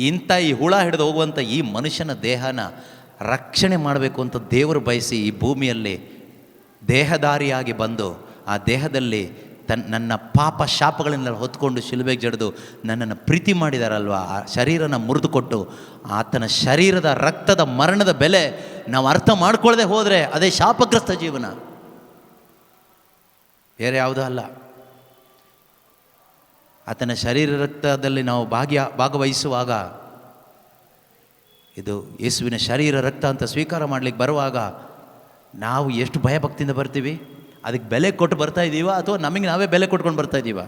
ಇಂಥ ಈ ಹುಳ ಹಿಡಿದು ಹೋಗುವಂಥ ಈ ಮನುಷ್ಯನ ದೇಹನ ರಕ್ಷಣೆ ಮಾಡಬೇಕು ಅಂತ ದೇವರು ಬಯಸಿ ಈ ಭೂಮಿಯಲ್ಲಿ ದೇಹದಾರಿಯಾಗಿ ಬಂದು ಆ ದೇಹದಲ್ಲಿ ನನ್ನ ಪಾಪ ಶಾಪಗಳನ್ನೆಲ್ಲ ಹೊತ್ಕೊಂಡು ಶಿಲುಬೆಗೆ ಜಡಿದು ನನ್ನನ್ನು ಪ್ರೀತಿ ಮಾಡಿದಾರಲ್ವ, ಆ ಶರೀರನ ಮುರಿದು ಕೊಟ್ಟು ಆತನ ಶರೀರದ ರಕ್ತದ ಮರಣದ ಬೆಲೆ ನಾವು ಅರ್ಥ ಮಾಡ್ಕೊಳ್ಳದೆ ಹೋದರೆ ಅದೇ ಶಾಪಗ್ರಸ್ತ ಜೀವನ, ಬೇರೆ ಯಾವುದೂ ಅಲ್ಲ. ಆತನ ಶರೀರ ರಕ್ತದಲ್ಲಿ ನಾವು ಭಾಗವಹಿಸುವಾಗ, ಇದು ಯೇಸುವಿನ ಶರೀರ ರಕ್ತ ಅಂತ ಸ್ವೀಕಾರ ಮಾಡಲಿಕ್ಕೆ ಬರುವಾಗ ನಾವು ಎಷ್ಟು ಭಯಭಕ್ತಿಯಿಂದ ಬರ್ತೀವಿ, ಅದಕ್ಕೆ ಬೆಲೆ ಕೊಟ್ಟು ಬರ್ತಾ ಇದ್ದೀವ ಅಥವಾ ನಮಗೆ ನಾವೇ ಬೆಲೆ ಕೊಟ್ಕೊಂಡು ಬರ್ತಾ ಇದ್ದೀವ?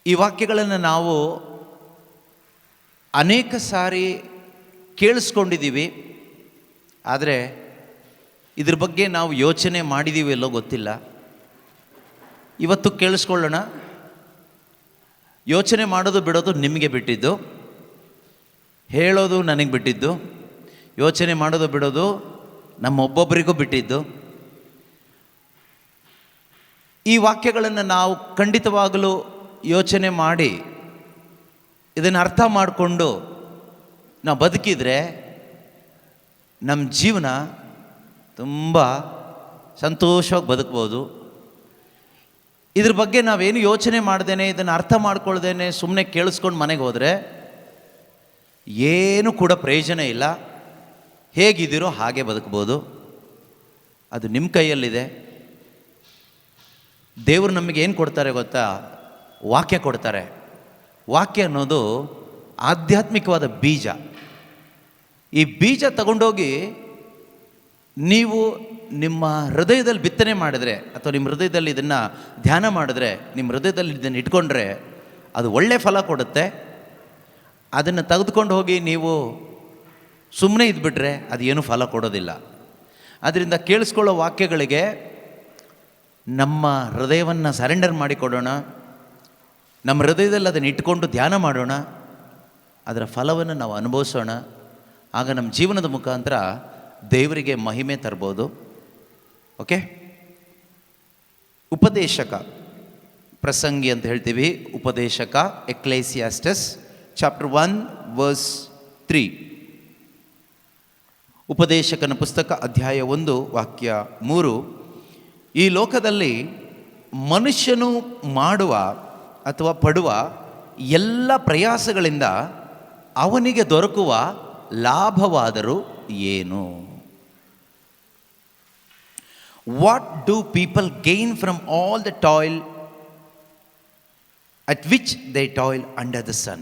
ಈ ವಾಕ್ಯಗಳನ್ನು ನಾವು ಅನೇಕ ಸಾರಿ ಕೇಳಿಸ್ಕೊಂಡಿದ್ದೀವಿ, ಆದರೆ ಇದ್ರ ಬಗ್ಗೆ ನಾವು ಯೋಚನೆ ಮಾಡಿದ್ದೀವಿ ಎಲ್ಲೋ ಗೊತ್ತಿಲ್ಲ. ಇವತ್ತು ಕೇಳಿಸ್ಕೊಳ್ಳೋಣ. ಯೋಚನೆ ಮಾಡೋದು ಬಿಡೋದು ನಿಮಗೆ ಬಿಟ್ಟಿದ್ದು, ಹೇಳೋದು ನನಗೆ ಬಿಟ್ಟಿದ್ದು, ಯೋಚನೆ ಮಾಡೋದು ಬಿಡೋದು ನಮ್ಮೊಬ್ಬೊಬ್ಬರಿಗೂ ಬಿಟ್ಟಿದ್ದು. ಈ ವಾಕ್ಯಗಳನ್ನು ನಾವು ಖಂಡಿತವಾಗಲೂ ಯೋಚನೆ ಮಾಡಿ ಇದನ್ನು ಅರ್ಥ ಮಾಡಿಕೊಂಡು ನಾವು ಬದುಕಿದರೆ ನಮ್ಮ ಜೀವನ ತುಂಬ ಸಂತೋಷವಾಗಿ ಬದುಕ್ಬೋದು. ಇದ್ರ ಬಗ್ಗೆ ನಾವೇನು ಯೋಚನೆ ಮಾಡ್ದೇನೆ, ಇದನ್ನು ಅರ್ಥ ಮಾಡ್ಕೊಳ್ದೇನೆ ಸುಮ್ಮನೆ ಕೇಳಿಸ್ಕೊಂಡು ಮನೆಗೆ ಹೋದರೆ ಏನು ಕೂಡ ಪ್ರಯೋಜನ ಇಲ್ಲ. ಹೇಗಿದ್ದೀರೋ ಹಾಗೆ ಬದುಕ್ಬೋದು. ಅದು ನಿಮ್ಮ ಕೈಯಲ್ಲಿದೆ. ದೇವರು ನಮಗೆ ಏನು ಕೊಡ್ತಾರೆ ಗೊತ್ತಾ? ವಾಕ್ಯ ಕೊಡ್ತಾರೆ. ವಾಕ್ಯ ಅನ್ನೋದು ಆಧ್ಯಾತ್ಮಿಕವಾದ ಬೀಜ. ಈ ಬೀಜ ತಗೊಂಡೋಗಿ ನೀವು ನಿಮ್ಮ ಹೃದಯದಲ್ಲಿ ಬಿತ್ತನೆ ಮಾಡಿದ್ರೆ ಅಥವಾ ನಿಮ್ಮ ಹೃದಯದಲ್ಲಿ ಇದನ್ನು ಧ್ಯಾನ ಮಾಡಿದ್ರೆ, ನಿಮ್ಮ ಹೃದಯದಲ್ಲಿ ಇದನ್ನು ಇಟ್ಕೊಂಡ್ರೆ ಅದು ಒಳ್ಳೆಯ ಫಲ ಕೊಡುತ್ತೆ. ಅದನ್ನು ತೆಗೆದುಕೊಂಡು ಹೋಗಿ ನೀವು ಸುಮ್ಮನೆ ಇದ್ಬಿಟ್ರೆ ಅದು ಏನೂ ಫಲ ಕೊಡೋದಿಲ್ಲ. ಅದರಿಂದ ಕೇಳಿಸ್ಕೊಳ್ಳೋ ವಾಕ್ಯಗಳಿಗೆ ನಮ್ಮ ಹೃದಯವನ್ನು ಸರೆಂಡರ್ ಮಾಡಿಕೊಡೋಣ. ನಮ್ಮ ಹೃದಯದಲ್ಲಿ ಅದನ್ನು ಇಟ್ಕೊಂಡು ಧ್ಯಾನ ಮಾಡೋಣ. ಅದರ ಫಲವನ್ನು ನಾವು ಅನುಭವಿಸೋಣ. ಆಗ ನಮ್ಮ ಜೀವನದ ಮುಖಾಂತರ ದೇವರಿಗೆ ಮಹಿಮೆ ತರ್ಬೋದು. ಓಕೆ. ಉಪದೇಶಕ, ಪ್ರಸಂಗಿ ಅಂತ ಹೇಳ್ತೀವಿ. ಉಪದೇಶಕ, ಎಕ್ಲೇಸಿಯಾಸ್ಟಸ್ ಚಾಪ್ಟರ್ 1 ವರ್ಸ್ 3. ಉಪದೇಶಕನ ಪುಸ್ತಕ ಅಧ್ಯಾಯ 1 ವಾಕ್ಯ 3. ಈ ಲೋಕದಲ್ಲಿ ಮನುಷ್ಯನು ಮಾಡುವ ಅಥವಾ ಪಡುವ ಎಲ್ಲ ಪ್ರಯಾಸಗಳಿಂದ ಅವನಿಗೆ ದೊರಕುವ ಲಾಭವಾದರೂ ಏನು? What do people gain from all the toil at which they toil under the sun?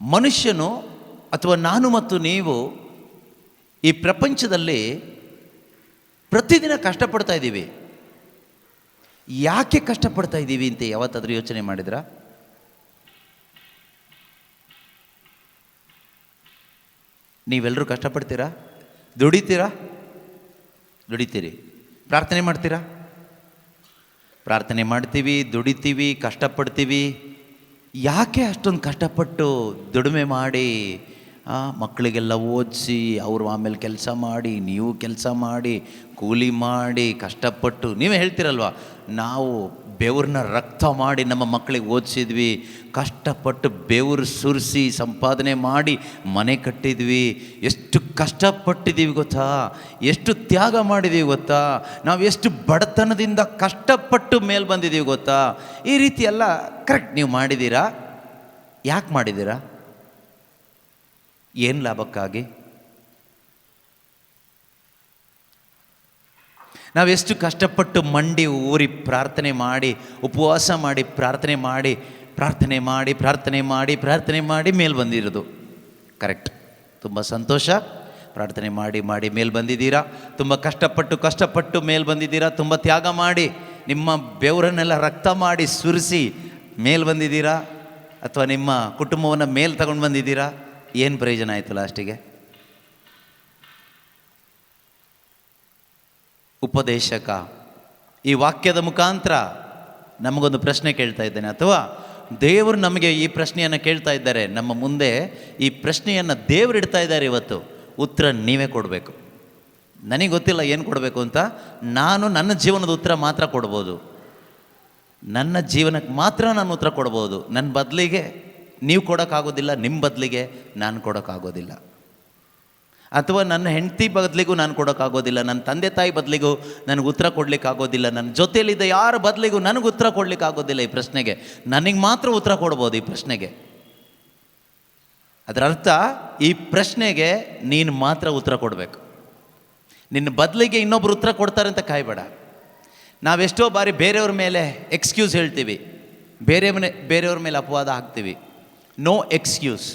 ಮನುಷ್ಯನು ಅಥವಾ ನಾನು ಮತ್ತು ನೀವು ಈ ಪ್ರಪಂಚದಲ್ಲಿ ಪ್ರತಿದಿನ ಕಷ್ಟಪಡ್ತಾ ಇದ್ದೀವಿ. ಯಾಕೆ ಕಷ್ಟಪಡ್ತಾ ಇದ್ದೀವಿ ಅಂತ ಯಾವತ್ತಾದರೂ ಯೋಚನೆ ಮಾಡಿದ್ರಾ? ನೀವೆಲ್ಲರೂ ಕಷ್ಟಪಡ್ತೀರಾ? ದುಡಿತೀರಾ? ದುಡಿತೀರಿ. ಪ್ರಾರ್ಥನೆ ಮಾಡ್ತೀರಾ? ಪ್ರಾರ್ಥನೆ ಮಾಡ್ತೀವಿ, ದುಡಿತೀವಿ, ಕಷ್ಟಪಡ್ತೀವಿ. ಯಾಕೆ ಅಷ್ಟೊಂದು ಕಷ್ಟಪಟ್ಟು ದುಡಿಮೆ ಮಾಡಿ ಮಕ್ಕಳಿಗೆಲ್ಲ ಓದಿಸಿ ಅವರು ಆಮೇಲೆ ಕೆಲಸ ಮಾಡಿ, ನೀವು ಕೆಲಸ ಮಾಡಿ, ಕೂಲಿ ಮಾಡಿ, ಕಷ್ಟಪಟ್ಟು ನೀವೇ ಹೇಳ್ತೀರಲ್ವ, ನಾವು ಬೆವ್ರನ್ನ ರಕ್ತ ಮಾಡಿ ನಮ್ಮ ಮಕ್ಕಳಿಗೆ ಓದಿಸಿದ್ವಿ, ಕಷ್ಟಪಟ್ಟು ಬೆವರು ಸುರಿಸಿ ಸಂಪಾದನೆ ಮಾಡಿ ಮನೆ ಕಟ್ಟಿದ್ವಿ, ಎಷ್ಟು ಕಷ್ಟಪಟ್ಟಿದ್ದೀವಿ ಗೊತ್ತಾ, ಎಷ್ಟು ತ್ಯಾಗ ಮಾಡಿದ್ದೀವಿ ಗೊತ್ತಾ, ನಾವು ಎಷ್ಟು ಬಡತನದಿಂದ ಕಷ್ಟಪಟ್ಟು ಮೇಲೆ ಬಂದಿದ್ದೀವಿ ಗೊತ್ತಾ. ಈ ರೀತಿ ಎಲ್ಲ ಕರೆಕ್ಟ್ ನೀವು ಮಾಡಿದ್ದೀರಾ? ಯಾಕೆ ಮಾಡಿದ್ದೀರಾ? ಏನು ಲಾಭಕ್ಕಾಗಿ? ನಾವೆಷ್ಟು ಕಷ್ಟಪಟ್ಟು ಮಂಡಿ ಊರಿ ಪ್ರಾರ್ಥನೆ ಮಾಡಿ, ಉಪವಾಸ ಮಾಡಿ, ಪ್ರಾರ್ಥನೆ ಮಾಡಿ ಪ್ರಾರ್ಥನೆ ಮಾಡಿ ಪ್ರಾರ್ಥನೆ ಮಾಡಿ ಪ್ರಾರ್ಥನೆ ಮಾಡಿ ಮೇಲೆ ಬಂದಿರೋದು. ಕರೆಕ್ಟ್. ತುಂಬ ಸಂತೋಷ. ಪ್ರಾರ್ಥನೆ ಮಾಡಿ ಮಾಡಿ ಮೇಲೆ ಬಂದಿದ್ದೀರಾ. ತುಂಬ ಕಷ್ಟಪಟ್ಟು ಮೇಲೆ ಬಂದಿದ್ದೀರಾ. ತುಂಬ ತ್ಯಾಗ ಮಾಡಿ ನಿಮ್ಮ ಬೆವರನ್ನೆಲ್ಲ ರಕ್ತ ಮಾಡಿ ಸುರಿಸಿ ಮೇಲೆ ಬಂದಿದ್ದೀರಾ. ಅಥವಾ ನಿಮ್ಮ ಕುಟುಂಬವನ್ನು ಮೇಲೆ ತಗೊಂಡು ಬಂದಿದ್ದೀರಾ. ಏನು ಪ್ರಯೋಜನ ಆಯಿತು ಲಾಸ್ಟಿಗೆ? ಉಪದೇಶಕ ಈ ವಾಕ್ಯದ ಮುಖಾಂತರ ನಮಗೊಂದು ಪ್ರಶ್ನೆ ಕೇಳ್ತಾ ಇದ್ದೇನೆ, ಅಥವಾ ದೇವರು ನಮಗೆ ಈ ಪ್ರಶ್ನೆಯನ್ನು ಕೇಳ್ತಾ ಇದ್ದಾರೆ. ನಮ್ಮ ಮುಂದೆ ಈ ಪ್ರಶ್ನೆಯನ್ನು ದೇವರು ಇಡ್ತಾ ಇದ್ದಾರೆ. ಇವತ್ತು ಉತ್ತರ ನೀವೇ ಕೊಡಬೇಕು. ನನಗೆ ಗೊತ್ತಿಲ್ಲ ಏನು ಕೊಡಬೇಕು ಅಂತ. ನಾನು ನನ್ನ ಜೀವನದ ಉತ್ತರ ಮಾತ್ರ ಕೊಡ್ಬೋದು. ನನ್ನ ಜೀವನಕ್ಕೆ ಮಾತ್ರ ನಾನು ಉತ್ತರ ಕೊಡ್ಬೋದು. ನನ್ನ ಬದಲಿಗೆ ನೀವು ಕೊಡೋಕ್ಕಾಗೋದಿಲ್ಲ, ನಿಮ್ಮ ಬದಲಿಗೆ ನಾನು ಕೊಡೋಕ್ಕಾಗೋದಿಲ್ಲ. ಅಥವಾ ನನ್ನ ಹೆಂಡತಿ ಬದಲಿಗೂ ನಾನು ಕೊಡೋಕ್ಕಾಗೋದಿಲ್ಲ, ನನ್ನ ತಂದೆ ತಾಯಿ ಬದಲಿಗೂ ನನಗೆ ಉತ್ತರ ಕೊಡಲಿಕ್ಕಾಗೋದಿಲ್ಲ, ನನ್ನ ಜೊತೆಯಲ್ಲಿದ್ದ ಯಾರ ಬದಲಿಗೂ ನನಗೆ ಉತ್ತರ ಕೊಡಲಿಕ್ಕಾಗೋದಿಲ್ಲ. ಈ ಪ್ರಶ್ನೆಗೆ ನನಗೆ ಮಾತ್ರ ಉತ್ತರ ಕೊಡ್ಬೋದು ಈ ಪ್ರಶ್ನೆಗೆ. ಅದರ ಅರ್ಥ ಈ ಪ್ರಶ್ನೆಗೆ ನೀನು ಮಾತ್ರ ಉತ್ತರ ಕೊಡಬೇಕು. ನಿನ್ನ ಬದಲಿಗೆ ಇನ್ನೊಬ್ರು ಉತ್ತರ ಕೊಡ್ತಾರೆ ಅಂತ ಕಾಯಬೇಡ. ನಾವೆಷ್ಟೋ ಬಾರಿ ಬೇರೆಯವ್ರ ಮೇಲೆ ಎಕ್ಸ್ಕ್ಯೂಸ್ ಹೇಳ್ತೀವಿ, ಬೇರೆಯವ್ರ ಮೇಲೆ ಅಪವಾದ ಹಾಕ್ತೀವಿ. No excuse,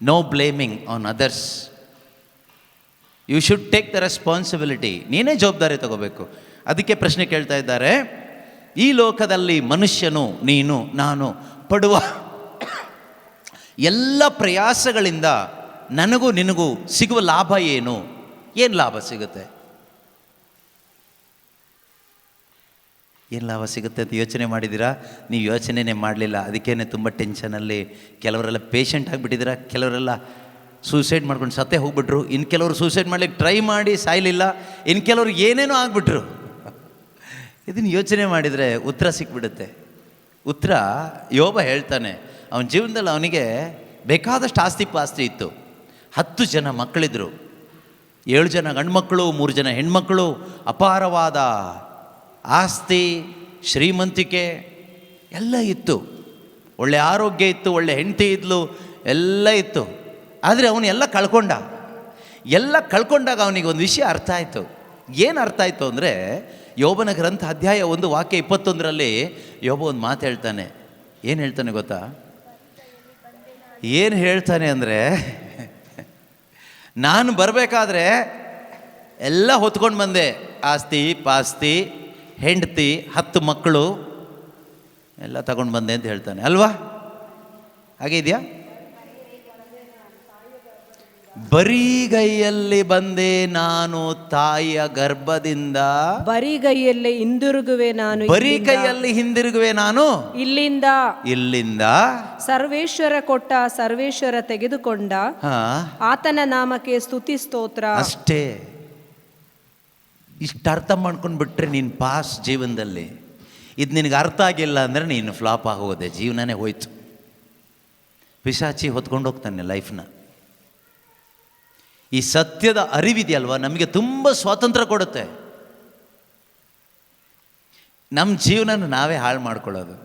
no blaming on others. You should take the responsibility. ನೀನೇ ಜವಾಬ್ದಾರಿ ತಗೋಬೇಕು. ಅದಕ್ಕೆ ಪ್ರಶ್ನೆ ಕೇಳ್ತಾ ಇದ್ದಾರೆ, ಈ ಲೋಕದಲ್ಲಿ ಮನುಷ್ಯನು, ನೀನು, ನಾನು ಪಡುವ ಎಲ್ಲ ಪ್ರಯಾಸಗಳಿಂದ ನನಗೂ ನಿನಗೂ ಸಿಗುವ ಲಾಭ ಏನು? ಏನು ಲಾಭ ಸಿಗುತ್ತೆ? ಏನು ಲಾಭ ಸಿಗುತ್ತೆ ಅಂತ ಯೋಚನೆ ಮಾಡಿದ್ದೀರಾ? ನೀವು ಯೋಚನೆನೇ ಮಾಡಲಿಲ್ಲ, ಅದಕ್ಕೇ ತುಂಬ ಟೆನ್ಷನಲ್ಲಿ. ಕೆಲವರೆಲ್ಲ ಪೇಷಂಟ್ ಆಗಿಬಿಟ್ಟಿದ್ದೀರಾ, ಕೆಲವರೆಲ್ಲ ಸೂಸೈಡ್ ಮಾಡ್ಕೊಂಡು ಸತ್ತೇ ಹೋಗ್ಬಿಟ್ರು, ಇನ್ನು ಕೆಲವರು ಸೂಸೈಡ್ ಮಾಡ್ಲಿಕ್ಕೆ ಟ್ರೈ ಮಾಡಿ ಸಾಯಲಿಲ್ಲ, ಇನ್ನು ಕೆಲವರು ಏನೇನೋ ಆಗಿಬಿಟ್ರು. ಇದನ್ನು ಯೋಚನೆ ಮಾಡಿದರೆ ಉತ್ತರ ಸಿಕ್ಬಿಡುತ್ತೆ. ಉತ್ತರ ಯೋಬ ಹೇಳ್ತಾನೆ, ಅವನ ಜೀವನದಲ್ಲಿ ಅವನಿಗೆ ಬೇಕಾದಷ್ಟು ಆಸ್ತಿ ಪಾಸ್ತಿ ಇತ್ತು. 10 ಜನ ಮಕ್ಕಳಿದ್ರು, 7 ಜನ ಗಂಡ್ಮಕ್ಕಳು, 3 ಜನ ಹೆಣ್ಮಕ್ಕಳು. ಅಪಾರವಾದ ಆಸ್ತಿ, ಶ್ರೀಮಂತಿಕೆ ಎಲ್ಲ ಇತ್ತು. ಒಳ್ಳೆ ಆರೋಗ್ಯ ಇತ್ತು, ಒಳ್ಳೆ ಹೆಂಡತಿ ಇದ್ಲು, ಎಲ್ಲ ಇತ್ತು. ಆದರೆ ಅವನು ಎಲ್ಲ ಕಳ್ಕೊಂಡಾಗ ಅವನಿಗೆ ಒಂದು ವಿಷಯ ಅರ್ಥ ಆಯಿತು. ಏನು ಅರ್ಥ ಆಯಿತು ಅಂದರೆ, ಯೋಬನ ಗ್ರಂಥ ಅಧ್ಯಾಯ 1 ವಾಕ್ಯ 21ರಲ್ಲಿ ಯೋಬ ಒಂದು ಮಾತು ಹೇಳ್ತಾನೆ. ಏನು ಹೇಳ್ತಾನೆ ಗೊತ್ತಾ? ಏನು ಹೇಳ್ತಾನೆ ಅಂದರೆ, ನಾನು ಬರಬೇಕಾದ್ರೆ ಎಲ್ಲ ಹೊತ್ಕೊಂಡು ಬಂದೆ, ಆಸ್ತಿ ಪಾಸ್ತಿ, ಹೆಂಡತಿ, 10 ಮಕ್ಕಳು ಎಲ್ಲ ತಗೊಂಡು ಬಂದೆ ಅಂತ ಹೇಳ್ತಾನೆ ಅಲ್ವಾ? ಹಾಗೆ ಇದೆಯಾ? ಬರಿಗೈಯಲ್ಲಿ ಬಂದೆ ನಾನು ತಾಯಿಯ ಗರ್ಭದಿಂದ, ಬರಿಗೈಯಲ್ಲಿ ಹಿಂದಿರುಗುವೆ ನಾನು, ಬರಿಗೈಯಲ್ಲಿ ಹಿಂದಿರುಗುವೆ ನಾನು ಇಲ್ಲಿಂದ. ಸರ್ವೇಶ್ವರ ಕೊಟ್ಟ ಸರ್ವೇಶ್ವರ ತೆಗೆದುಕೊಂಡ, ಆತನ ನಾಮಕ್ಕೆ ಸ್ತುತಿ ಸ್ತೋತ್ರ. ಅಷ್ಟೇ. ಇಷ್ಟು ಅರ್ಥ ಮಾಡ್ಕೊಂಡು ಬಿಟ್ರೆ ನೀನು ಪಾಸ್ ಜೀವನದಲ್ಲಿ. ಇದು ನಿನಗೆ ಅರ್ಥ ಆಗಿಲ್ಲ ಅಂದರೆ ನೀನು ಫ್ಲಾಪ್ ಆಗೋದೆ, ಜೀವನನೇ ಹೋಯ್ತು. ಪಿಶಾಚಿ ಹೊತ್ಕೊಂಡು ಹೋಗ್ತಾನೆ ಲೈಫ್ನ. ಈ ಸತ್ಯದ ಅರಿವಿದೆಯಲ್ವ, ನಮಗೆ ತುಂಬ ಸ್ವಾತಂತ್ರ್ಯ ಕೊಡುತ್ತೆ. ನಮ್ಮ ಜೀವನನ ನಾವೇ ಹಾಳು ಮಾಡ್ಕೊಳ್ಳೋದು.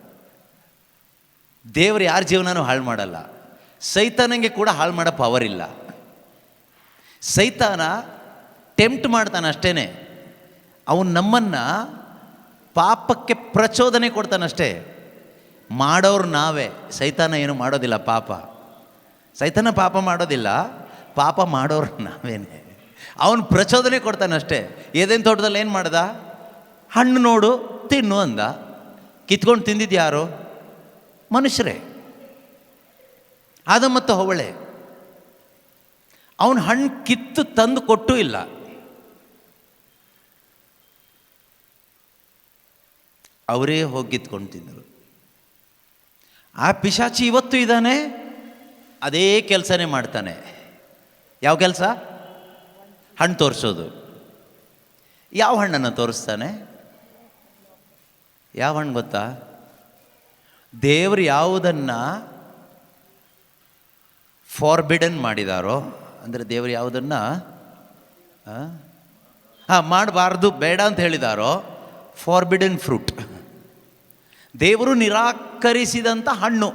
ದೇವರು ಯಾರ ಜೀವನನೂ ಹಾಳು ಮಾಡಲ್ಲ. ಸೈತಾನಂಗೆ ಕೂಡ ಹಾಳು ಮಾಡೋ ಪವರ್ ಇಲ್ಲ. ಸೈತಾನ ಟೆಂಪ್ಟ್ ಮಾಡ್ತಾನೆ ಅಷ್ಟೇ. ಅವನು ನಮ್ಮನ್ನು ಪಾಪಕ್ಕೆ ಪ್ರಚೋದನೆ ಕೊಡ್ತಾನಷ್ಟೇ. ಮಾಡೋರು ನಾವೇ. ಸೈತಾನ ಏನು ಮಾಡೋದಿಲ್ಲ. ಸೈತಾನ ಪಾಪ ಮಾಡೋದಿಲ್ಲ, ಪಾಪ ಮಾಡೋರು ನಾವೇನೆ. ಅವನು ಪ್ರಚೋದನೆ ಕೊಡ್ತಾನಷ್ಟೇ. ಏದೇನು ತೋಟದಲ್ಲಿ ಏನು ಮಾಡ್ದ? ಹಣ್ಣು ನೋಡು ತಿನ್ನು ಅಂದ. ಕಿತ್ಕೊಂಡು ತಿಂದಿದ್ದು ಯಾರು? ಮನುಷ್ಯರೇ, ಆದ ಮತ್ತು ಹವಳೆ. ಅವನು ಹಣ್ಣು ಕಿತ್ತು ತಂದು ಕೊಟ್ಟೂ ಇಲ್ಲ. ಅವರೇ ಹೋಗಿ ಕಿತ್ಕೊಂಡು ತಿಂದರು. ಆ ಪಿಶಾಚಿ ಇವತ್ತು ಇದ್ದಾನೆ, ಅದೇ ಕೆಲಸನೇ ಮಾಡ್ತಾನೆ. ಯಾವ ಕೆಲಸ? ಹಣ್ಣು ತೋರಿಸೋದು. ಯಾವ ಹಣ್ಣನ್ನು ತೋರಿಸ್ತಾನೆ? ಯಾವ ಹಣ್ಣು ಗೊತ್ತಾ? ದೇವರು ಯಾವುದನ್ನು ಫಾರ್ಬಿಡನ್ ಮಾಡಿದಾರೋ, ಅಂದರೆ ದೇವರು ಯಾವುದನ್ನು ಮಾಡಬಾರ್ದು, ಬೇಡ ಅಂತ ಹೇಳಿದಾರೋ, ಫಾರ್ಬಿಡನ್ ಫ್ರೂಟ್, ದೇವರು ನಿರಾಕರಿಸಿದಂಥ ಹಣ್ಣು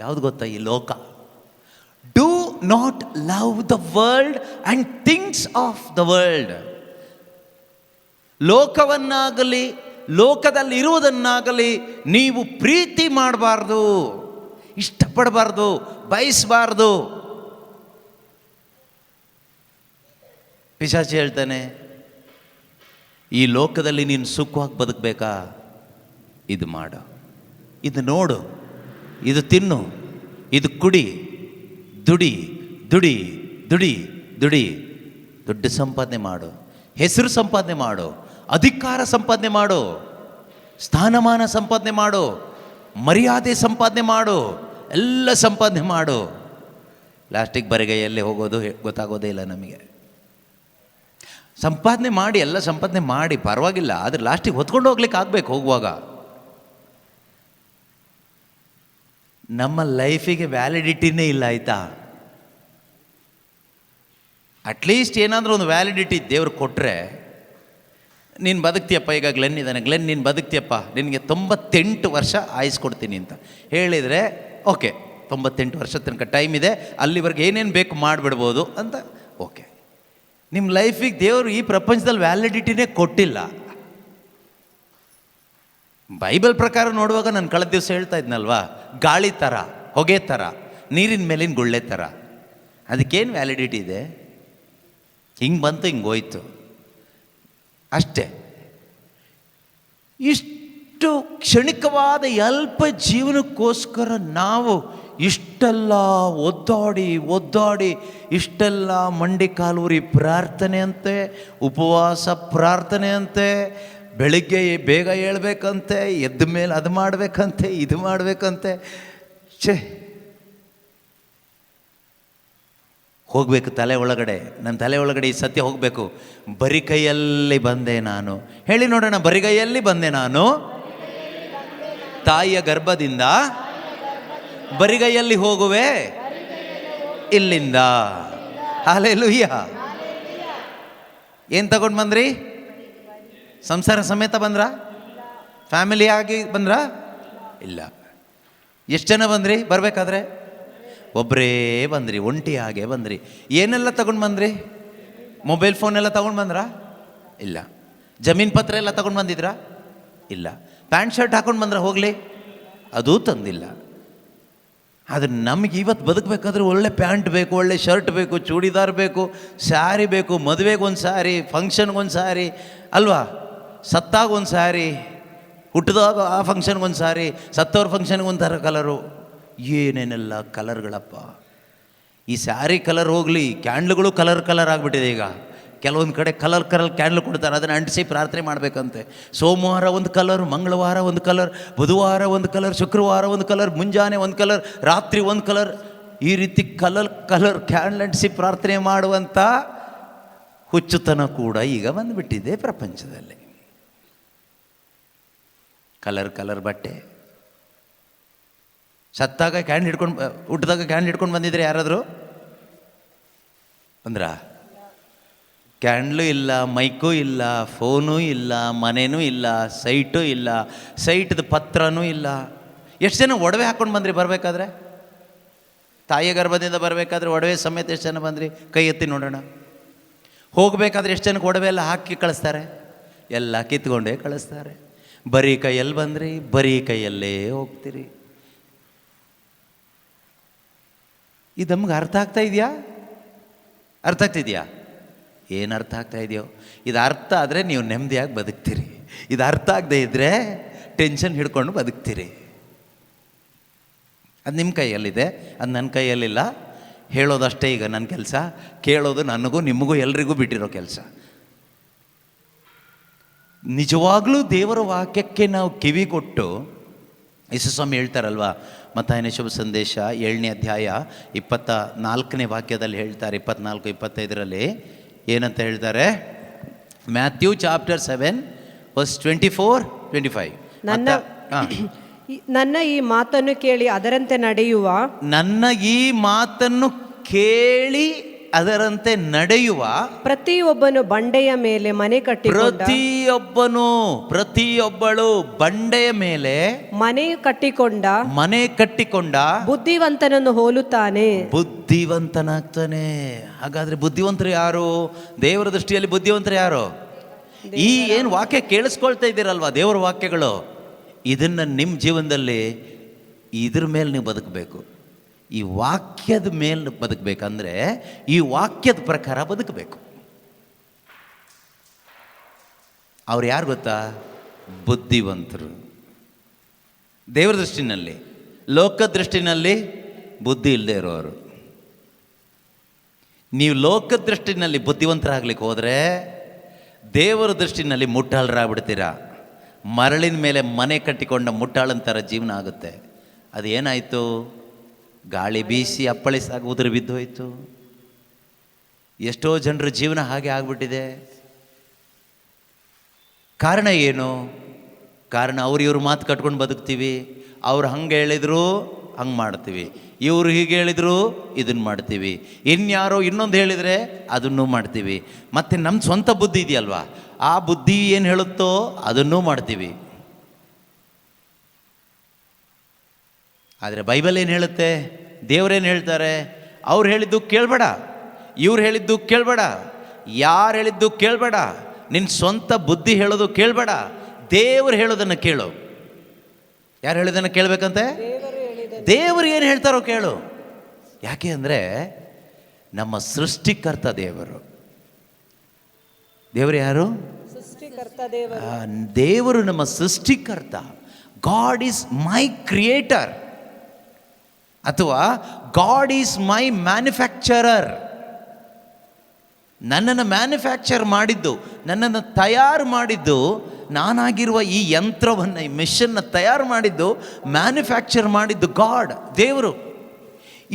ಯಾವುದು ಗೊತ್ತಾ? ಈ ಲೋಕ. Do not love the world and things of the world. ಲೋಕವನ್ನಾಗಲಿ ಲೋಕದಲ್ಲಿ ಇರುವುದನ್ನಾಗಲಿ ನೀವು ಪ್ರೀತಿ ಮಾಡಬಾರ್ದು, ಇಷ್ಟಪಡಬಾರ್ದು, ಬಯಸಬಾರ್ದು. ಪಿಶಾಚಿ ಹೇಳ್ತಾನೆ, ಈ ಲೋಕದಲ್ಲಿ ನೀನು ಸುಖವಾಗಿ ಬದುಕಬೇಕಾ? ಇದು ಮಾಡು, ಇದು ನೋಡು, ಇದು ತಿನ್ನು, ಇದು ಕುಡಿ, ದುಡಿ ದುಡಿ ದುಡಿ ದುಡಿ, ದೊಡ್ಡ ಸಂಪಾದನೆ ಮಾಡು, ಹೆಸರು ಸಂಪಾದನೆ ಮಾಡು, ಅಧಿಕಾರ ಸಂಪಾದನೆ ಮಾಡು, ಸ್ಥಾನಮಾನ ಸಂಪಾದನೆ ಮಾಡು, ಮರ್ಯಾದೆ ಸಂಪಾದನೆ ಮಾಡು, ಎಲ್ಲ ಸಂಪಾದನೆ ಮಾಡು. ಲಾಸ್ಟಿಗೆ ಬರಿಗೈಯಲ್ಲಿ ಹೋಗೋದು ಗೊತ್ತಾಗೋದೇ ಇಲ್ಲ ನಮಗೆ. ಸಂಪಾದನೆ ಮಾಡಿ, ಎಲ್ಲ ಸಂಪಾದನೆ ಮಾಡಿ ಪರವಾಗಿಲ್ಲ, ಆದರೆ ಲಾಸ್ಟಿಗೆ ಹೊತ್ಕೊಂಡು ಹೋಗ್ಲಿಕ್ಕೆ ಆಗಬೇಕು ಹೋಗುವಾಗ. ನಮ್ಮ ಲೈಫಿಗೆ ವ್ಯಾಲಿಡಿಟಿನೇ ಇಲ್ಲ, ಆಯಿತಾ? ಅಟ್ಲೀಸ್ಟ್ ಏನಾದರೂ ಒಂದು ವ್ಯಾಲಿಡಿಟಿ ದೇವ್ರು ಕೊಟ್ಟರೆ, ನೀನು ಬದುಕ್ತೀಯಪ್ಪ, ಈಗ ಗ್ಲೆನ್ ಇದ್ದಾನೆ, ಗ್ಲೆನ್ ನೀನು ಬದುಕ್ತೀಯಪ್ಪ, ನಿನಗೆ 98 ವರ್ಷ ಆಯಿಸ್ಕೊಡ್ತೀನಿ ಅಂತ ಹೇಳಿದರೆ ಓಕೆ, 98 ವರ್ಷ ತನಕ ಟೈಮ್ ಇದೆ, ಅಲ್ಲಿವರೆಗೆ ಏನೇನು ಬೇಕು ಮಾಡಿಬಿಡ್ಬೋದು ಅಂತ ಓಕೆ. ನಿಮ್ಮ ಲೈಫಿಗೆ ದೇವರು ಈ ಪ್ರಪಂಚದಲ್ಲಿ ವ್ಯಾಲಿಡಿಟಿನೇ ಕೊಟ್ಟಿಲ್ಲ. ಬೈಬಲ್ ಪ್ರಕಾರ ನೋಡುವಾಗ ನಾನು ಕಳೆದ ದಿವಸ ಹೇಳ್ತಾ ಇದ್ನಲ್ವಾ, ಗಾಳಿ ಥರ, ಹೊಗೆ ಥರ, ನೀರಿನ ಮೇಲಿನ ಗುಳ್ಳೆ ಥರ, ಅದಕ್ಕೇನು ವ್ಯಾಲಿಡಿಟಿ ಇದೆ? ಹಿಂಗೆ ಬಂತು, ಹಿಂಗೆ ಹೋಯ್ತು ಅಷ್ಟೇ. ಇಷ್ಟು ಕ್ಷಣಿಕವಾದ ಅಲ್ಪ ಜೀವನಕ್ಕೋಸ್ಕರ ನಾವು ಇಷ್ಟೆಲ್ಲ ಒದ್ದಾಡಿ ಇಷ್ಟೆಲ್ಲ ಮಂಡಿ ಕಾಲೂರಿ ಪ್ರಾರ್ಥನೆ ಅಂತೆ, ಉಪವಾಸ ಪ್ರಾರ್ಥನೆ ಅಂತೆ, ಬೆಳಿಗ್ಗೆ ಬೇಗ ಹೇಳ್ಬೇಕಂತೆ, ಎದ್ದ ಮೇಲೆ ಅದು ಮಾಡಬೇಕಂತೆ, ಇದು ಮಾಡಬೇಕಂತೆ. ಹೋಗಬೇಕು ತಲೆ ಒಳಗಡೆ, ನನ್ನ ತಲೆ ಒಳಗಡೆ ಈ ಸತ್ಯ ಹೋಗಬೇಕು. ಬರಿ ಕೈಯಲ್ಲಿ ಬಂದೆ ನಾನು, ಹೇಳಿ ನೋಡೋಣ. ಬರಿಗೈಯಲ್ಲಿ ಬಂದೆ ನಾನು, ತಾಯಿಯ ಗರ್ಭದಿಂದ ಬರಿಗೈಯಲ್ಲಿ ಹೋಗುವೆ ಇಲ್ಲಿಂದ. ಹಲ್ಲೆಲೂಯ. ಏನು ತಗೊಂಡು ಬಂದ್ರಿ? ಸಂಸಾರ ಸಮೇತ ಬಂದ್ರ? ಫ್ಯಾಮಿಲಿ ಆಗಿ ಬಂದ್ರ? ಇಲ್ಲ. ಎಷ್ಟು ಜನ ಬಂದ್ರಿ ಬರಬೇಕಾದ್ರೆ? ಒಬ್ಬರೇ ಬಂದ್ರಿ, ಒಂಟಿಯಾಗೆ ಬಂದ್ರಿ. ಏನೆಲ್ಲ ತಗೊಂಡು ಬಂದ್ರಿ? ಮೊಬೈಲ್ ಫೋನ್ ಎಲ್ಲ ತಗೊಂಡು ಬಂದ್ರಾ? ಇಲ್ಲ. ಜಮೀನು ಪತ್ರ ಎಲ್ಲ ತಗೊಂಡು ಬಂದಿದ್ರಾ? ಇಲ್ಲ. ಪ್ಯಾಂಟ್ ಶರ್ಟ್ ಹಾಕೊಂಡು ಬಂದ್ರೆ ಹೋಗಲಿ? ಅದೂ ತಂದಿಲ್ಲ. ಆದರೆ ನಮಗೆ ಇವತ್ತು ಬದುಕಬೇಕಾದ್ರೆ ಒಳ್ಳೆ ಪ್ಯಾಂಟ್ ಬೇಕು, ಒಳ್ಳೆ ಶರ್ಟ್ ಬೇಕು, ಚೂಡಿದಾರ್ ಬೇಕು, ಸ್ಯಾರಿ ಬೇಕು, ಮದುವೆಗೆ ಒಂದು ಸ್ಯಾರಿ, ಫಂಕ್ಷನ್ಗೊಂದು ಸ್ಯಾರಿ ಅಲ್ವಾ, ಸತ್ತಾಗ ಒಂದು ಸ್ಯಾರಿ, ಹುಟ್ಟಿದಾಗ ಆ ಫಂಕ್ಷನ್ಗೊಂದು ಸ್ಯಾರಿ, ಸತ್ತವ್ರ ಫಂಕ್ಷನ್ಗೆ ಒಂದು ಥರ ಕಲರು, ಏನೇನೆಲ್ಲ ಕಲರ್ಗಳಪ್ಪ. ಈ ಸ್ಯಾರಿ ಕಲರ್ ಹೋಗಲಿ, ಕ್ಯಾಂಡ್ಲ್ಗಳು ಕಲರ್ ಆಗಿಬಿಟ್ಟಿದೆ ಈಗ. ಕೆಲವೊಂದು ಕಡೆ ಕಲರ್ ಕ್ಯಾಂಡ್ಲ್ ಕೊಡ್ತಾರೆ, ಅದನ್ನು ಅಂಟಿಸಿ ಪ್ರಾರ್ಥನೆ ಮಾಡಬೇಕಂತೆ. ಸೋಮವಾರ ಒಂದು ಕಲರ್, ಮಂಗಳವಾರ ಒಂದು ಕಲರ್, ಬುಧವಾರ ಒಂದು ಕಲರ್, ಶುಕ್ರವಾರ ಒಂದು ಕಲರ್, ಮುಂಜಾನೆ ಒಂದು ಕಲರ್, ರಾತ್ರಿ ಒಂದು ಕಲರ್, ಈ ರೀತಿ ಕಲರ್ ಕ್ಯಾಂಡ್ಲ್ ಅಂಟಿಸಿ ಪ್ರಾರ್ಥನೆ ಮಾಡುವಂಥ ಹುಚ್ಚುತನ ಕೂಡ ಈಗ ಬಂದುಬಿಟ್ಟಿದೆ ಪ್ರಪಂಚದಲ್ಲಿ. ಕಲರ್ ಬಟ್ಟೆ. ಸತ್ತಾಗ ಕ್ಯಾಂಡ್ ಹಿಡ್ಕೊಂಡು, ಹುಟ್ಟಿದಾಗ ಕ್ಯಾಂಡ್ ಹಿಡ್ಕೊಂಡು ಬಂದಿದ್ರೆ ಯಾರಾದರೂ ಅಂದ್ರ? ಕ್ಯಾಂಡ್ಲು ಇಲ್ಲ, ಮೈಕೂ ಇಲ್ಲ, ಫೋನೂ ಇಲ್ಲ, ಮನೆಯೂ ಇಲ್ಲ, ಸೈಟೂ ಇಲ್ಲ, ಸೈಟ್ದು ಪತ್ರನೂ ಇಲ್ಲ. ಎಷ್ಟು ಜನ ಒಡವೆ ಹಾಕ್ಕೊಂಡು ಬಂದ್ರಿ ಬರಬೇಕಾದ್ರೆ? ತಾಯಿಯ ಗರ್ಭದಿಂದ ಬರಬೇಕಾದ್ರೆ ಒಡವೆ ಸಮೇತ ಎಷ್ಟು ಜನ ಬಂದ್ರಿ? ಕೈ ಎತ್ತಿ ನೋಡೋಣ. ಹೋಗಬೇಕಾದ್ರೆ ಎಷ್ಟು ಜನಕ್ಕೆ ಒಡವೆ ಎಲ್ಲ ಹಾಕಿ ಕಳಿಸ್ತಾರೆ? ಎಲ್ಲ ಕಿತ್ಕೊಂಡೇ ಕಳಿಸ್ತಾರೆ. ಬರೀ ಕೈಯಲ್ಲಿ ಬಂದ್ರಿ, ಬರೀ ಕೈಯಲ್ಲೇ ಹೋಗ್ತೀರಿ. ಇದು ನಮ್ಗೆ ಅರ್ಥ ಆಗ್ತಾ ಇದೆಯಾ? ಅರ್ಥ ಆಗ್ತಿದೆಯಾ? ಏನು ಅರ್ಥ ಆಗ್ತಾ ಇದೆಯೋ? ಇದು ಅರ್ಥ ಆದರೆ ನೀವು ನೆಮ್ಮದಿಯಾಗಿ ಬದುಕ್ತೀರಿ. ಇದು ಅರ್ಥ ಆಗದೆ ಇದ್ದರೆ ಟೆನ್ಷನ್ ಹಿಡ್ಕೊಂಡು ಬದುಕ್ತೀರಿ. ಅದು ನಿಮ್ಮ ಕೈಯಲ್ಲಿದೆ, ಅದು ನನ್ನ ಕೈಯಲ್ಲಿಲ್ಲ. ಹೇಳೋದಷ್ಟೇ ಈಗ ನನ್ನ ಕೆಲಸ, ಕೇಳೋದು ನನಗೂ ನಿಮಗೂ ಎಲ್ರಿಗೂ ಬಿಟ್ಟಿರೋ ಕೆಲಸ. ನಿಜವಾಗ್ಲೂ ದೇವರ ವಾಕ್ಯಕ್ಕೆ ನಾವು ಕಿವಿ ಕೊಟ್ಟು, ಯೇಸುಸ್ವಾಮಿ ಹೇಳ್ತಾರಲ್ವ, ಮತ್ತಾಯನ ಶುಭ ಸಂದೇಶ 7ನೇ ಅಧ್ಯಾಯ 24ನೇ ವಾಕ್ಯದಲ್ಲಿ ಹೇಳ್ತಾರೆ, 24-25 ಏನಂತ ಹೇಳ್ತಾರೆ? Matthew chapter 7 verse 24-25. ನನ್ನ ಈ ಮಾತನ್ನು ಕೇಳಿ ಅದರಂತೆ ನಡೆಯುವ, ನನ್ನ ಈ ಮಾತನ್ನು ಕೇಳಿ ಅದರಂತೆ ನಡೆಯುವ ಪ್ರತಿಯೊಬ್ಬನು ಬಂಡೆಯ ಮೇಲೆ ಮನೆ ಕಟ್ಟಿಕೊಂಡ, ಪ್ರತಿಯೊಬ್ಬಳು ಬಂಡೆಯ ಮೇಲೆ ಮನೆ ಕಟ್ಟಿಕೊಂಡ ಬುದ್ಧಿವಂತನನ್ನು ಹೋಲುತ್ತಾನೆ. ಬುದ್ಧಿವಂತನಾಗ್ತಾನೆ. ಹಾಗಾದ್ರೆ ಬುದ್ಧಿವಂತರು ಯಾರು? ದೇವರ ದೃಷ್ಟಿಯಲ್ಲಿ ಬುದ್ಧಿವಂತರು ಯಾರು? ಈ ಏನು ವಾಕ್ಯ ಕೇಳಿಸ್ಕೊಳ್ತಾ ಇದ್ದೀರಲ್ವಾ, ದೇವರ ವಾಕ್ಯಗಳು, ಇದನ್ನು ನಿಮ್ಮ ಜೀವನದಲ್ಲಿ ಇದ್ರ ಮೇಲೆ ನೀವು ಬದುಕಬೇಕು. ಈ ವಾಕ್ಯದ ಮೇಲೆ ಬದುಕಬೇಕಂದ್ರೆ ಈ ವಾಕ್ಯದ ಪ್ರಕಾರ ಬದುಕಬೇಕು. ಅವ್ರು ಯಾರು ಗೊತ್ತಾ? ಬುದ್ಧಿವಂತರು. ದೇವರ ದೃಷ್ಟಿನಲ್ಲಿ, ಲೋಕ ದೃಷ್ಟಿನಲ್ಲಿ ಬುದ್ಧಿ ಇಲ್ಲದೆ ಇರೋರು. ನೀವು ಲೋಕ ದೃಷ್ಟಿನಲ್ಲಿ ಬುದ್ಧಿವಂತರಾಗ್ಲಿಕ್ಕೆ ಹೋದರೆ ದೇವರ ದೃಷ್ಟಿನಲ್ಲಿ ಮುಟ್ಟಾಳರಾಗ್ಬಿಡ್ತೀರಾ. ಮರಳಿನ ಮೇಲೆ ಮನೆ ಕಟ್ಟಿಕೊಂಡ ಮುಟ್ಟಾಳನ ಥರ ಜೀವನ ಆಗುತ್ತೆ. ಅದು ಏನಾಯಿತು? ಗಾಳಿ ಬೀಸಿ ಅಪ್ಪಳಿಸಾಗ ಉದುರು ಬಿದ್ದೋಯ್ತು. ಎಷ್ಟೋ ಜನರ ಜೀವನ ಹಾಗೆ ಆಗ್ಬಿಟ್ಟಿದೆ. ಕಾರಣ ಏನು? ಕಾರಣ ಅವ್ರು ಇವ್ರ ಮಾತು ಕಟ್ಕೊಂಡು ಬದುಕ್ತೀವಿ. ಅವ್ರು ಹಂಗೆ ಹೇಳಿದ್ರು ಹಂಗೆ ಮಾಡ್ತೀವಿ. ಇವರು ಹೀಗೆ ಹೇಳಿದ್ರು ಇದನ್ನು ಮಾಡ್ತೀವಿ. ಇನ್ಯಾರೋ ಇನ್ನೊಂದು ಹೇಳಿದರೆ ಅದನ್ನು ಮಾಡ್ತೀವಿ. ಮತ್ತು ನಮ್ಮ ಸ್ವಂತ ಬುದ್ಧಿ ಇದೆಯಲ್ವಾ, ಆ ಬುದ್ಧಿ ಏನು ಹೇಳುತ್ತೋ ಅದನ್ನೂ ಮಾಡ್ತೀವಿ. ಆದರೆ ಬೈಬಲ್ ಏನು ಹೇಳುತ್ತೆ, ದೇವರೇನು ಹೇಳ್ತಾರೆ? ಅವ್ರು ಹೇಳಿದ್ದು ಕೇಳಬೇಡ, ಇವ್ರು ಹೇಳಿದ್ದು ಕೇಳಬೇಡ, ಯಾರು ಹೇಳಿದ್ದು ಕೇಳಬೇಡ, ನಿನ್ನ ಸ್ವಂತ ಬುದ್ಧಿ ಹೇಳೋದು ಕೇಳಬೇಡ, ದೇವರು ಹೇಳೋದನ್ನು ಕೇಳು. ಯಾರು ಹೇಳೋದನ್ನು ಕೇಳಬೇಕಂತೆ? ದೇವರು ಏನು ಹೇಳ್ತಾರೋ ಕೇಳು. ಯಾಕೆ ಅಂದರೆ ನಮ್ಮ ಸೃಷ್ಟಿಕರ್ತ ದೇವರು. ದೇವರು ಯಾರು? ಸೃಷ್ಟಿಕರ್ತ ದೇವರು. ದೇವರು ನಮ್ಮ ಸೃಷ್ಟಿಕರ್ತ. ಗಾಡ್ ಈಸ್ ಮೈ ಕ್ರಿಯೇಟರ್, ಅಥವಾ ಗಾಡ್ ಈಸ್ ಮೈ ಮ್ಯಾನುಫ್ಯಾಕ್ಚರರ್. ನನ್ನನ್ನು ಮ್ಯಾನುಫ್ಯಾಕ್ಚರ್ ಮಾಡಿದ್ದು, ನನ್ನನ್ನು ತಯಾರು ಮಾಡಿದ್ದು, ನಾನಾಗಿರುವ ಈ ಯಂತ್ರವನ್ನು, ಈ ಮಿಷನ್ನ ತಯಾರು ಮಾಡಿದ್ದು, ಮ್ಯಾನುಫ್ಯಾಕ್ಚರ್ ಮಾಡಿದ್ದು ಗಾಡ್, ದೇವರು.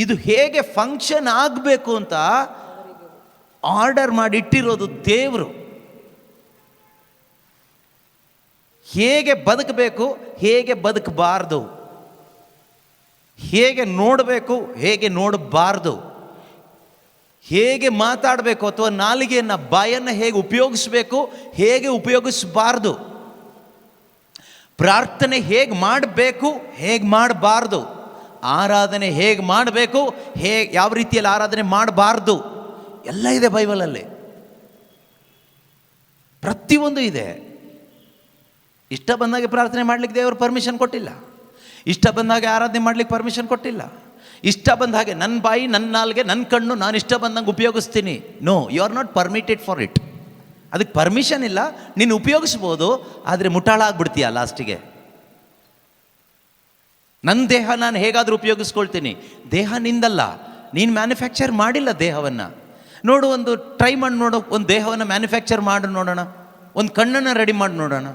ಇದು ಹೇಗೆ ಫಂಕ್ಷನ್ ಆಗಬೇಕು ಅಂತ ಆರ್ಡರ್ ಮಾಡಿಟ್ಟಿರೋದು ದೇವರು. ಹೇಗೆ ಬದುಕಬೇಕು, ಹೇಗೆ ಬದುಕಬಾರ್ದು, ಹೇಗೆ ನೋಡಬೇಕು, ಹೇಗೆ ನೋಡಬಾರ್ದು, ಹೇಗೆ ಮಾತಾಡಬೇಕು ಅಥವಾ ನಾಲಿಗೆಯನ್ನು, ಬಾಯನ್ನು ಹೇಗೆ ಉಪಯೋಗಿಸ್ಬೇಕು, ಹೇಗೆ ಉಪಯೋಗಿಸಬಾರ್ದು, ಪ್ರಾರ್ಥನೆ ಹೇಗೆ ಮಾಡಬೇಕು, ಹೇಗೆ ಮಾಡಬಾರ್ದು, ಆರಾಧನೆ ಹೇಗೆ ಮಾಡಬೇಕು, ಯಾವ ರೀತಿಯಲ್ಲಿ ಆರಾಧನೆ ಮಾಡಬಾರ್ದು, ಎಲ್ಲ ಇದೆ ಬೈಬಲಲ್ಲಿ. ಪ್ರತಿಯೊಂದು ಇದೆ. ಇಷ್ಟ ಬಂದಾಗೆ ಪ್ರಾರ್ಥನೆ ಮಾಡಲಿಕ್ಕೆ ದೇವರು ಪರ್ಮಿಷನ್ ಕೊಟ್ಟಿಲ್ಲ. ಇಷ್ಟ ಬಂದಾಗೆ ಆರಾಧನೆ ಮಾಡಲಿಕ್ಕೆ ಪರ್ಮಿಷನ್ ಕೊಟ್ಟಿಲ್ಲ. ಇಷ್ಟ ಬಂದ ಹಾಗೆ ನನ್ನ ಬಾಯಿ, ನನ್ನ ನಾಲ್ಗೆ, ನನ್ನ ಕಣ್ಣು ನಾನು ಇಷ್ಟ ಬಂದಂಗೆ ಉಪಯೋಗಿಸ್ತೀನಿ. No, you are not permitted for it. ಅದಕ್ಕೆ ಪರ್ಮಿಷನ್ ಇಲ್ಲ. ನೀನು ಉಪಯೋಗಿಸ್ಬೋದು, ಆದರೆ ಮುಟ್ಟಾಳ ಆಗ್ಬಿಡ್ತೀಯ ಲಾಸ್ಟಿಗೆ. ನನ್ನ ದೇಹ ನಾನು ಹೇಗಾದರೂ ಉಪಯೋಗಿಸ್ಕೊಳ್ತೀನಿ. ದೇಹ ನಿಂದಲ್ಲ, ನೀನು ಮ್ಯಾನುಫ್ಯಾಕ್ಚರ್ ಮಾಡಿಲ್ಲ ದೇಹವನ್ನು. ನೋಡು, ಒಂದು ಟ್ರೈ ಮಾಡಿ ನೋಡು, ಒಂದು ದೇಹವನ್ನು ಮ್ಯಾನುಫ್ಯಾಕ್ಚರ್ ಮಾಡಿ ನೋಡೋಣ, ಒಂದು ಕಣ್ಣನ್ನು ರೆಡಿ ಮಾಡಿ ನೋಡೋಣ,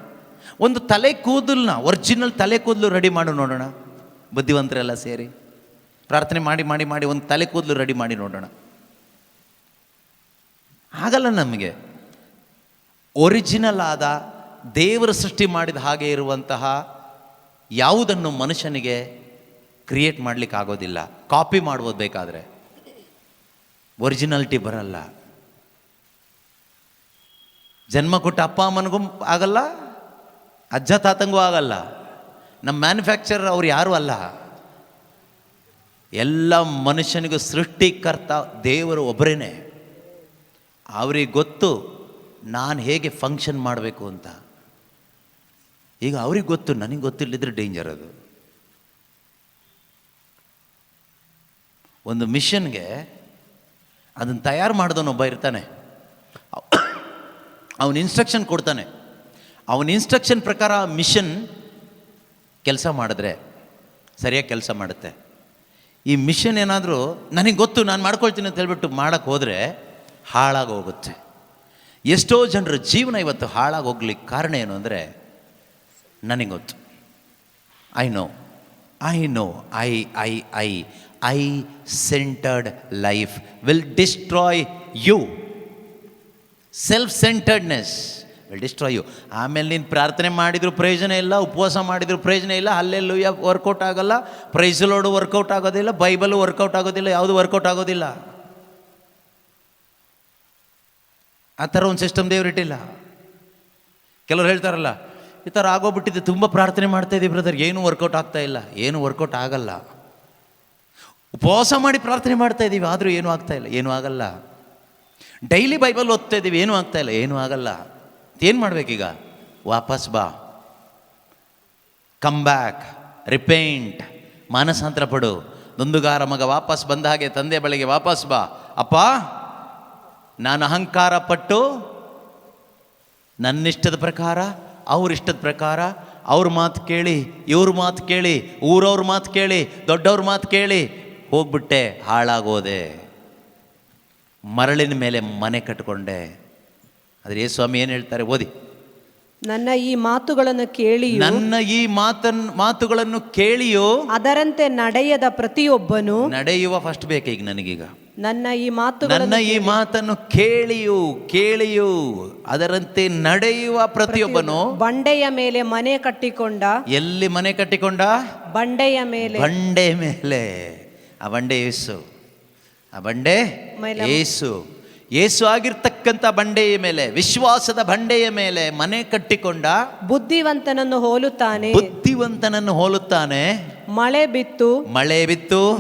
ಒಂದು ತಲೆ ಕೂದಲನ್ನ, ಒರಿಜಿನಲ್ ತಲೆ ಕೂದಲು ರೆಡಿ ಮಾಡಿ ನೋಡೋಣ. ಬುದ್ಧಿವಂತರೆಲ್ಲ ಸೇರಿ ಪ್ರಾರ್ಥನೆ ಮಾಡಿ ಮಾಡಿ ಮಾಡಿ ಒಂದು ತಲೆ ಕೂದಲು ರೆಡಿ ಮಾಡಿ ನೋಡೋಣ. ಆಗಲ್ಲ. ನಮಗೆ ಒರಿಜಿನಲ್ ಆದ ದೇವರ ಸೃಷ್ಟಿ ಮಾಡಿದ ಹಾಗೆ ಇರುವಂತಹ ಯಾವುದನ್ನು ಮನುಷ್ಯನಿಗೆ ಕ್ರಿಯೇಟ್ ಮಾಡಲಿಕ್ಕೆ ಆಗೋದಿಲ್ಲ. ಕಾಪಿ ಮಾಡ್ಬೋದು ಬೇಕಾದರೆ, ಒರಿಜಿನಾಲಿಟಿ ಬರಲ್ಲ. ಜನ್ಮ ಕೊಟ್ಟ ಅಪ್ಪ ಅಮ್ಮನಿಗೂ ಆಗಲ್ಲ, ಅಜ್ಜ ತಾತಂಗೂ ಆಗಲ್ಲ. ನಮ್ಮ ಮ್ಯಾನುಫ್ಯಾಕ್ಚರರ್ ಅವ್ರು ಯಾರೂ ಅಲ್ಲ. ಎಲ್ಲ ಮನುಷ್ಯನಿಗೂ ಸೃಷ್ಟಿಕರ್ತ ದೇವರು ಒಬ್ಬರೇನೆ. ಅವ್ರಿಗೆ ಗೊತ್ತು ನಾನು ಹೇಗೆ ಫಂಕ್ಷನ್ ಮಾಡಬೇಕು ಅಂತ. ಈಗ ಅವ್ರಿಗೆ ಗೊತ್ತು, ನನಗೆ ಗೊತ್ತಿಲ್ಲದಿದ್ರೆ ಡೇಂಜರ್ ಅದು. ಒಂದು ಮಿಷನ್ಗೆ ಅದನ್ನು ತಯಾರು ಮಾಡಿದವನೊಬ್ಬ ಇರ್ತಾನೆ. ಅವನು ಇನ್ಸ್ಟ್ರಕ್ಷನ್ ಕೊಡ್ತಾನೆ. ಅವನ ಇನ್ಸ್ಟ್ರಕ್ಷನ್ ಪ್ರಕಾರ ಮಿಷನ್ ಕೆಲಸ ಮಾಡಿದ್ರೆ ಸರಿಯಾಗಿ ಕೆಲಸ ಮಾಡುತ್ತೆ. ಈ ಮಿಷನ್ ಏನಾದರೂ ನನಗೆ ಗೊತ್ತು ನಾನು ಮಾಡ್ಕೊಳ್ತೀನಿ ಅಂತ ಹೇಳ್ಬಿಟ್ಟು ಮಾಡೋಕ್ಕೆ ಹೋದರೆ ಹಾಳಾಗಿ ಹೋಗುತ್ತೆ. ಎಷ್ಟೋ ಜನರ ಜೀವನ ಇವತ್ತು ಹಾಳಾಗಿ ಹೋಗ್ಲಿಕ್ಕೆ ಕಾರಣ ಏನು ಅಂದರೆ, ನನಗೆ ಗೊತ್ತು, I know I centred life will destroy you. Self centredness will destroy you. ಆಮೇಲೆ ನೀನು ಪ್ರಾರ್ಥನೆ ಮಾಡಿದ್ರು ಪ್ರಯೋಜನ ಇಲ್ಲ, ಉಪವಾಸ ಮಾಡಿದ್ರು ಪ್ರಯೋಜನ ಇಲ್ಲ, ಹಲ್ಲೆಲ್ಲೂಯಾ ವರ್ಕೌಟ್ ಆಗಲ್ಲ, ಪ್ರೈಸ್ ಲೋಡು ವರ್ಕೌಟ್ ಆಗೋದಿಲ್ಲ, ಬೈಬಲು ವರ್ಕೌಟ್ ಆಗೋದಿಲ್ಲ, ಯಾವುದು ವರ್ಕೌಟ್ ಆಗೋದಿಲ್ಲ. ಆ ಥರ ಒಂದು ಸಿಸ್ಟಮ್ ದೇವ್ರು ಇಟ್ಟಿಲ್ಲ. ಕೆಲವ್ರು ಹೇಳ್ತಾರಲ್ಲ, ಈ ಥರ ಆಗೋಗ್ಬಿಟ್ಟಿದೆ, ತುಂಬ ಪ್ರಾರ್ಥನೆ ಮಾಡ್ತಾಯಿದ್ದೀವಿ ಬ್ರದರ್, ಏನೂ ವರ್ಕೌಟ್ ಆಗ್ತಾ ಇಲ್ಲ. ಏನೂ ವರ್ಕೌಟ್ ಆಗಲ್ಲ. ಉಪವಾಸ ಮಾಡಿ ಪ್ರಾರ್ಥನೆ ಮಾಡ್ತಾಯಿದ್ದೀವಿ, ಆದರೂ ಏನೂ ಆಗ್ತಾಯಿಲ್ಲ, ಏನೂ ಆಗಲ್ಲ. ಡೈಲಿ ಬೈಬಲ್ ಓದ್ತಾ ಇದ್ದೀವಿ, ಏನೂ ಆಗ್ತಾಯಿಲ್ಲ, ಏನೂ ಆಗಲ್ಲ. ಏನು ಮಾಡಬೇಕೀಗ? ವಾಪಸ್ ಬಾ, ಕಮ್ ಬ್ಯಾಕ್, ರಿಪೇಂಟ್, ಮಾನಸಾಂತರ ಪಡು. ದುಂದುಗಾರ ಮಗ ವಾಪಸ್ ಬಂದ ಹಾಗೆ ತಂದೆ ಬಳಿಗೆ ವಾಪಸ್ ಬಾ. ಅಪ್ಪ, ನಾನು ಅಹಂಕಾರ ಪಟ್ಟು ನನ್ನಿಷ್ಟದ ಪ್ರಕಾರ, ಅವ್ರಿಷ್ಟದ ಪ್ರಕಾರ, ಅವ್ರ ಮಾತು ಕೇಳಿ, ಇವ್ರ ಮಾತು ಕೇಳಿ, ಊರವ್ರ ಮಾತು ಕೇಳಿ, ದೊಡ್ಡವ್ರ ಮಾತು ಕೇಳಿ ಹೋಗ್ಬಿಟ್ಟೆ, ಹಾಳಾಗೋದೆ. ಮರಳಿನ ಮೇಲೆ ಮನೆ ಕಟ್ಕೊಂಡೆ. ಆದರೆ ಯೇಸು ಸ್ವಾಮಿ ಏನು ಹೇಳ್ತಾರೆ? ಓದಿ. ನನ್ನ ಈ ಮಾತುಗಳನ್ನು ಕೇಳಿಯೂ, ನನ್ನ ಈ ಮಾತುಗಳನ್ನು ಕೇಳಿಯೋ ಅದರಂತೆ ನಡೆಯದ ಪ್ರತಿಯೊಬ್ಬನು, ನಡೆಯುವ ಫಸ್ಟ್ ಬೇಕು ಈಗ ನನಗೀಗ. ನನ್ನ ಈ ಮಾತನ್ನು ಕೇಳಿಯೂ ಅದರಂತೆ ನಡೆಯುವ ಪ್ರತಿಯೊಬ್ಬನು ಬಂಡೆಯ ಮೇಲೆ ಮನೆ ಕಟ್ಟಿಕೊಂಡ. ಎಲ್ಲಿ ಮನೆ ಕಟ್ಟಿಕೊಂಡ? ಬಂಡೆಯ ಮೇಲೆ. ಬಂಡೆ ಮೇಲೆ. ಆ ಬಂಡೆ ಯೇಸು. ಆ ಬಂಡೆ ಯೇಸು. ಯೇಸು ಆಗಿರ್ತಕ್ಕಂಥ ಬಂಡೆಯ ಮೇಲೆ, ವಿಶ್ವಾಸದ ಬಂಡೆಯ ಮೇಲೆ ಮನೆ ಕಟ್ಟಿಕೊಂಡ ಬುದ್ಧಿವಂತನನ್ನು ಹೋಲುತ್ತಾನೆ. ಮಳೆ ಬಿತ್ತು,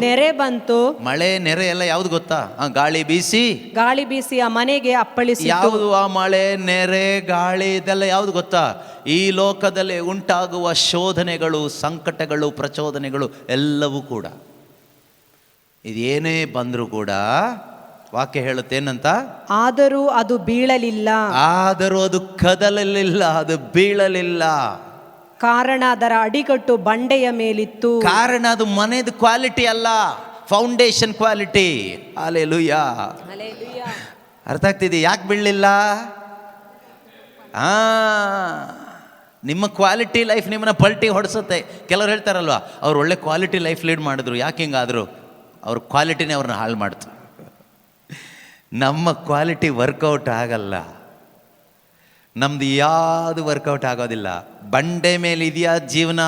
ನೆರೆ ಬಂತು. ಮಳೆ ನೆರೆ ಎಲ್ಲ ಯಾವ್ದು ಗೊತ್ತಾ? ಗಾಳಿ ಬೀಸಿ ಆ ಮನೆಗೆ ಅಪ್ಪಳಿಸಿ. ಯಾವುದು ಆ ಮಳೆ, ನೆರೆ, ಗಾಳಿ ಇದೆಲ್ಲ ಯಾವ್ದು ಗೊತ್ತಾ? ಈ ಲೋಕದಲ್ಲಿ ಉಂಟಾಗುವ ಶೋಧನೆಗಳು, ಸಂಕಟಗಳು, ಪ್ರಚೋದನೆಗಳು ಎಲ್ಲವೂ ಕೂಡ. ಇದೇನೇ ಬಂದರೂ ಕೂಡ ವಾಕ್ಯ ಹೇಳುತ್ತೇನಂತ? ಆದರೂ ಅದು ಬೀಳಲಿಲ್ಲ. ಆದರೂ ಅದು ಕದಲಲಿಲ್ಲ, ಅದು ಬೀಳಲಿಲ್ಲ. ಕಾರಣ ಅದರ ಅಡಿಗಟ್ಟು ಬಂಡೆಯ ಮೇಲಿತ್ತು. ಕಾರಣ ಅದು ಮನೆದು ಕ್ವಾಲಿಟಿ ಅಲ್ಲ, ಫೌಂಡೇಶನ್ ಕ್ವಾಲಿಟಿ. ಹಲ್ಲೆಲೂಯಾ. ಅರ್ಥ ಆಗ್ತಿದೆ ಯಾಕೆ ಬೀಳಲಿಲ್ಲ? ನಿಮ್ಮ ಕ್ವಾಲಿಟಿ ಲೈಫ್ ನಿಮ್ಮನ್ನ ಪಲ್ಟಿ ಹೊಡಿಸುತ್ತೆ. ಕೆಲವ್ರು ಹೇಳ್ತಾರಲ್ವ, ಅವ್ರು ಒಳ್ಳೆ ಕ್ವಾಲಿಟಿ ಲೈಫ್ ಲೀಡ್ ಮಾಡಿದ್ರು, ಯಾಕೆ ಹಿಂಗಾದ್ರು? ಅವ್ರ ಕ್ವಾಲಿಟಿನೇ ಅವ್ರನ್ನ ಹಾಳು ಮಾಡ್ತು. ನಮ್ಮ ಕ್ವಾಲಿಟಿ ವರ್ಕೌಟ್ ಆಗಲ್ಲ, ನಮ್ದು ಯಾವುದು ವರ್ಕೌಟ್ ಆಗೋದಿಲ್ಲ. ಬಂಡೆ ಮೇಲೆ ಇದೆಯಾ ಜೀವನ?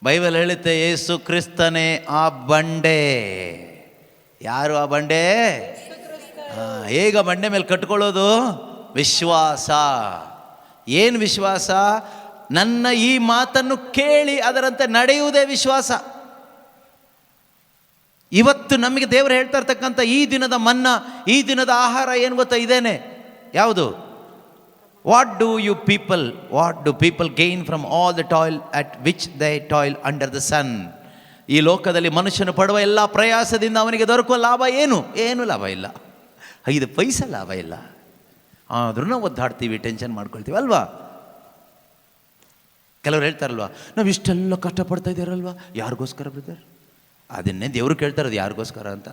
ಬೈಬಲ್ ಹೇಳುತ್ತೆ, ಯೇಸು ಕ್ರಿಸ್ತನೇ ಆ ಬಂಡೆ. ಯಾರು ಆ ಬಂಡೆ? ಹೇಗ ಬಂಡೆ ಮೇಲೆ ಕಟ್ಕೊಳ್ಳೋದು? ವಿಶ್ವಾಸ. ಏನು ವಿಶ್ವಾಸ? ನನ್ನ ಈ ಮಾತನ್ನು ಕೇಳಿ ಅದರಂತೆ ನಡೆಯುವುದೇ ವಿಶ್ವಾಸ. ಇವತ್ತು ನಮಗೆ ದೇವರು ಹೇಳ್ತಾ ಇರ್ತಕ್ಕಂಥ ಈ ದಿನದ ಮನ್ನಾ, ಈ ದಿನದ ಆಹಾರ ಏನು ಗೊತ್ತಾ? ಇದೇನೆ. ಯಾವುದು? What do people gain from all the toil at which they toil under the sun. ಈ ಲೋಕದಲ್ಲಿ ಮನುಷ್ಯನು ಪಡುವ ಎಲ್ಲ ಪ್ರಯಾಸದಿಂದ ಅವನಿಗೆ ದೊರಕುವ ಲಾಭ ಏನು? ಏನು ಲಾಭ ಇಲ್ಲ. 5 ಪೈಸೆ ಲಾಭ ಇಲ್ಲ. ಆದ್ರೂ ನಾವು ಒದ್ದಾಡ್ತೀವಿ, ಟೆನ್ಷನ್ ಮಾಡ್ಕೊಳ್ತೀವಿ ಅಲ್ವಾ? ಕೆಲವ್ರು ಹೇಳ್ತಾರಲ್ವ, ನಾವು ಇಷ್ಟೆಲ್ಲ ಕಷ್ಟಪಡ್ತಾ ಇದ್ದೀರಲ್ವ, ಯಾರಿಗೋಸ್ಕರ ಬ್ರದರ್? ಅದನ್ನೇ ದೇವರು ಕೇಳ್ತಾರೆ, ಅದು ಯಾರಿಗೋಸ್ಕರ ಅಂತ.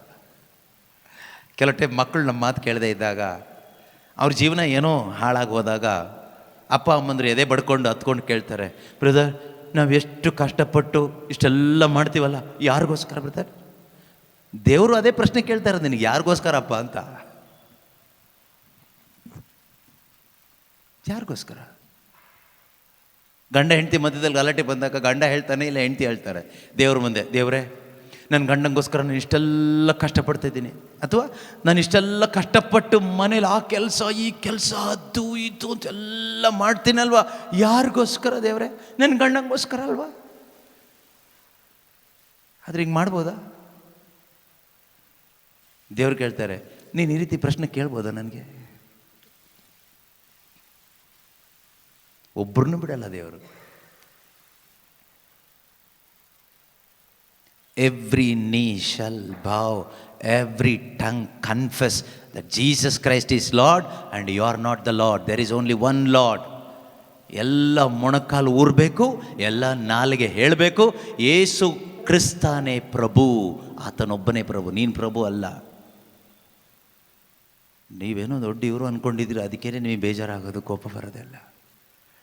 ಕೆಲವು ಟೈಮ್ ಮಕ್ಕಳು ನಮ್ಮ ಮಾತು ಕೇಳದೇ ಇದ್ದಾಗ, ಅವ್ರ ಜೀವನ ಏನೋ ಹಾಳಾಗಿ ಹೋದಾಗ ಅಪ್ಪ ಅಮ್ಮಂದ್ರು ಎದೆ ಬಡ್ಕೊಂಡು ಹತ್ಕೊಂಡು ಕೇಳ್ತಾರೆ, ಬ್ರದರ್ ನಾವು ಎಷ್ಟು ಕಷ್ಟಪಟ್ಟು ಇಷ್ಟೆಲ್ಲ ಮಾಡ್ತೀವಲ್ಲ, ಯಾರಿಗೋಸ್ಕರ ಬ್ರದರ್? ದೇವರು ಅದೇ ಪ್ರಶ್ನೆ ಕೇಳ್ತಾರೆ, ನಿನಗೆ ಯಾರಿಗೋಸ್ಕರಪ್ಪ ಅಂತ. ಯಾರಿಗೋಸ್ಕರ? ಗಂಡ ಹೆಂಡತಿ ಮಧ್ಯದಲ್ಲಿ ಗಲಾಟೆ ಬಂದಾಗ ಗಂಡ ಹೇಳ್ತಾನೆ, ಇಲ್ಲ ಹೆಂಡತಿ ಹೇಳ್ತಾರೆ ದೇವ್ರ ಮುಂದೆ, ದೇವರೇ ನನ್ನ ಗಂಡಂಗೋಸ್ಕರ ನಾನು ಇಷ್ಟೆಲ್ಲ ಕಷ್ಟಪಡ್ತಾಯಿದ್ದೀನಿ, ಅಥವಾ ನಾನು ಇಷ್ಟೆಲ್ಲ ಕಷ್ಟಪಟ್ಟು ಮನೇಲಿ ಆ ಕೆಲಸ ಈ ಕೆಲಸ ಅದು ಇದು ಅಂತೆಲ್ಲ ಮಾಡ್ತೀನಲ್ವ, ಯಾರಿಗೋಸ್ಕರ ದೇವರೇ? ನನ್ನ ಗಂಡಂಗೋಸ್ಕರ ಅಲ್ವಾ? ಆದ್ರೆ ಹಿಂಗೆ ಮಾಡ್ಬೋದಾ? ದೇವ್ರು ಕೇಳ್ತಾರೆ, ನೀನು ಈ ರೀತಿ ಪ್ರಶ್ನೆ ಕೇಳ್ಬೋದಾ ನನಗೆ? ಒಬ್ಬರನ್ನು ಬಿಡಲ್ಲ ದೇವರು. Every knee shall bow, every tongue confess that Jesus Christ is Lord and you are not the Lord. There is only one Lord. ಎಲ್ಲ ಮೊಣಕಾಲು ಊರಬೇಕು, ಎಲ್ಲ ನಾಲಿಗೆ ಹೇಳಬೇಕು, ಯೇಸು ಕ್ರಿಸ್ತನೇ ಪ್ರಭು, ಆತನೊಬ್ಬನೇ ಪ್ರಭು, ನೀನು ಪ್ರಭು ಅಲ್ಲ. ನೀವೇನೋ ದೊಡ್ಡ ಇವರು ಅಂದ್ಕೊಂಡಿದ್ದೀರಿ, ಅದಕ್ಕೇ ನಿಮಗೆ ಬೇಜಾರಾಗೋದು, ಕೋಪ ಬರೋದೆಲ್ಲ.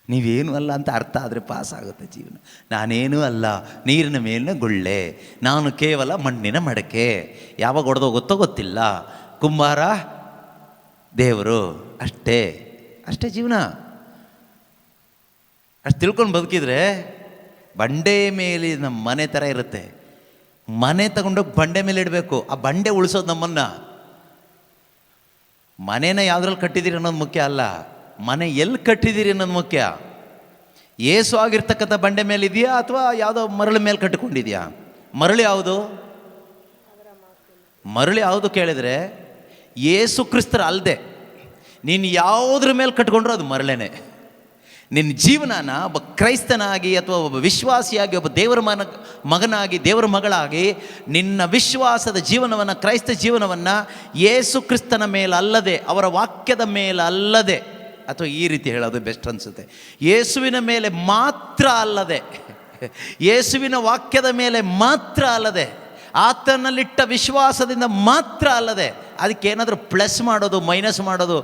ನೀವೇನು ಅಲ್ಲ ಅಂತ ಅರ್ಥ ಆದರೆ ಪಾಸ್ ಆಗುತ್ತೆ ಜೀವನ. ನಾನೇನೂ ಅಲ್ಲ, ನೀರಿನ ಮೇಲಿನ ಗುಳ್ಳೆ, ನಾನು ಕೇವಲ ಮಣ್ಣಿನ ಮಡಕೆ, ಯಾವಾಗ ಹೊಡೆದೋಗುತ್ತೋ ಗೊತ್ತಿಲ್ಲ, ಕುಂಬಾರ ದೇವರು, ಅಷ್ಟೇ ಅಷ್ಟೇ ಜೀವನ. ಅಷ್ಟು ತಿಳ್ಕೊಂಡು ಬದುಕಿದ್ರೆ ಬಂಡೆ ಮೇಲೆ ನಮ್ಮ ಮನೆ ಥರ ಇರುತ್ತೆ. ಮನೆ ತಗೊಂಡೋಗಿ ಬಂಡೆ ಮೇಲೆ ಇಡಬೇಕು, ಆ ಬಂಡೆ ಉಳಿಸೋದು ನಮ್ಮನ್ನು. ಮನೇನ ಯಾವುದ್ರಲ್ಲಿ ಕಟ್ಟಿದ್ದೀರಿ ಅನ್ನೋದು ಮುಖ್ಯ ಅಲ್ಲ, ಮನೆ ಎಲ್ಲಿ ಕಟ್ಟಿದ್ದೀರಿ ಅನ್ನೋದು ಮುಖ್ಯ. ಏಸು ಆಗಿರ್ತಕ್ಕಂಥ ಬಂಡೆ ಮೇಲೆ ಇದೆಯಾ ಅಥವಾ ಯಾವುದೋ ಮರಳು ಮೇಲೆ ಕಟ್ಟಿಕೊಂಡಿದೆಯಾ? ಮರಳು ಯಾವುದು? ಮರಳು ಯಾವುದು ಕೇಳಿದರೆ ಏಸು ಕ್ರಿಸ್ತರ ಅಲ್ಲದೆ ನೀನು ಯಾವುದ್ರ ಮೇಲೆ ಕಟ್ಕೊಂಡ್ರೂ ಅದು ಮರಳೇನೆ. ನಿನ್ನ ಜೀವನನ ಒಬ್ಬ ಕ್ರೈಸ್ತನಾಗಿ ಅಥವಾ ಒಬ್ಬ ವಿಶ್ವಾಸಿಯಾಗಿ, ಒಬ್ಬ ದೇವರ ಮಗನಾಗಿ, ದೇವರ ಮಗಳಾಗಿ ನಿನ್ನ ವಿಶ್ವಾಸದ ಜೀವನವನ್ನು, ಕ್ರೈಸ್ತ ಜೀವನವನ್ನು ಯೇಸು ಕ್ರಿಸ್ತನ ಮೇಲಲ್ಲದೆ, ಅವರ ವಾಕ್ಯದ ಮೇಲಲ್ಲದೆ, ಅಥವಾ ಈ ರೀತಿ ಹೇಳೋದು ಬೆಸ್ಟ್ ಅನಿಸುತ್ತೆ, ಯೇಸುವಿನ ಮೇಲೆ ಮಾತ್ರ ಅಲ್ಲದೆ, ಯೇಸುವಿನ ವಾಕ್ಯದ ಮೇಲೆ ಮಾತ್ರ ಅಲ್ಲದೆ, ಆತನಲ್ಲಿಟ್ಟ ವಿಶ್ವಾಸದಿಂದ ಮಾತ್ರ ಅಲ್ಲದೆ, ಅದಕ್ಕೇನಾದರೂ ಪ್ಲಸ್ ಮಾಡೋದು ಮೈನಸ್ ಮಾಡೋದು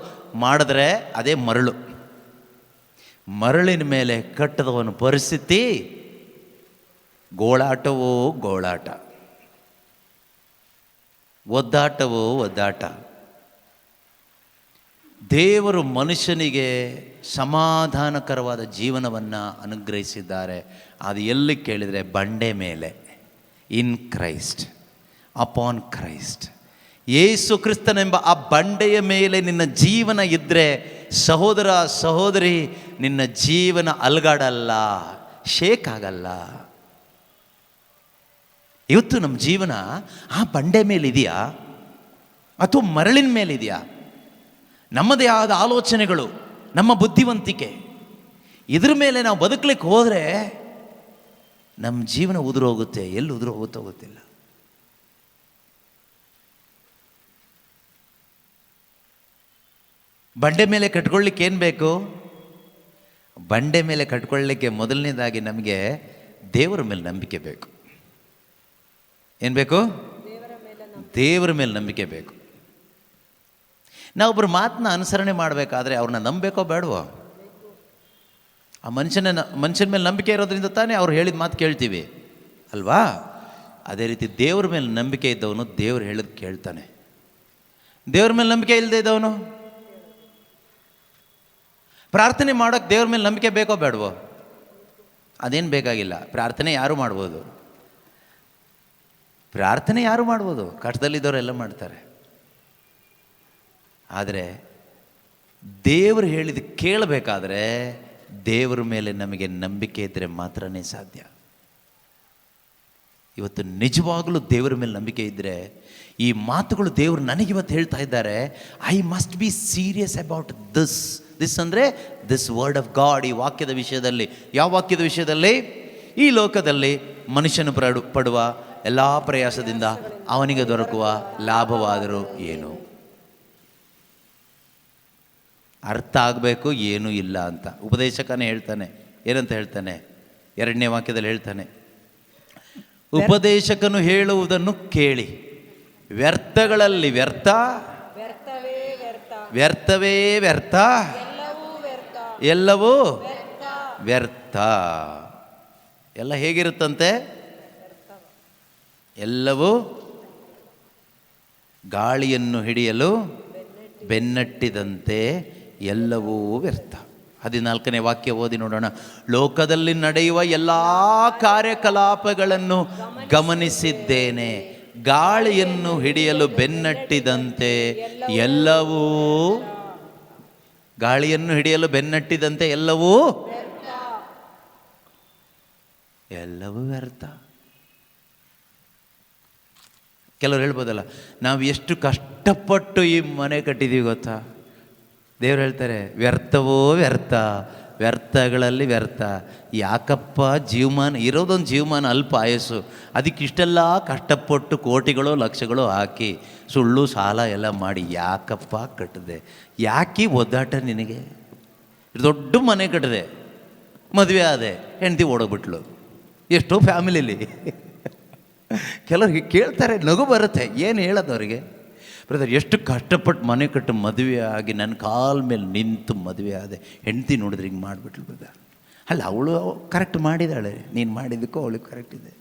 ಮಾಡಿದ್ರೆ ಅದೇ ಮರಳು. ಮರಳಿನ ಮೇಲೆ ಕಟ್ಟದವನ ಪರಿಸ್ಥಿತಿ ಗೋಳಾಟವೋ ಗೋಳಾಟ. ಒದ್ದಾಟವೋ ಒದ್ದಾಟ. ದೇವರು ಮನುಷ್ಯನಿಗೆ ಸಮಾಧಾನಕರವಾದ ಜೀವನವನ್ನು ಅನುಗ್ರಹಿಸಿದ್ದಾರೆ. ಅದು ಎಲ್ಲಿ ಕೇಳಿದರೆ ಬಂಡೆ ಮೇಲೆ, ಇನ್ ಕ್ರೈಸ್ಟ್, ಅಪಾನ್ ಕ್ರೈಸ್ಟ್. ಯೇಸು ಕ್ರಿಸ್ತನೆಂಬ ಆ ಬಂಡೆಯ ಮೇಲೆ ನಿನ್ನ ಜೀವನ ಇದ್ದರೆ ಸಹೋದರ ಸಹೋದರಿ, ನಿನ್ನ ಜೀವನ ಅಲುಗಾಡಲ್ಲ, ಶೇಕ್ ಆಗಲ್ಲ. ಇವತ್ತು ನಮ್ಮ ಜೀವನ ಆ ಬಂಡೆ ಮೇಲಿದೆಯಾ ಅಥವಾ ಮರಳಿನ ಮೇಲಿದೆಯಾ? ನಮ್ಮದೇ ಆದ ಆಲೋಚನೆಗಳು, ನಮ್ಮ ಬುದ್ಧಿವಂತಿಕೆ, ಇದ್ರ ಮೇಲೆ ನಾವು ಬದುಕಲಿಕ್ಕೆ ಹೋದರೆ ನಮ್ಮ ಜೀವನ ಉದುರು ಹೋಗುತ್ತೆ. ಎಲ್ಲಿ ಉದುರು ಹೋಗುತ್ತೋ ಗೊತ್ತಿಲ್ಲ. ಬಂಡೆ ಮೇಲೆ ಕಟ್ಕೊಳ್ಳಿಕ್ಕೆ ಏನು ಬೇಕು? ಬಂಡೆ ಮೇಲೆ ಕಟ್ಕೊಳ್ಳಿಕ್ಕೆ ಮೊದಲನೇದಾಗಿ ನಮಗೆ ದೇವರ ಮೇಲೆ ನಂಬಿಕೆ ಬೇಕು. ಏನು ಬೇಕು? ದೇವರ ಮೇಲೆ ನಂಬಿಕೆ ಬೇಕು. ನಾವೊಬ್ಬರು ಮಾತನ್ನ ಅನುಸರಣೆ ಮಾಡಬೇಕಾದ್ರೆ ಅವ್ರನ್ನ ನಂಬಬೇಕೋ ಬೇಡವೋ? ಆ ಮನುಷ್ಯನ ಮೇಲೆ ನಂಬಿಕೆ ಇರೋದ್ರಿಂದ ತಾನೇ ಅವ್ರು ಹೇಳಿದ ಮಾತು ಕೇಳ್ತೀವಿ ಅಲ್ವಾ? ಅದೇ ರೀತಿ ದೇವ್ರ ಮೇಲೆ ನಂಬಿಕೆ ಇದ್ದವನು ದೇವ್ರು ಹೇಳಿದ್ ಕೇಳ್ತಾನೆ. ದೇವ್ರ ಮೇಲೆ ನಂಬಿಕೆ ಇಲ್ಲದೆ ಇದ್ದವನು ಪ್ರಾರ್ಥನೆ ಮಾಡೋಕ್ಕೆ ದೇವ್ರ ಮೇಲೆ ನಂಬಿಕೆ ಬೇಕೋ ಬೇಡವೋ? ಅದೇನು ಬೇಕಾಗಿಲ್ಲ. ಪ್ರಾರ್ಥನೆ ಯಾರು ಮಾಡ್ಬೋದು, ಪ್ರಾರ್ಥನೆ ಯಾರು ಮಾಡ್ಬೋದು, ಕಷ್ಟದಲ್ಲಿದ್ದವರೆಲ್ಲ ಮಾಡ್ತಾರೆ. ಆದರೆ ದೇವರು ಹೇಳಿದ ಕೇಳಬೇಕಾದ್ರೆ ದೇವರ ಮೇಲೆ ನಮಗೆ ನಂಬಿಕೆ ಇದ್ದರೆ ಮಾತ್ರನೇ ಸಾಧ್ಯ. ಇವತ್ತು ನಿಜವಾಗಲೂ ದೇವರ ಮೇಲೆ ನಂಬಿಕೆ ಇದ್ದರೆ ಈ ಮಾತುಗಳು ದೇವರು ನನಗಿವತ್ತು ಹೇಳ್ತಾ ಇದ್ದಾರೆ. I must be serious about this ಅಂದರೆ ದಿಸ್ ವರ್ಡ್ ಆಫ್ ಗಾಡ್. ಈ ವಾಕ್ಯದ ವಿಷಯದಲ್ಲಿ. ಯಾವ ವಾಕ್ಯದ ವಿಷಯದಲ್ಲಿ? ಈ ಲೋಕದಲ್ಲಿ ಮನುಷ್ಯನು ಪಡುವ ಎಲ್ಲ ಪ್ರಯಾಸದಿಂದ ಅವನಿಗೆ ದೊರಕುವ ಲಾಭವಾದರೂ ಏನು? ಅರ್ಥ ಆಗಬೇಕು, ಏನೂ ಇಲ್ಲ ಅಂತ ಉಪದೇಶಕನೇ ಹೇಳ್ತಾನೆ. ಏನಂತ ಹೇಳ್ತಾನೆ? 2ನೇ ವಾಕ್ಯದಲ್ಲಿ ಹೇಳ್ತಾನೆ, ಉಪದೇಶಕನು ಹೇಳುವುದನ್ನು ಕೇಳಿ ವ್ಯರ್ಥಗಳಲ್ಲಿ ವ್ಯರ್ಥ, ವ್ಯರ್ಥವೇ ವ್ಯರ್ಥ, ಎಲ್ಲವೂ ವ್ಯರ್ಥ. ಎಲ್ಲ ಹೇಗಿರುತ್ತಂತೆ? ಎಲ್ಲವೂ ಗಾಳಿಯನ್ನು ಹಿಡಿಯಲು ಬೆನ್ನಟ್ಟಿದಂತೆ ಎಲ್ಲವೂ ವ್ಯರ್ಥ. 14ನೇ ವಾಕ್ಯ ಓದಿ ನೋಡೋಣ. ಲೋಕದಲ್ಲಿ ನಡೆಯುವ ಎಲ್ಲ ಕಾರ್ಯಕಲಾಪಗಳನ್ನು ಗಮನಿಸಿದ್ದೇನೆ. ಗಾಳಿಯನ್ನು ಹಿಡಿಯಲು ಬೆನ್ನಟ್ಟಿದಂತೆ ಎಲ್ಲವೂ, ಗಾಳಿಯನ್ನು ಹಿಡಿಯಲು ಬೆನ್ನಟ್ಟಿದಂತೆ ಎಲ್ಲವೂ ವ್ಯರ್ಥ. ಕೆಲವರು ಹೇಳ್ಬೋದಲ್ಲ, ನಾವು ಎಷ್ಟು ಕಷ್ಟಪಟ್ಟು ಈ ಮನೆ ಕಟ್ಟಿದ್ದೀವಿ ಗೊತ್ತಾ? ದೇವ್ರು ಹೇಳ್ತಾರೆ ವ್ಯರ್ಥವೋ ವ್ಯರ್ಥ, ವ್ಯರ್ಥಗಳಲ್ಲಿ ವ್ಯರ್ಥ. ಯಾಕಪ್ಪ? ಜೀವಮಾನ ಇರೋದೊಂದು ಜೀವಮಾನ ಅಲ್ಪ ಆಯಸ್ಸು, ಅದಕ್ಕಿಷ್ಟೆಲ್ಲ ಕಷ್ಟಪಟ್ಟು ಕೋಟಿಗಳು ಲಕ್ಷಗಳು ಹಾಕಿ ಸುಳ್ಳು ಸಾಲ ಎಲ್ಲ ಮಾಡಿ ಯಾಕಪ್ಪ ಕಟ್ಟಿದೆ? ಯಾಕೆ ಒದ್ದಾಟ ನಿನಗೆ? ದೊಡ್ಡ ಮನೆ ಕಟ್ಟಿದೆ, ಮದುವೆ ಆದೆ, ಹೆಂಡತಿ ಓಡೋಗ್ಬಿಟ್ಲು. ಎಷ್ಟೋ ಫ್ಯಾಮಿಲಿಲಿ ಕೆಲವ್ರಿಗೆ ಕೇಳ್ತಾರೆ, ನಗು ಬರುತ್ತೆ. ಏನು ಹೇಳೋದು ಅವರಿಗೆ? ಬ್ರದರ್, ಎಷ್ಟು ಕಷ್ಟಪಟ್ಟು ಮನೆ ಕಟ್ಟು ಮದುವೆ ಆಗಿ ನನ್ನ ಕಾಲ ಮೇಲೆ ನಿಂತು ಮದುವೆ ಆದೆ, ಹೆಂಡತಿ ನೋಡಿದ್ರೆ ಹಿಂಗೆ ಮಾಡಿಬಿಟ್ಲು ಬ್ರದರ್. ಅಲ್ಲ, ಅವಳು ಕರೆಕ್ಟ್ ಮಾಡಿದ್ದಾಳೆ, ನೀನು ಮಾಡಿದ್ದಕ್ಕೂ ಅವಳಿಗೆ ಕರೆಕ್ಟ್ ಇದೆ.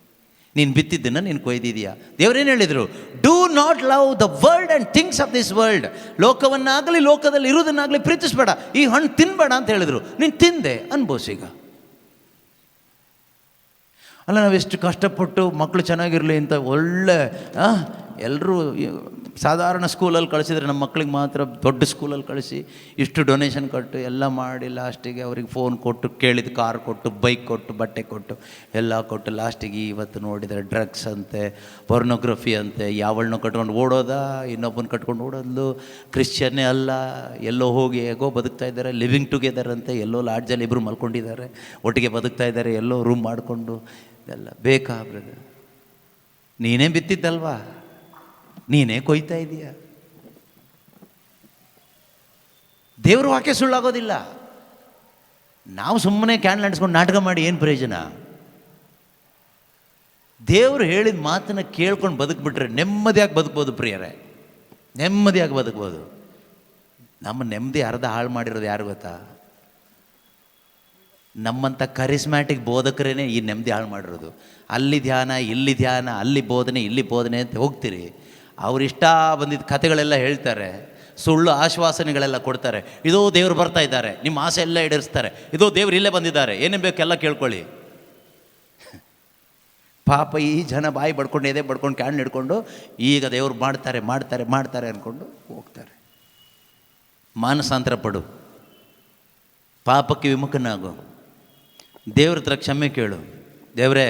ನೀನು ಬಿತ್ತಿದ್ದನ್ನು ನೀನು ಕೊಯ್ದಿದೆಯಾ? ದೇವರೇನು ಹೇಳಿದರು? Do not love the world and things of this world. ಲೋಕವನ್ನಾಗಲಿ ಲೋಕದಲ್ಲಿ ಇರುವುದನ್ನಾಗಲಿ ಪ್ರೀತಿಸಬೇಡ, ಈ ಹಣ್ಣು ತಿನ್ನಬೇಡ ಅಂತ ಹೇಳಿದರು. ನೀನು ತಿಂದೆ, ಅನ್ಭವಿಸೀಗ. ಅಲ್ಲ, ನಾವೆಷ್ಟು ಕಷ್ಟಪಟ್ಟು ಮಕ್ಕಳು ಚೆನ್ನಾಗಿರಲಿ ಅಂತ ಒಳ್ಳೆ ಎಲ್ಲರೂ ಸಾಧಾರಣ ಸ್ಕೂಲಲ್ಲಿ ಕಳಿಸಿದ್ರೆ ನಮ್ಮ ಮಕ್ಳಿಗೆ ಮಾತ್ರ ದೊಡ್ಡ ಸ್ಕೂಲಲ್ಲಿ ಕಳಿಸಿ ಇಷ್ಟು ಡೊನೇಷನ್ ಕೊಟ್ಟು ಎಲ್ಲ ಮಾಡಿ ಲಾಸ್ಟಿಗೆ ಅವ್ರಿಗೆ ಫೋನ್ ಕೊಟ್ಟು, ಕೇಳಿದ ಕಾರ್ ಕೊಟ್ಟು, ಬೈಕ್ ಕೊಟ್ಟು, ಬಟ್ಟೆ ಕೊಟ್ಟು, ಎಲ್ಲ ಕೊಟ್ಟು ಲಾಸ್ಟಿಗೆ ಇವತ್ತು ನೋಡಿದರೆ ಡ್ರಗ್ಸ್ ಅಂತೆ, ಪೊರ್ನೋಗ್ರಫಿ ಅಂತೆ, ಯಾವಳನ್ನೋ ಕಟ್ಕೊಂಡು ಓಡೋದಾ, ಇನ್ನೊಬ್ಬನ ಕಟ್ಕೊಂಡು ಓಡೋದು. ಕ್ರಿಶ್ಚಿಯನ್ನೇ ಅಲ್ಲ, ಎಲ್ಲೋ ಹೋಗಿ ಹೇಗೋ ಬದುಕ್ತಾ ಇದ್ದಾರೆ. ಲಿವಿಂಗ್ ಟುಗೆದರ್ ಅಂತೆ, ಎಲ್ಲೋ ಲಾಡ್ಜಲ್ಲಿ ಇಬ್ಬರು ಮಲ್ಕೊಂಡಿದ್ದಾರೆ, ಒಟ್ಟಿಗೆ ಬದುಕ್ತಾ ಇದ್ದಾರೆ, ಎಲ್ಲೋ ರೂಮ್ ಮಾಡಿಕೊಂಡು. ಇದೆಲ್ಲ ಬೇಕಾ ಬ್ರದರ್? ನೀನೇ ಬಿತ್ತಿದ್ದಲ್ವಾ, ನೀನೇ ಕೊಯ್ತಾ ಇದೀಯ. ದೇವ್ರ ವಾಕ್ಯ ಸುಳ್ಳಾಗೋದಿಲ್ಲ. ನಾವು ಸುಮ್ಮನೆ ಕ್ಯಾಂಡಲ್ ಅಂಟಿಸ್ಕೊಂಡು ನಾಟಕ ಮಾಡಿ ಏನು ಪ್ರಯೋಜನ? ದೇವರು ಹೇಳಿದ ಮಾತನ್ನು ಕೇಳ್ಕೊಂಡು ಬದುಕ್ಬಿಟ್ರೆ ನೆಮ್ಮದಿಯಾಗಿ ಬದುಕ್ಬೋದು ಪ್ರಿಯರೇ, ನೆಮ್ಮದಿಯಾಗಿ ಬದುಕ್ಬೋದು. ನಮ್ಮ ನೆಮ್ಮದಿ ಅರ್ಧ ಹಾಳು ಮಾಡಿರೋದು ಯಾರು ಗೊತ್ತಾ? ನಮ್ಮಂಥ ಕರಿಸ್ಮ್ಯಾಟಿಕ್ ಬೋಧಕರೇ ಈ ನೆಮ್ಮದಿ ಹಾಳು ಮಾಡಿರೋದು. ಅಲ್ಲಿ ಧ್ಯಾನ, ಇಲ್ಲಿ ಧ್ಯಾನ, ಅಲ್ಲಿ ಬೋಧನೆ, ಇಲ್ಲಿ ಬೋಧನೆ ಅಂತ ಹೋಗ್ತೀರಿ. ಅವರಿಷ್ಟ ಬಂದಿದ್ದ ಕಥೆಗಳೆಲ್ಲ ಹೇಳ್ತಾರೆ, ಸುಳ್ಳು ಆಶ್ವಾಸನೆಗಳೆಲ್ಲ ಕೊಡ್ತಾರೆ. ಇದೋ ದೇವರು ಬರ್ತಾ ಇದ್ದಾರೆ, ನಿಮ್ಮ ಆಸೆ ಎಲ್ಲ ಈಡೇರಿಸ್ತಾರೆ, ಇದೋ ದೇವ್ರು ಇಲ್ಲೇ ಬಂದಿದ್ದಾರೆ, ಏನೇನು ಬೇಕೆಲ್ಲ ಕೇಳ್ಕೊಳ್ಳಿ. ಪಾಪ ಈ ಜನ ಬಾಯಿ ಬಡ್ಕೊಂಡು ಎದೆ ಬಡ್ಕೊಂಡು ಕ್ಯಾನ್ ಹಿಡ್ಕೊಂಡು ಈಗ ದೇವ್ರು ಮಾಡ್ತಾರೆ ಮಾಡ್ತಾರೆ ಮಾಡ್ತಾರೆ ಅಂದ್ಕೊಂಡು ಹೋಗ್ತಾರೆ. ಮಾನಸಾಂತರ ಪಡು, ಪಾಪಕ್ಕೆ ವಿಮುಖನಾಗು, ದೇವ್ರ ಹತ್ರ ಕ್ಷಮೆ ಕೇಳು. ದೇವರೇ,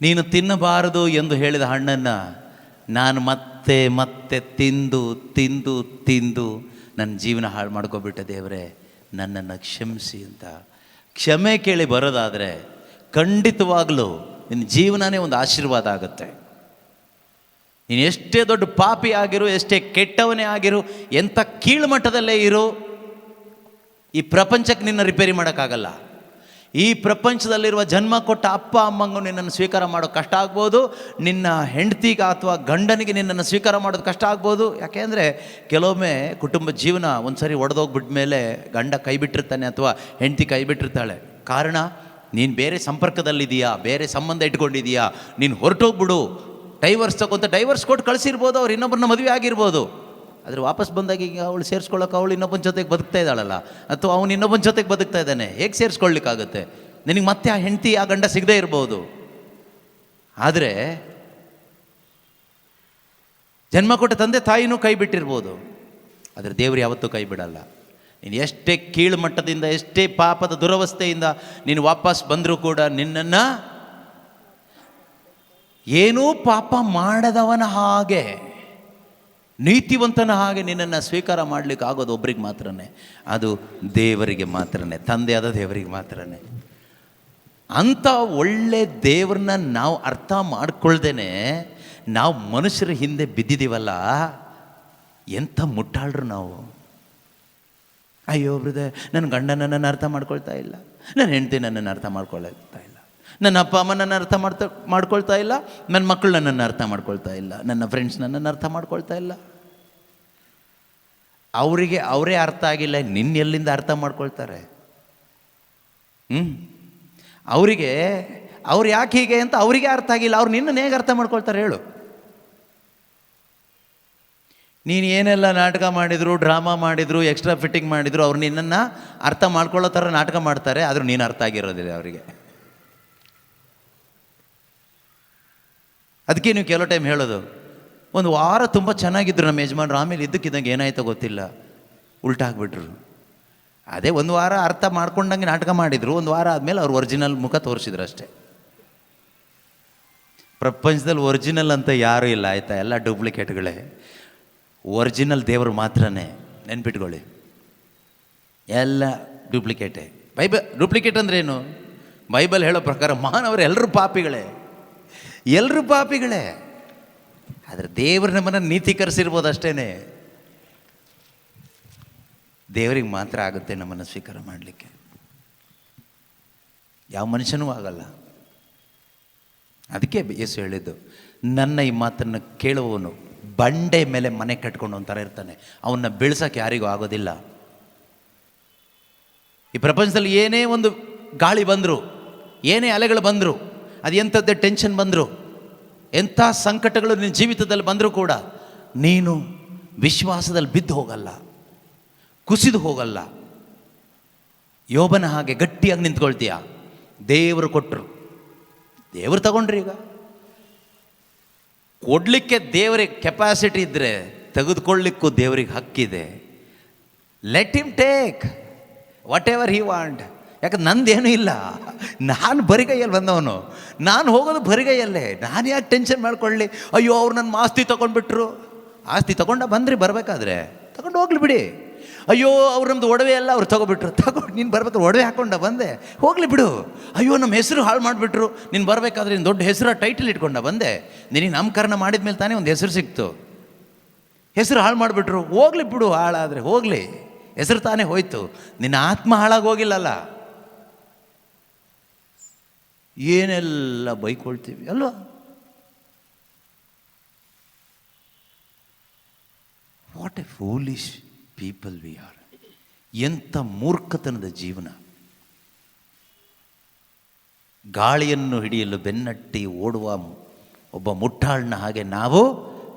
ನೀನು ತಿನ್ನಬಾರದು ಎಂದು ಹೇಳಿದ ಹಣ್ಣನ್ನು ನಾನು ಮತ್ತೆ ಮತ್ತೆ ತಿಂದು ತಿಂದು ತಿಂದು ನನ್ನ ಜೀವನ ಹಾಳು ಮಾಡ್ಕೊಬಿಟ್ಟೆ, ದೇವರೇ ನನ್ನನ್ನು ಕ್ಷಮಿಸಿ ಅಂತ ಕ್ಷಮೆ ಕೇಳಿ ಬರೋದಾದರೆ ಖಂಡಿತವಾಗಲೂ ನಿನ್ನ ಜೀವನನೇ ಒಂದು ಆಶೀರ್ವಾದ ಆಗುತ್ತೆ. ನೀನು ಎಷ್ಟೇ ದೊಡ್ಡ ಪಾಪಿ ಆಗಿರು, ಎಷ್ಟೇ ಕೆಟ್ಟವನೇ ಆಗಿರು, ಎಂಥ ಕೀಳುಮಟ್ಟದಲ್ಲೇ ಇರು, ಈ ಪ್ರಪಂಚಕ್ಕೆ ನಿನ್ನ ರಿಪೇರಿ ಮಾಡೋಕ್ಕಾಗಲ್ಲ. ಈ ಪ್ರಪಂಚದಲ್ಲಿರುವ ಜನ್ಮ ಕೊಟ್ಟ ಅಪ್ಪ ಅಮ್ಮಂಗೂ ನಿನ್ನನ್ನು ಸ್ವೀಕಾರ ಮಾಡೋದು ಕಷ್ಟ ಆಗ್ಬೋದು, ನಿನ್ನ ಹೆಂಡತಿಗೆ ಅಥವಾ ಗಂಡನಿಗೆ ನಿನ್ನನ್ನು ಸ್ವೀಕಾರ ಮಾಡೋದು ಕಷ್ಟ ಆಗ್ಬೋದು. ಯಾಕೆಂದರೆ ಕೆಲವೊಮ್ಮೆ ಕುಟುಂಬ ಜೀವನ ಒಂದು ಸರಿ ಒಡೆದೋಗ್ಬಿಟ್ಟ ಮೇಲೆ ಗಂಡ ಕೈ ಬಿಟ್ಟಿರ್ತಾನೆ ಅಥವಾ ಹೆಂಡತಿ ಕೈ ಬಿಟ್ಟಿರ್ತಾಳೆ. ಕಾರಣ, ನೀನು ಬೇರೆ ಸಂಪರ್ಕದಲ್ಲಿದೆಯಾ, ಬೇರೆ ಸಂಬಂಧ ಇಟ್ಕೊಂಡಿದೀಯಾ, ನೀನು ಹೊರಟೋಗ್ಬಿಡು, ಡೈವರ್ಸ್ ತಗೊಂತ ಡೈವರ್ಸ್ ಕೊಟ್ಟು ಕಳಿಸಿರ್ಬೋದು, ಅವ್ರು ಇನ್ನೊಬ್ಬರನ್ನ ಮದುವೆ ಆಗಿರ್ಬೋದು. ಆದರೆ ವಾಪಸ್ ಬಂದಾಗ ಈಗ ಅವಳು ಸೇರಿಸ್ಕೊಳ್ಳೋಕೆ ಅವಳು ಇನ್ನೊಬ್ಬನ ಜೊತೆಗೆ ಬದುಕ್ತಾ ಇದ್ದಾಳಲ್ಲ, ಅಥವಾ ಅವನು ಇನ್ನೊಬ್ಬನ ಜೊತೆಗೆ ಬದುಕ್ತಾ ಇದ್ದಾನೆ, ಹೇಗೆ ಸೇರಿಸ್ಕೊಳ್ಳಿಕ್ಕಾಗುತ್ತೆ? ನಿನಗೆ ಮತ್ತೆ ಆ ಹೆಂಡತಿ ಆ ಗಂಡ ಸಿಗದೇ ಇರ್ಬೋದು. ಆದರೆ ಜನ್ಮ ಕೊಟ್ಟ ತಂದೆ ತಾಯಿನೂ ಕೈ ಬಿಟ್ಟಿರ್ಬೋದು, ಆದರೆ ದೇವರು ಯಾವತ್ತೂ ಕೈ ಬಿಡಲ್ಲ. ನೀನು ಎಷ್ಟೇ ಕೀಳು ಮಟ್ಟದಿಂದ, ಎಷ್ಟೇ ಪಾಪದ ದುರವಸ್ಥೆಯಿಂದ ನೀನು ವಾಪಸ್ ಬಂದರೂ ಕೂಡ ನಿನ್ನನ್ನು ಏನೂ ಪಾಪ ಮಾಡದವನ ಹಾಗೆ, ನೀತಿವಂತನ ಹಾಗೆ ನಿನ್ನನ್ನು ಸ್ವೀಕಾರ ಮಾಡಲಿಕ್ಕೆ ಆಗೋದು ಒಬ್ರಿಗೆ ಮಾತ್ರನೇ, ಅದು ದೇವರಿಗೆ ಮಾತ್ರನೇ, ತಂದೆಯಾದ ದೇವರಿಗೆ ಮಾತ್ರನೇ. ಅಂಥ ಒಳ್ಳೆ ದೇವ್ರನ್ನ ನಾವು ಅರ್ಥ ಮಾಡ್ಕೊಳ್ದೇನೆ ನಾವು ಮನುಷ್ಯರ ಹಿಂದೆ ಬಿದ್ದಿದ್ದೀವಲ್ಲ, ಎಂಥ ಮುಟ್ಟಾಳ್ರು ನಾವು. ಅಯ್ಯೋ ಬ್ರದರ್, ನನ್ನ ಗಂಡ ನನ್ನನ್ನು ಅರ್ಥ ಮಾಡ್ಕೊಳ್ತಾ ಇಲ್ಲ, ನನ್ನ ಹೆಂಡತಿ ನನ್ನನ್ನು ಅರ್ಥ ಮಾಡ್ಕೊಳ್ತಾ ಇಲ್ಲ, ನನ್ನ ಅಪ್ಪ ಅಮ್ಮ ನನ್ನ ಅರ್ಥ ಮಾಡ್ಕೊಳ್ತಾ ಇಲ್ಲ, ನನ್ನ ಮಕ್ಕಳು ನನ್ನನ್ನು ಅರ್ಥ ಮಾಡ್ಕೊಳ್ತಾ ಇಲ್ಲ, ನನ್ನ ಫ್ರೆಂಡ್ಸ್ ನನ್ನನ್ನು ಅರ್ಥ ಮಾಡ್ಕೊಳ್ತಾ ಇಲ್ಲ. ಅವರಿಗೆ ಅವರೇ ಅರ್ಥ ಆಗಿಲ್ಲ, ನಿನ್ನೆಲ್ಲಿಂದ ಅರ್ಥ ಮಾಡ್ಕೊಳ್ತಾರೆ? ಅವರಿಗೆ ಅವ್ರು ಯಾಕೆ ಹೀಗೆ ಅಂತ ಅವರಿಗೆ ಅರ್ಥ ಆಗಿಲ್ಲ, ಅವ್ರು ನಿನ್ನನ್ನು ಹೇಗೆ ಅರ್ಥ ಮಾಡ್ಕೊಳ್ತಾರೆ ಹೇಳು? ನೀನು ಏನೆಲ್ಲ ನಾಟಕ ಮಾಡಿದ್ರು, ಡ್ರಾಮಾ ಮಾಡಿದ್ರು, ಎಕ್ಸ್ಟ್ರಾ ಫಿಟ್ಟಿಂಗ್ ಮಾಡಿದ್ರು, ಅವ್ರು ನಿನ್ನನ್ನು ಅರ್ಥ ಮಾಡ್ಕೊಳ್ಳೋ ಥರ ನಾಟಕ ಮಾಡ್ತಾರೆ, ಆದರೂ ನೀನು ಅರ್ಥ ಆಗಿರೋದಿಲ್ಲ ಅವರಿಗೆ. ಅದಕ್ಕೆ ನೀವು ಕೆಲವು ಟೈಮ್ ಹೇಳೋದು, ಒಂದು ವಾರ ತುಂಬ ಚೆನ್ನಾಗಿದ್ರು ನಮ್ಮ ಯಜಮಾನ್ರು, ಆಮೇಲೆ ಇದ್ದಕ್ಕಿದ್ದಂಗೆ ಏನಾಯ್ತೋ ಗೊತ್ತಿಲ್ಲ, ಉಲ್ಟಾಗ್ಬಿಟ್ರು. ಅದೇ ಒಂದು ವಾರ ಅರ್ಥ ಮಾಡ್ಕೊಂಡಂಗೆ ನಾಟಕ ಮಾಡಿದರು, ಒಂದು ವಾರ ಆದಮೇಲೆ ಅವ್ರು ಒರಿಜಿನಲ್ ಮುಖ ತೋರಿಸಿದ್ರು ಅಷ್ಟೇ. ಪ್ರಪಂಚದಲ್ಲಿ ಒರಿಜಿನಲ್ ಅಂತ ಯಾರೂ ಇಲ್ಲ, ಆಯಿತಾ? ಎಲ್ಲ ಡೂಪ್ಲಿಕೇಟ್ಗಳೇ. ಒರಿಜಿನಲ್ ದೇವರು ಮಾತ್ರನೇ, ನೆನ್ಪಿಟ್ಕೊಳ್ಳಿ. ಎಲ್ಲ ಡೂಪ್ಲಿಕೇಟೇ. ಡೂಪ್ಲಿಕೇಟ್ ಅಂದ್ರೇನು? ಬೈಬಲ್ ಹೇಳೋ ಪ್ರಕಾರ ಮಾನವರು ಎಲ್ಲರೂ ಪಾಪಿಗಳೇ, ಎಲ್ಲರೂ ಪಾಪಿಗಳೇ. ಆದರೆ ದೇವರು ನಮ್ಮನ್ನು ನೀತೀಕರಿಸಿರ್ಬೋದು ಅಷ್ಟೇ. ದೇವರಿಗೆ ಮಾತ್ರ ಆಗುತ್ತೆ ನಮ್ಮನ್ನು ಸ್ವೀಕಾರ ಮಾಡಲಿಕ್ಕೆ, ಯಾವ ಮನುಷ್ಯನೂ ಆಗಲ್ಲ. ಅದಕ್ಕೆ ಯೇಸು ಹೇಳಿದ್ದು, ನನ್ನ ಈ ಮಾತನ್ನು ಕೇಳುವವನು ಬಂಡೆ ಮೇಲೆ ಮನೆ ಕಟ್ಕೊಂಡು ಒಂಥರ ಇರ್ತಾನೆ, ಅವನ್ನ ಬೀಳ್ಸೋಕ್ಕೆ ಯಾರಿಗೂ ಆಗೋದಿಲ್ಲ. ಈ ಪ್ರಪಂಚದಲ್ಲಿ ಏನೇ ಒಂದು ಗಾಳಿ ಬಂದರು, ಏನೇ ಅಲೆಗಳು ಬಂದರು, ಅದು ಎಂಥದ್ದೇ ಟೆನ್ಷನ್ ಬಂದರು, ಎಂಥ ಸಂಕಟಗಳು ನಿನ್ನ ಜೀವಿತದಲ್ಲಿ ಬಂದರೂ ಕೂಡ ನೀನು ವಿಶ್ವಾಸದಲ್ಲಿ ಬಿದ್ದು ಹೋಗಲ್ಲ, ಕುಸಿದು ಹೋಗಲ್ಲ. ಯೋಬನ ಹಾಗೆ ಗಟ್ಟಿಯಾಗಿ ನಿಂತ್ಕೊಳ್ತೀಯ. ದೇವರು ಕೊಟ್ಟರು, ದೇವರು ತಗೊಂಡ್ರಿ. ಈಗ ಕೊಡಲಿಕ್ಕೆ ದೇವರಿಗೆ ಕೆಪಾಸಿಟಿ ಇದ್ದರೆ ತೆಗೆದುಕೊಳ್ಳಿಕ್ಕೂ ದೇವರಿಗೆ ಹಕ್ಕಿದೆ. Let him take what ever he want. ಯಾಕಂದ್ರೆ ನಂದೇನೂ ಇಲ್ಲ, ನಾನು ಬರಿಗೈಯಲ್ಲಿ ಬಂದವನು, ನಾನು ಹೋಗೋದು ಬರಿಗೈಯಲ್ಲೇ. ನಾನು ಯಾಕೆ ಟೆನ್ಷನ್ ಮಾಡ್ಕೊಳ್ಳಿ? ಅಯ್ಯೋ ಅವ್ರು ನನ್ನ ಆಸ್ತಿ ತೊಗೊಂಡ್ಬಿಟ್ರು. ಆಸ್ತಿ ತೊಗೊಂಡ ಬಂದ್ರಿ, ಬರಬೇಕಾದ್ರೆ ತಗೊಂಡು ಹೋಗ್ಲಿ ಬಿಡಿ. ಅಯ್ಯೋ ಅವ್ರು ನಮ್ಮದು ಒಡವೆ ಎಲ್ಲ ಅವ್ರು ತೊಗೊಬಿಟ್ರು, ನೀನು ಬರ್ಬೇಕಾದ್ರೆ ಒಡವೆ ಹಾಕ್ಕೊಂಡ ಬಂದೆ, ಹೋಗಲಿ ಬಿಡು. ಅಯ್ಯೋ ನಮ್ಮ ಹೆಸರು ಹಾಳು ಮಾಡಿಬಿಟ್ರು, ನೀನು ಬರಬೇಕಾದ್ರೆ ನೀನು ದೊಡ್ಡ ಹೆಸರು ಟೈಟಲ್ ಇಟ್ಕೊಂಡ ಬಂದೆ, ನಿನಗೆ ನಾಮಕರಣ ಮಾಡಿದ ಮೇಲೆ ತಾನೇ ಒಂದು ಹೆಸರು ಸಿಕ್ತು. ಹೆಸರು ಹಾಳು ಮಾಡಿಬಿಟ್ರು, ಹೋಗ್ಲಿ ಬಿಡು, ಹಾಳಾದರೆ ಹೋಗಲಿ, ಹೆಸರು ತಾನೇ ಹೋಯ್ತು, ನಿನ್ನ ಆತ್ಮ ಹಾಳಾಗಿ ಹೋಗಿಲ್ಲಲ್ಲ. ಏನೆಲ್ಲ ಬೈಕೊಳ್ತೀವಿ ಅಲ್ವಾ? What A foolish people we are. ಎಂಥ ಮೂರ್ಖತನದ ಜೀವನ. ಗಾಳಿಯನ್ನು ಹಿಡಿಯಲು ಬೆನ್ನಟ್ಟಿ ಓಡುವ ಒಬ್ಬ ಮುಟ್ಟಾಳನ ಹಾಗೆ ನಾವು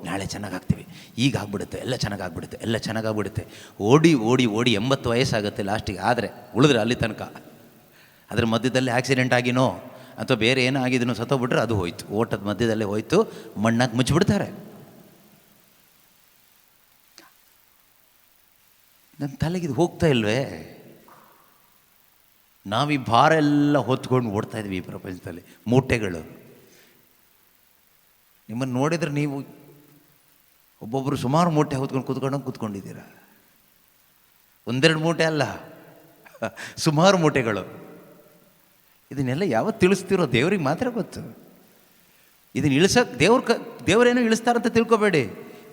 ನಾಳೆ ಚೆನ್ನಾಗಾಗ್ತೀವಿ, ಈಗ ಆಗ್ಬಿಡುತ್ತೆ, ಎಲ್ಲ ಚೆನ್ನಾಗಾಗ್ಬಿಡುತ್ತೆ, ಎಲ್ಲ ಚೆನ್ನಾಗಾಗ್ಬಿಡುತ್ತೆ. ಓಡಿ ಓಡಿ ಓಡಿ 80 ವಯಸ್ಸಾಗುತ್ತೆ ಲಾಸ್ಟಿಗೆ. ಆದರೆ ಉಳಿದ್ರೆ ಅಲ್ಲಿ ತನಕ. ಅದ್ರ ಮಧ್ಯದಲ್ಲಿ ಆಕ್ಸಿಡೆಂಟ್ ಆಗಿನೋ ಅಥವಾ ಬೇರೆ ಏನೋ ಆಗಿದನೋ ಸತ್ತೋಗ್ಬಿಟ್ರೆ ಅದು ಹೋಯ್ತು, ಓಟದ ಮಧ್ಯದಲ್ಲೇ ಹೋಯ್ತು, ಮಣ್ಣಾಗಿ ಮುಚ್ಚಿಬಿಡ್ತಾರೆ. ನನ್ನ ತಲೆಗಿದು ಹೋಗ್ತಾ ಇಲ್ವೇ? ನಾವು ಈ ಭಾರ ಎಲ್ಲ ಹೊತ್ಕೊಂಡು ಓಡ್ತಾ ಇದ್ವಿ ಈ ಪ್ರಪಂಚದಲ್ಲಿ, ಮೂಟೆಗಳು. ನಿಮ್ಮನ್ನು ನೋಡಿದರೆ ನೀವು ಒಬ್ಬೊಬ್ಬರು ಸುಮಾರು ಮೂಟೆ ಹೊತ್ಕೊಂಡು ಕೂತ್ಕೊಂಡಿದ್ದೀರ. ಒಂದೆರಡು ಮೂಟೆ ಅಲ್ಲ, ಸುಮಾರು ಮೂಟೆಗಳು. ಇದನ್ನೆಲ್ಲ ಯಾವತ್ತು ತಿಳಿಸ್ತಿರೋ ದೇವ್ರಿಗೆ ಮಾತ್ರ ಗೊತ್ತು. ಇದನ್ನು ಇಳಿಸೋಕೆ ದೇವರೇನೋ ಇಳಿಸ್ತಾರಂತ ತಿಳ್ಕೊಬೇಡಿ,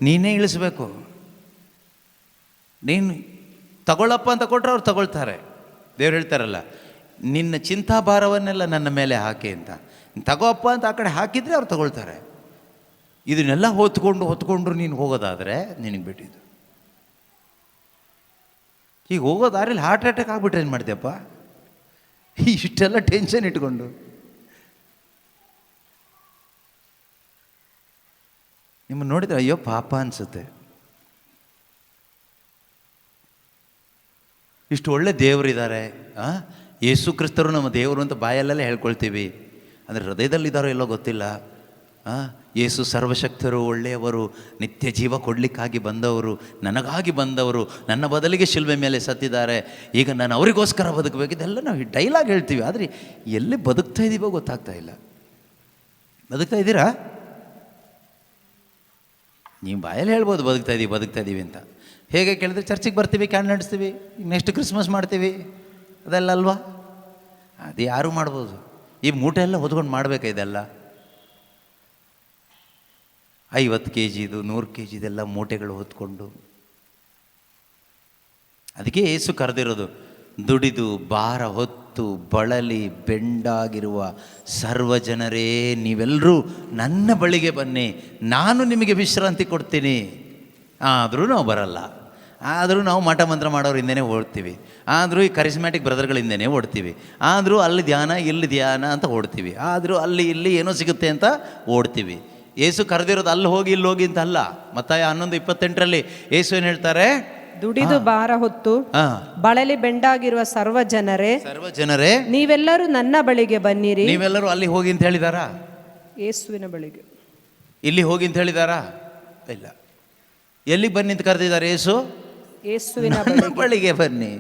ನೀನೇ ಇಳಿಸ್ಬೇಕು. ನೀನು ತಗೊಳ್ಳಪ್ಪ ಅಂತ ಕೊಟ್ಟರೆ ಅವ್ರು ತಗೊಳ್ತಾರೆ. ದೇವ್ರು ಹೇಳ್ತಾರಲ್ಲ, ನಿನ್ನ ಚಿಂತಾಭಾರವನ್ನೆಲ್ಲ ನನ್ನ ಮೇಲೆ ಹಾಕಿ ಅಂತ. ತಗೋಪ್ಪ ಅಂತ ಆ ಕಡೆ ಹಾಕಿದರೆ ಅವ್ರು ತಗೊಳ್ತಾರೆ. ಇದನ್ನೆಲ್ಲ ಹೊತ್ಕೊಂಡು ನೀನು ಹೋಗೋದಾದರೆ ನಿನಗೆ ಬಿಟ್ಟಿದ್ದು. ಈಗ ಹೋಗೋ ದಾರಿಲಿ ಹಾರ್ಟ್ ಅಟ್ಯಾಕ್ ಆಗ್ಬಿಟ್ರೆ ಏನು ಮಾಡ್ತೀಯಪ್ಪ? ಇಷ್ಟೆಲ್ಲ ಟೆನ್ಷನ್ ಇಟ್ಕೊಂಡು. ನಿಮ್ಮನ್ನು ನೋಡಿದ್ರೆ ಅಯ್ಯೋ ಪಾಪ ಅನಿಸುತ್ತೆ. ಇಷ್ಟು ಒಳ್ಳೆ ದೇವರಿದ್ದಾರೆ, ಯೇಸು ಕ್ರಿಸ್ತರು ನಮ್ಮ ದೇವರು ಅಂತ ಬಾಯಲ್ಲೆಲ್ಲ ಹೇಳ್ಕೊಳ್ತೀವಿ, ಅಂದರೆ ಹೃದಯದಲ್ಲಿದ್ದಾರೋ ಎಲ್ಲೋ ಗೊತ್ತಿಲ್ಲ. ಯೇಸು ಸರ್ವಶಕ್ತರು, ಒಳ್ಳೆಯವರು, ನಿತ್ಯ ಜೀವ ಕೊಡಲಿಕ್ಕಾಗಿ ಬಂದವರು, ನನಗಾಗಿ ಬಂದವರು, ನನ್ನ ಬದಲಿಗೆ ಶಿಲ್ಬೆ ಮೇಲೆ ಸತ್ತಿದ್ದಾರೆ, ಈಗ ನಾನು ಅವರಿಗೋಸ್ಕರ ಬದುಕಬೇಕು. ಇದೆಲ್ಲ ನಾವು ಡೈಲಾಗ್ ಹೇಳ್ತೀವಿ, ಆದರೆ ಎಲ್ಲಿ ಬದುಕ್ತಾ ಇದ್ದೀವೋ ಗೊತ್ತಾಗ್ತಾ ಇಲ್ಲ. ಬದುಕ್ತಾ ಇದ್ದೀರಾ? ನೀವು ಬಾಯಲ್ಲಿ ಹೇಳ್ಬೋದು ಬದುಕ್ತಾ ಇದ್ದೀವಿ ಅಂತ. ಹೇಗೆ ಕೇಳಿದ್ರೆ ಚರ್ಚಿಗೆ ಬರ್ತೀವಿ, ಕ್ಯಾಂಡಲ್ ನಡೆಸ್ತೀವಿ, ನೆಕ್ಸ್ಟ್ ಕ್ರಿಸ್ಮಸ್ ಮಾಡ್ತೀವಿ, ಅದೆಲ್ಲ ಅಲ್ವಾ? ಅದು ಯಾರು ಮಾಡ್ಬೋದು. ಈ ಮೂಟೆ ಎಲ್ಲ ಹೊತ್ಕೊಂಡು ಮಾಡಬೇಕಾ ಇದೆಲ್ಲ? 50 kgದು 100 kgದೆಲ್ಲ ಮೂಟೆಗಳು ಹೊತ್ಕೊಂಡು. ಅದಕ್ಕೆ ಏಸು ಕರೆದಿರೋದು, ದುಡಿದು ಭಾರ ಹೊತ್ತು ಬಳಲಿ ಬೆಂಡಾಗಿರುವ ಸರ್ವ ಜನರೇ ನೀವೆಲ್ಲರೂ ನನ್ನ ಬಳಿಗೆ ಬನ್ನಿ, ನಾನು ನಿಮಗೆ ವಿಶ್ರಾಂತಿ ಕೊಡ್ತೀನಿ. ಆದರೂ ನಾವು ಬರಲ್ಲ, ಆದರೂ ನಾವು ಮಠ ಮಂತ್ರ ಮಾಡೋರು ಹಿಂದೆನೇ ಓಡ್ತೀವಿ, ಆದರೂ ಈ ಕರಿಸ್ಮ್ಯಾಟಿಕ್ ಬ್ರದರ್ಗಳ ಹಿಂದೆನೇ ಓಡ್ತೀವಿ, ಆದರೂ ಅಲ್ಲಿ ಧ್ಯಾನ ಇಲ್ಲಿ ಧ್ಯಾನ ಅಂತ ಓಡ್ತೀವಿ, ಆದರೂ ಅಲ್ಲಿ ಇಲ್ಲಿ ಏನೋ ಸಿಗುತ್ತೆ ಅಂತ ಓಡ್ತೀವಿ. ಏಸು ಕರೆದಿರೋದು ಅಲ್ಲಿ ಹೋಗಿ ಇಲ್ಲಿ ಹೋಗಿ ಅಂತ ಅಲ್ಲ. ಮತ್ತಾಯ 11:28 ಏಸು ಏನು ಹೇಳ್ತಾರೆ? ದುಡಿದು ಭಾರ ಹೊತ್ತು ಬಳಲಿ ಬೆಂಡಾಗಿರುವ ಸರ್ವ ಜನರೇ ನೀವೆಲ್ಲರೂ ನನ್ನ ಬಳಿಗೆ ಬನ್ನಿರಿ. ನೀವೆಲ್ಲರೂ ಅಲ್ಲಿ ಹೋಗಿ ಅಂತ ಹೇಳಿದಾರಾ? ಯೇಸುವಿನ ಬಳಿಗೆ. ಇಲ್ಲಿ ಹೋಗಿ ಅಂತ ಹೇಳಿದಾರಾ? ಇಲ್ಲ. ಎಲ್ಲಿ ಬನ್ನಿ ಅಂತ ಕರೆದಿದ್ದಾರೆ ಯೇಸು? ಯೇಸುವಿನ ಬಳಿಗೆ ಬನ್ನಿ,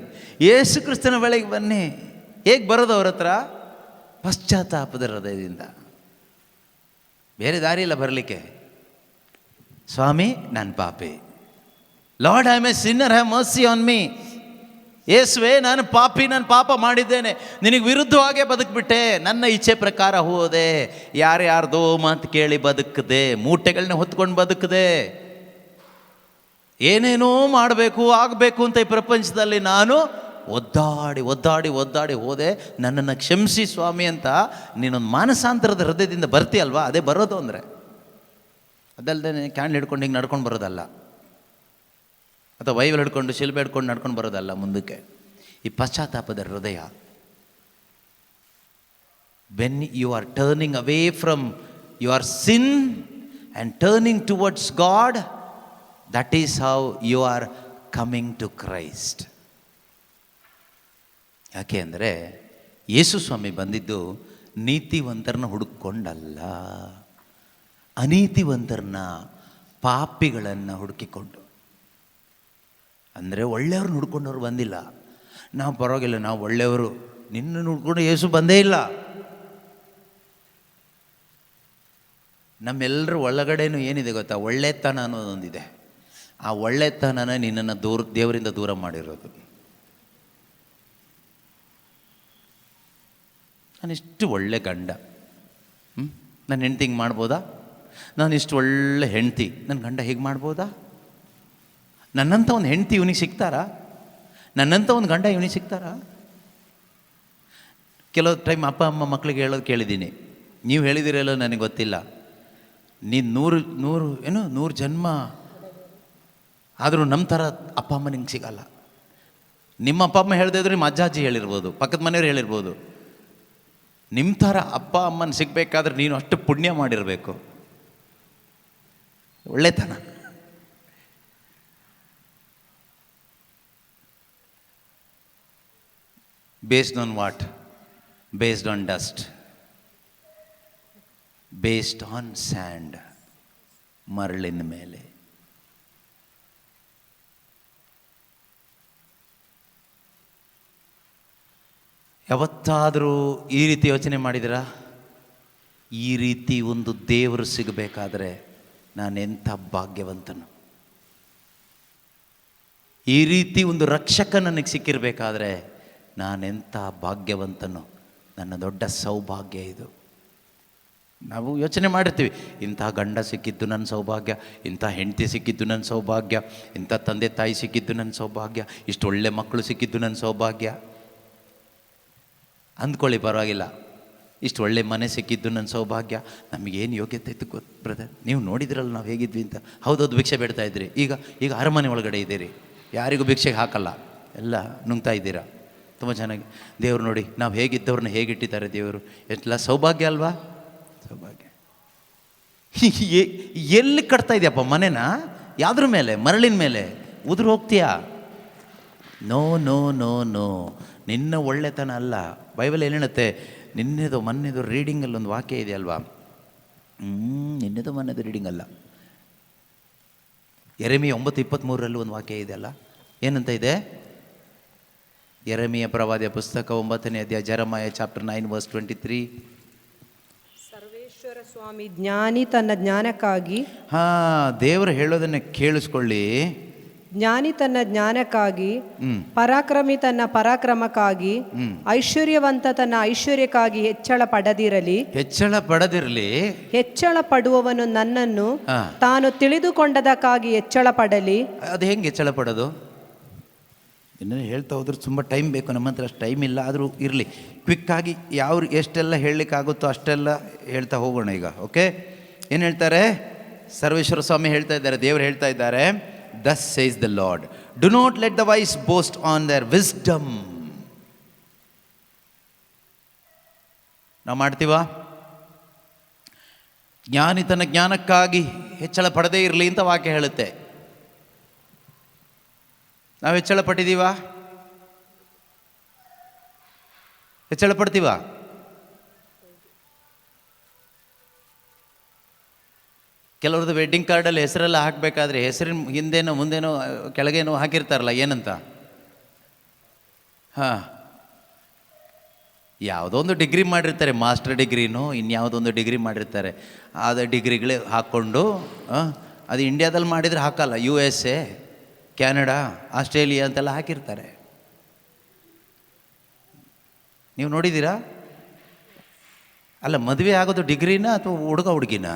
ಯೇಸು ಕ್ರಿಸ್ತನ ಬಳಿಗೆ ಬನ್ನಿ. ಹೇಗೆ ಬರೋದು ಅವ್ರ ಹತ್ರ? ಪಶ್ಚಾತ್ತಾಪದ ಹೃದಯದಿಂದ. ಬೇರೆ ದಾರಿ ಇಲ್ಲ ಬರಲಿಕ್ಕೆ. ಸ್ವಾಮಿ ನಾನು ಪಾಪಿ, lord I am A Sinner, have mercy on me. ಯೇಸುವೆ ನಾನು ಪಾಪಿ, ನಾನು ಪಾಪ ಮಾಡಿದ್ದೇನೆ, ನಿನಗೆ ವಿರುದ್ಧವಾಗೇ ಬದುಕ್ಬಿಟ್ಟೆ, ನನ್ನ ಇಚ್ಛೆ ಪ್ರಕಾರ ಹೋದೆ, ಯಾರ್ಯಾರ್ದೋ ಮಾತು ಕೇಳಿ ಬದುಕದೆ, ಮೂಟೆಗಳನ್ನ ಹೊತ್ಕೊಂಡು ಬದುಕದೆ, ಏನೇನೋ ಮಾಡಬೇಕು ಆಗಬೇಕು ಅಂತ ಈ ಪ್ರಪಂಚದಲ್ಲಿ ನಾನು ಒದ್ದಾಡಿ ಹೋದೆ, ನನ್ನನ್ನು ಕ್ಷಮಿಸಿ ಸ್ವಾಮಿ ಅಂತ ನೀನೊಂದು ಮಾನಸಾಂತರದ ಹೃದಯದಿಂದ ಬರ್ತೀಯಲ್ವಾ? ಅದೇ ಬರೋದು ಅಂದರೆ. ಅದಲ್ಲದೆ ಕ್ಯಾಂಡಲ್ ಹಿಡ್ಕೊಂಡು ಹಿಂಗೆ ನಡ್ಕೊಂಡು ಬರೋದಲ್ಲ, ಅಥವಾ ಬೈಬಲ್ ಹಿಡ್ಕೊಂಡು ಶಿಲ್ಬೆ ಹಿಡ್ಕೊಂಡು ನಡ್ಕೊಂಡು ಬರೋದಲ್ಲ. ಮುಂದಕ್ಕೆ ಈ ಪಶ್ಚಾತ್ತಾಪದ ಹೃದಯ. When you are turning away from your sin and turning towards God, that is how you are coming to Christ. ಯಾಕೆ ಅಂದರೆ ಯೇಸು ಸ್ವಾಮಿ ಬಂದಿದ್ದು ನೀತಿವಂತರನ್ನ ಹುಡುಕೊಂಡಲ್ಲ, ಅನೀತಿವಂತರನ್ನ, ಪಾಪಿಗಳನ್ನು ಹುಡುಕಿಕೊಂಡು. ಅಂದರೆ ಒಳ್ಳೆಯವ್ರನ್ನ ಹುಡ್ಕೊಂಡವ್ರು ಬಂದಿಲ್ಲ. ನಾವು ಪರವಾಗಿಲ್ಲ, ನಾವು ಒಳ್ಳೆಯವರು, ನಿನ್ನನ್ನು ಹುಡ್ಕೊಂಡು ಯೇಸು ಬಂದೇ ಇಲ್ಲ. ನಮ್ಮೆಲ್ಲರ ಒಳಗಡೆನೂ ಏನಿದೆ ಗೊತ್ತಾ? ಒಳ್ಳೆತನ ಅನ್ನೋದೊಂದಿದೆ. ಆ ಒಳ್ಳೆತನನ ನಿನ್ನನ್ನು ದೇವರಿಂದ ದೂರ ಮಾಡಿರೋದು. ನಾನಿಷ್ಟು ಒಳ್ಳೆ ಗಂಡ, ನನ್ನ ಹೆಂಡ್ತಿ ಹಿಂಗೆ ಮಾಡ್ಬೋದಾ? ನಾನು ಇಷ್ಟು ಒಳ್ಳೆ ಹೆಂಡ್ತಿ, ನನ್ನ ಗಂಡ ಹೇಗೆ ಮಾಡ್ಬೋದಾ? ನನ್ನಂಥ ಒಂದು ಹೆಂಡ್ತಿ ಇವನಿಗೆ ಸಿಗ್ತಾರಾ? ನನ್ನಂಥ ಒಂದು ಗಂಡ ಇವನಿಗೆ ಸಿಗ್ತಾರಾ? ಕೆಲವು ಟೈಮ್ ಅಪ್ಪ ಅಮ್ಮ ಮಕ್ಕಳಿಗೆ ಹೇಳೋದು ಕೇಳಿದ್ದೀನಿ, ನೀವು ಹೇಳಿದಿರಲ್ಲೋ ನನಗೆ ಗೊತ್ತಿಲ್ಲ, ನೀನು 100 ಜನ್ಮ ಆದರೂ ನಮ್ಮ ಥರ ಅಪ್ಪ ಅಮ್ಮ ನಿಂಗೆ ಸಿಗಲ್ಲ. ನಿಮ್ಮ ಅಪ್ಪ ಅಮ್ಮ ಹೇಳ್ದೆ ಇದ್ರೆ ನಿಮ್ಮ ಅಜ್ಜ ಅಜ್ಜಿ ಹೇಳಿರ್ಬೋದು, ಪಕ್ಕದ ಮನೆಯವ್ರು ಹೇಳಿರ್ಬೋದು. ನಿಮ್ಮ ಥರ ಅಪ್ಪ ಅಮ್ಮನ ಸಿಗಬೇಕಾದ್ರೆ ನೀನು ಅಷ್ಟು ಪುಣ್ಯ ಮಾಡಿರಬೇಕು. ಒಳ್ಳೆತನ. Based on what? Based on dust, based on sand, ಮರಳಿನ ಮೇಲೆ. ಯಾವತ್ತಾದರೂ ಈ ರೀತಿ ಯೋಚನೆ ಮಾಡಿದಿರಾ? ಈ ರೀತಿ ಒಂದು ದೇವರು ಸಿಗಬೇಕಾದ್ರೆ ನಾನೆಂಥ ಭಾಗ್ಯವಂತನು. ಈ ರೀತಿ ಒಂದು ರಕ್ಷಕ ನನಗೆ ಸಿಕ್ಕಿರಬೇಕಾದ್ರೆ ನಾನೆಂಥ ಭಾಗ್ಯವಂತನು. ನನ್ನ ದೊಡ್ಡ ಸೌಭಾಗ್ಯ ಇದು. ನಾವು ಯೋಚನೆ ಮಾಡಿರ್ತೀವಿ, ಇಂಥ ಗಂಡ ಸಿಕ್ಕಿದ್ದು ನನ್ನ ಸೌಭಾಗ್ಯ, ಇಂಥ ಹೆಂಡತಿ ಸಿಕ್ಕಿದ್ದು ನನ್ನ ಸೌಭಾಗ್ಯ, ಇಂಥ ತಂದೆ ತಾಯಿ ಸಿಕ್ಕಿದ್ದು ನನ್ನ ಸೌಭಾಗ್ಯ, ಇಷ್ಟು ಒಳ್ಳೆ ಮಕ್ಕಳು ಸಿಕ್ಕಿದ್ದು ನನ್ನ ಸೌಭಾಗ್ಯ ಅಂದ್ಕೊಳ್ಳಿ, ಪರವಾಗಿಲ್ಲ. ಇಷ್ಟು ಒಳ್ಳೆ ಮನೆ ಸಿಕ್ಕಿದ್ದು ನನ್ನ ಸೌಭಾಗ್ಯ. ನಮಗೇನು ಯೋಗ್ಯತೆ ಇತ್ತು ಗೊತ್ತು ಬ್ರದರ್, ನೀವು ನೋಡಿದ್ರಲ್ಲ ನಾವು ಹೇಗಿದ್ವಿ ಅಂತ. ಹೌದೌದು, ಭಿಕ್ಷೆ ಬೇಡ್ತಾ ಇದ್ರಿ. ಈಗ ಅರಮನೆ ಒಳಗಡೆ ಇದ್ದೀರಿ, ಯಾರಿಗೂ ಭಿಕ್ಷೆಗೆ ಹಾಕಲ್ಲ, ಎಲ್ಲ ನುಂಗ್ತಾ ಇದ್ದೀರಾ. ತುಂಬ ಚೆನ್ನಾಗಿ ದೇವರು ನೋಡಿ ನಾವು ಹೇಗಿದ್ದವ್ರನ್ನ ಹೇಗಿಟ್ಟಿದ್ದಾರೆ ದೇವರು. ಎಲ್ಲ ಸೌಭಾಗ್ಯ ಅಲ್ವಾ? ಸೌಭಾಗ್ಯ. ಎಲ್ಲಿ ಕಟ್ತಾ ಇದೆಯಪ್ಪ ಮನೆನ? ಯಾವ್ದ್ರ ಮೇಲೆ? ಮರಳಿನ ಮೇಲೆ ಉದುರು ಹೋಗ್ತೀಯಾ? ನೋ ನೋ ನೋ ನೋ, ನಿನ್ನ ಒಳ್ಳೆತನ ಅಲ್ಲ. ಬೈಬಲ್ ಏನು ಹೇಳುತ್ತೆ? ನಿನ್ನೆದು ಮೊನ್ನೆದು ರೀಡಿಂಗಲ್ಲಿ ಒಂದು ವಾಕ್ಯ ಇದೆಯಲ್ವಾ? ನಿನ್ನೆದು ಮೊನ್ನೆದು ರೀಡಿಂಗ್ ಅಲ್ಲ, ಯೆರೆಮೀಯ 9:23 ಒಂದು ವಾಕ್ಯ ಇದೆಯಲ್ಲ, ಏನಂತ ಇದೆ? ಯೆರೆಮೀಯ ಪ್ರವಾದಿಯ ಪುಸ್ತಕ 9ನೇ ಅಧ್ಯಾಯ, ಜೆರೆಮಯ ಚಾಪ್ಟರ್ 9:23. ಸರ್ವೇಶ್ವರ ಸ್ವಾಮಿ ಜ್ಞಾನಿ ತನ್ನ ಜ್ಞಾನಕ್ಕಾಗಿ, ದೇವರು ಹೇಳೋದನ್ನ ಕೇಳಿಸ್ಕೊಳ್ಳಿ. ಜ್ಞಾನಿ ತನ್ನ ಜ್ಞಾನಕ್ಕಾಗಿ, ಪರಾಕ್ರಮಿ ತನ್ನ ಪರಾಕ್ರಮಕ್ಕಾಗಿ, ಐಶ್ವರ್ಯವಂತ ತನ್ನ ಐಶ್ವರ್ಯಕ್ಕಾಗಿ ಹೆಚ್ಚಳ ಪಡದಿರಲಿ. ಹೆಚ್ಚಳ ಪಡುವವನು ನನ್ನನ್ನು ತಾನು ತಿಳಿದುಕೊಂಡದಕ್ಕಾಗಿ ಹೆಚ್ಚಳ ಪಡಲಿ. ಅದು ಹೆಂಗೆ ಹೆಚ್ಚಳ ಪಡೋದು? ಇನ್ನೂ ಹೇಳ್ತಾ ಹೋದ್ರೆ ತುಂಬ ಟೈಮ್ ಬೇಕು, ನಮ್ಮ ಹತ್ರ ಅಷ್ಟು ಟೈಮ್ ಇಲ್ಲ. ಆದರೂ ಇರಲಿ, ಕ್ವಿಕ್ಕಾಗಿ ಎಷ್ಟೆಲ್ಲ ಹೇಳಲಿಕ್ಕಾಗುತ್ತೋ ಅಷ್ಟೆಲ್ಲ ಹೇಳ್ತಾ ಹೋಗೋಣ ಈಗ. ಓಕೆ, ಏನು ಹೇಳ್ತಾರೆ? ಸರ್ವೇಶ್ವರ ಸ್ವಾಮಿ ಹೇಳ್ತಾ ಇದ್ದಾರೆ, ದೇವರು ಹೇಳ್ತಾ ಇದ್ದಾರೆ, Thus says the Lord, do not let the wise boast on their wisdom. ನಾವು ಮಾಡ್ತೀವಾ? ಜ್ಞಾನಿ ತನ್ನ ಜ್ಞಾನಕ್ಕಾಗಿ ಹೆಚ್ಚಳ ಪಡದೇ ಇರಲಿ ಅಂತ ವಾಕ್ಯ ಹೇಳುತ್ತೆ. ನಾವು ಹೆಚ್ಚಳ ಪಟ್ಟಿದ್ದೀವಾ? ಹೆಚ್ಚಳ ಪಡ್ತೀವಾ? ಕೆಲವ್ರದ್ದು ವೆಡ್ಡಿಂಗ್ ಕಾರ್ಡಲ್ಲಿ ಹೆಸರೆಲ್ಲ ಹಾಕಬೇಕಾದ್ರೆ ಹೆಸರಿನ ಹಿಂದೇನೋ ಮುಂದೇನೋ ಕೆಳಗೇನೋ ಹಾಕಿರ್ತಾರಲ್ಲ, ಏನಂತ? ಯಾವುದೋ ಒಂದು ಡಿಗ್ರಿ ಮಾಡಿರ್ತಾರೆ, ಮಾಸ್ಟರ್ ಡಿಗ್ರಿನೋ ಇನ್ಯಾವುದೊಂದು ಡಿಗ್ರಿ ಮಾಡಿರ್ತಾರೆ. ಆದ ಡಿಗ್ರಿಗಳೇ ಹಾಕ್ಕೊಂಡು, ಅದು ಇಂಡಿಯಾದಲ್ಲಿ ಮಾಡಿದರೆ ಹಾಕಲ್ಲ, USA, ಕ್ಯಾನಡಾ, ಆಸ್ಟ್ರೇಲಿಯಾ ಅಂತೆಲ್ಲ ಹಾಕಿರ್ತಾರೆ. ನೀವು ನೋಡಿದ್ದೀರಾ? ಅಲ್ಲ, ಮದುವೆ ಆಗೋದು ಡಿಗ್ರಿನ ಅಥವಾ ಹುಡುಗ ಹುಡುಗಿನ?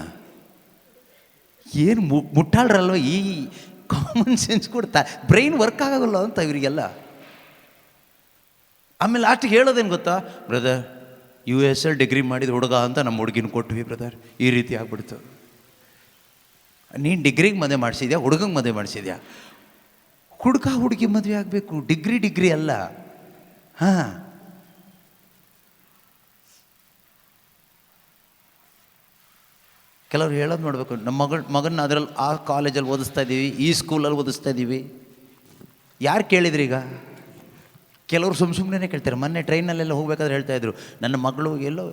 ಏನು ಮುಟ್ಟಾಳ್ರಲ್ವ, ಈ ಕಾಮನ್ ಸೆನ್ಸ್ ಕೊಡ್ತಾ ಬ್ರೈನ್ ವರ್ಕ್ ಆಗೋಲ್ಲ ಅಂತ ಇವರಿಗೆಲ್ಲ. ಆಮೇಲೆ ಲಾಸ್ಟಿಗೆ ಹೇಳೋದೇನು ಗೊತ್ತಾ? ಬ್ರದರ್, US ಡಿಗ್ರಿ ಮಾಡಿದ ಹುಡುಗ ಅಂತ ನಮ್ಮ ಹುಡುಗಿನ ಕೊಟ್ವಿ ಬ್ರದರ್, ಈ ರೀತಿ ಆಗ್ಬಿಡ್ತು. ನೀನು ಡಿಗ್ರಿಗೆ ಮದುವೆ ಮಾಡಿಸಿದ್ಯಾ, ಹುಡುಗಂಗೆ ಮದುವೆ ಮಾಡಿಸಿದ್ಯಾ? ಹುಡುಗ ಹುಡುಗಿ ಮದುವೆ ಆಗಬೇಕು, ಡಿಗ್ರಿ ಅಲ್ಲ. ಕೆಲವ್ರು ಹೇಳೋದು ನೋಡಬೇಕು, ನಮ್ಮ ಮಗನ ಅದರಲ್ಲಿ ಆ ಕಾಲೇಜಲ್ಲಿ ಓದಿಸ್ತಾ ಇದ್ದೀವಿ, ಈ ಸ್ಕೂಲಲ್ಲಿ ಓದಿಸ್ತಾ ಇದ್ದೀವಿ. ಯಾರು ಕೇಳಿದ್ರಿ ಈಗ? ಕೆಲವರು ಸುಮ್ಮನೆ ಕೇಳ್ತಾರೆ. ಮೊನ್ನೆ ಟ್ರೈನಲ್ಲೆಲ್ಲ ಹೋಗ್ಬೇಕಾದ್ರೆ ಹೇಳ್ತಾಯಿದ್ರು, ನನ್ನ ಮಗಳು ಎಲ್ಲೋ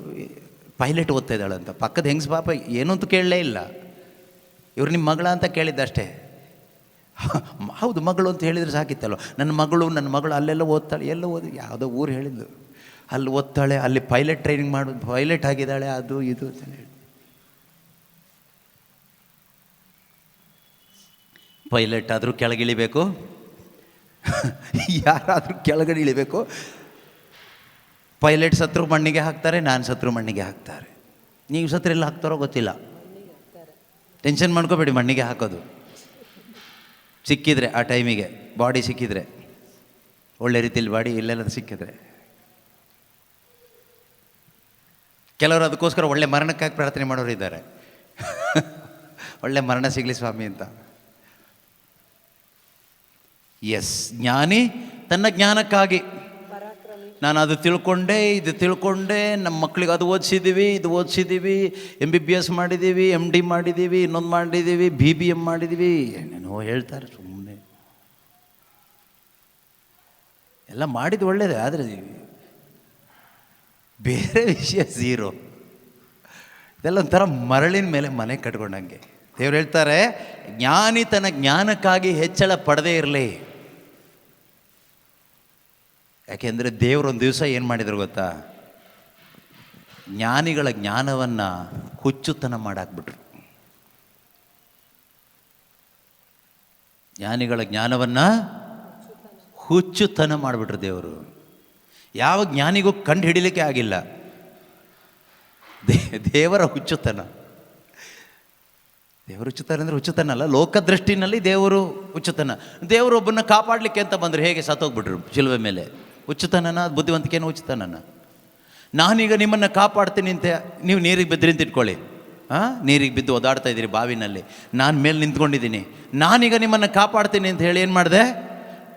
ಪೈಲಟ್ ಓದ್ತಾ ಇದ್ದಾಳೆ ಅಂತ. ಪಕ್ಕದ ಹೆಂಗ್ಸ್ ಪಾಪ ಏನೂ ಅಂತ ಕೇಳಲೇ ಇಲ್ಲ, ಇವ್ರು ನಿಮ್ಮ ಮಗಳ ಅಂತ ಕೇಳಿದ್ದಷ್ಟೇ. ಹೌದು, ಮಗಳು ಅಂತ ಹೇಳಿದರೆ ಸಾಕಿತ್ತಲ್ವ. ನನ್ನ ಮಗಳು ಅಲ್ಲೆಲ್ಲ ಓದ್ತಾಳೆ, ಎಲ್ಲ ಯಾವುದೋ ಊರು ಹೇಳಿದ್ದು, ಅಲ್ಲಿ ಓದ್ತಾಳೆ, ಅಲ್ಲಿ ಪೈಲಟ್ ಟ್ರೈನಿಂಗ್ ಮಾಡೋದು, ಪೈಲಟ್ ಆಗಿದ್ದಾಳೆ, ಅದು ಇದು ಅಂತ ಹೇಳಿ. ಪೈಲಟ್ ಆದರೂ ಕೆಳಗಿಳಿಬೇಕು, ಯಾರಾದರೂ ಕೆಳಗಡೆ ಇಳಿಬೇಕು. ಪೈಲಟ್ ಸತ್ರು ಮಣ್ಣಿಗೆ ಹಾಕ್ತಾರೆ, ನಾನು ಸತ್ರು ಮಣ್ಣಿಗೆ ಹಾಕ್ತಾರೆ. ನೀವು ಸತ್ರು ಎಲ್ಲ ಹಾಕ್ತಾರೋ ಗೊತ್ತಿಲ್ಲ, ಟೆನ್ಷನ್ ಮಾಡ್ಕೋಬೇಡಿ. ಮಣ್ಣಿಗೆ ಹಾಕೋದು ಸಿಕ್ಕಿದ್ರೆ, ಆ ಟೈಮಿಗೆ ಬಾಡಿ ಸಿಕ್ಕಿದ್ರೆ, ಒಳ್ಳೆ ರೀತಿಯಲ್ಲಿ ಬಾಡಿ ಇಲ್ಲೆಲ್ಲ ಸಿಕ್ಕಿದ್ರೆ. ಕೆಲವರು ಅದಕ್ಕೋಸ್ಕರ ಒಳ್ಳೆ ಮರಣಕ್ಕಾಗಿ ಪ್ರಾರ್ಥನೆ ಮಾಡೋರು ಇದ್ದಾರೆ, ಒಳ್ಳೆ ಮರಣ ಸಿಗಲಿ ಸ್ವಾಮಿ ಅಂತ. ಎಸ್, ಜ್ಞಾನಿ ತನ್ನ ಜ್ಞಾನಕ್ಕಾಗಿ, ನಾನು ಅದು ತಿಳ್ಕೊಂಡೆ, ಇದು ತಿಳ್ಕೊಂಡೆ, ನಮ್ಮ ಮಕ್ಕಳಿಗೆ ಅದು ಓದಿಸಿದ್ದೀವಿ, ಇದು ಓದಿಸಿದ್ದೀವಿ, MBBS ಮಾಡಿದ್ದೀವಿ, MD ಮಾಡಿದ್ದೀವಿ, ಇನ್ನೊಂದು ಮಾಡಿದ್ದೀವಿ, BBM ಮಾಡಿದ್ದೀವಿ, ಏನೇನೋ ಹೇಳ್ತಾರೆ ಸುಮ್ಮನೆ. ಎಲ್ಲ ಮಾಡಿದ್ದು ಒಳ್ಳೇದೇ, ಆದರೆ ಬೇರೆ ವಿಷಯ ಝೀರೋ. ಇದೆಲ್ಲ ಒಂಥರ ಮರಳಿನ ಮೇಲೆ ಮನೆ ಕಟ್ಕೊಂಡಂಗೆ. ದೇವ್ರು ಹೇಳ್ತಾರೆ, ಜ್ಞಾನಿ ತನ್ನ ಜ್ಞಾನಕ್ಕಾಗಿ ಹೆಚ್ಚಳ ಪಡದೇ ಇರಲಿ. ಯಾಕೆಂದರೆ ದೇವರೊಂದು ದಿವಸ ಏನು ಮಾಡಿದ್ರು ಗೊತ್ತಾ? ಜ್ಞಾನಿಗಳ ಜ್ಞಾನವನ್ನು ಹುಚ್ಚುತನ ಮಾಡಾಕ್ಬಿಟ್ರು. ಜ್ಞಾನಿಗಳ ಜ್ಞಾನವನ್ನು ಹುಚ್ಚುತನ ಮಾಡಿಬಿಟ್ರು ದೇವರು. ಯಾವ ಜ್ಞಾನಿಗೂ ಕಂಡು ಹಿಡಿಲಿಕ್ಕೆ ಆಗಿಲ್ಲ ದೇವರ ಹುಚ್ಚುತನ. ದೇವರು ಹುಚ್ಚುತನ ಅಂದರೆ ಹುಚ್ಚುತನ ಅಲ್ಲ, ಲೋಕದೃಷ್ಟಿನಲ್ಲಿ ದೇವರು ಹುಚ್ಚುತನ. ದೇವರು ಒಬ್ಬನ್ನ ಕಾಪಾಡಲಿಕ್ಕೆ ಅಂತ ಬಂದರೆ ಹೇಗೆ ಸತ್ತೋಗ್ಬಿಟ್ರು ಶಿಲುವೆ ಮೇಲೆ? ಹುಚ್ಚುತನನ, ಬುದ್ಧಿವಂತಿಕೆನೂ ಹುಚ್ಚುತನನ. ನಾನೀಗ ನಿಮ್ಮನ್ನು ಕಾಪಾಡ್ತೀನಿ ಅಂತ ನೀವು ನೀರಿಗೆ ಬಿದ್ದರೆ ಅಂತ ಇಟ್ಕೊಳ್ಳಿ. ನೀರಿಗೆ ಬಿದ್ದು ಓದಾಡ್ತಾ ಇದ್ದೀರಿ ಬಾವಿನಲ್ಲಿ, ನಾನು ಮೇಲೆ ನಿಂತ್ಕೊಂಡಿದ್ದೀನಿ. ನಾನೀಗ ನಿಮ್ಮನ್ನು ಕಾಪಾಡ್ತೀನಿ ಅಂತ ಹೇಳಿ ಏನು ಮಾಡಿದೆ?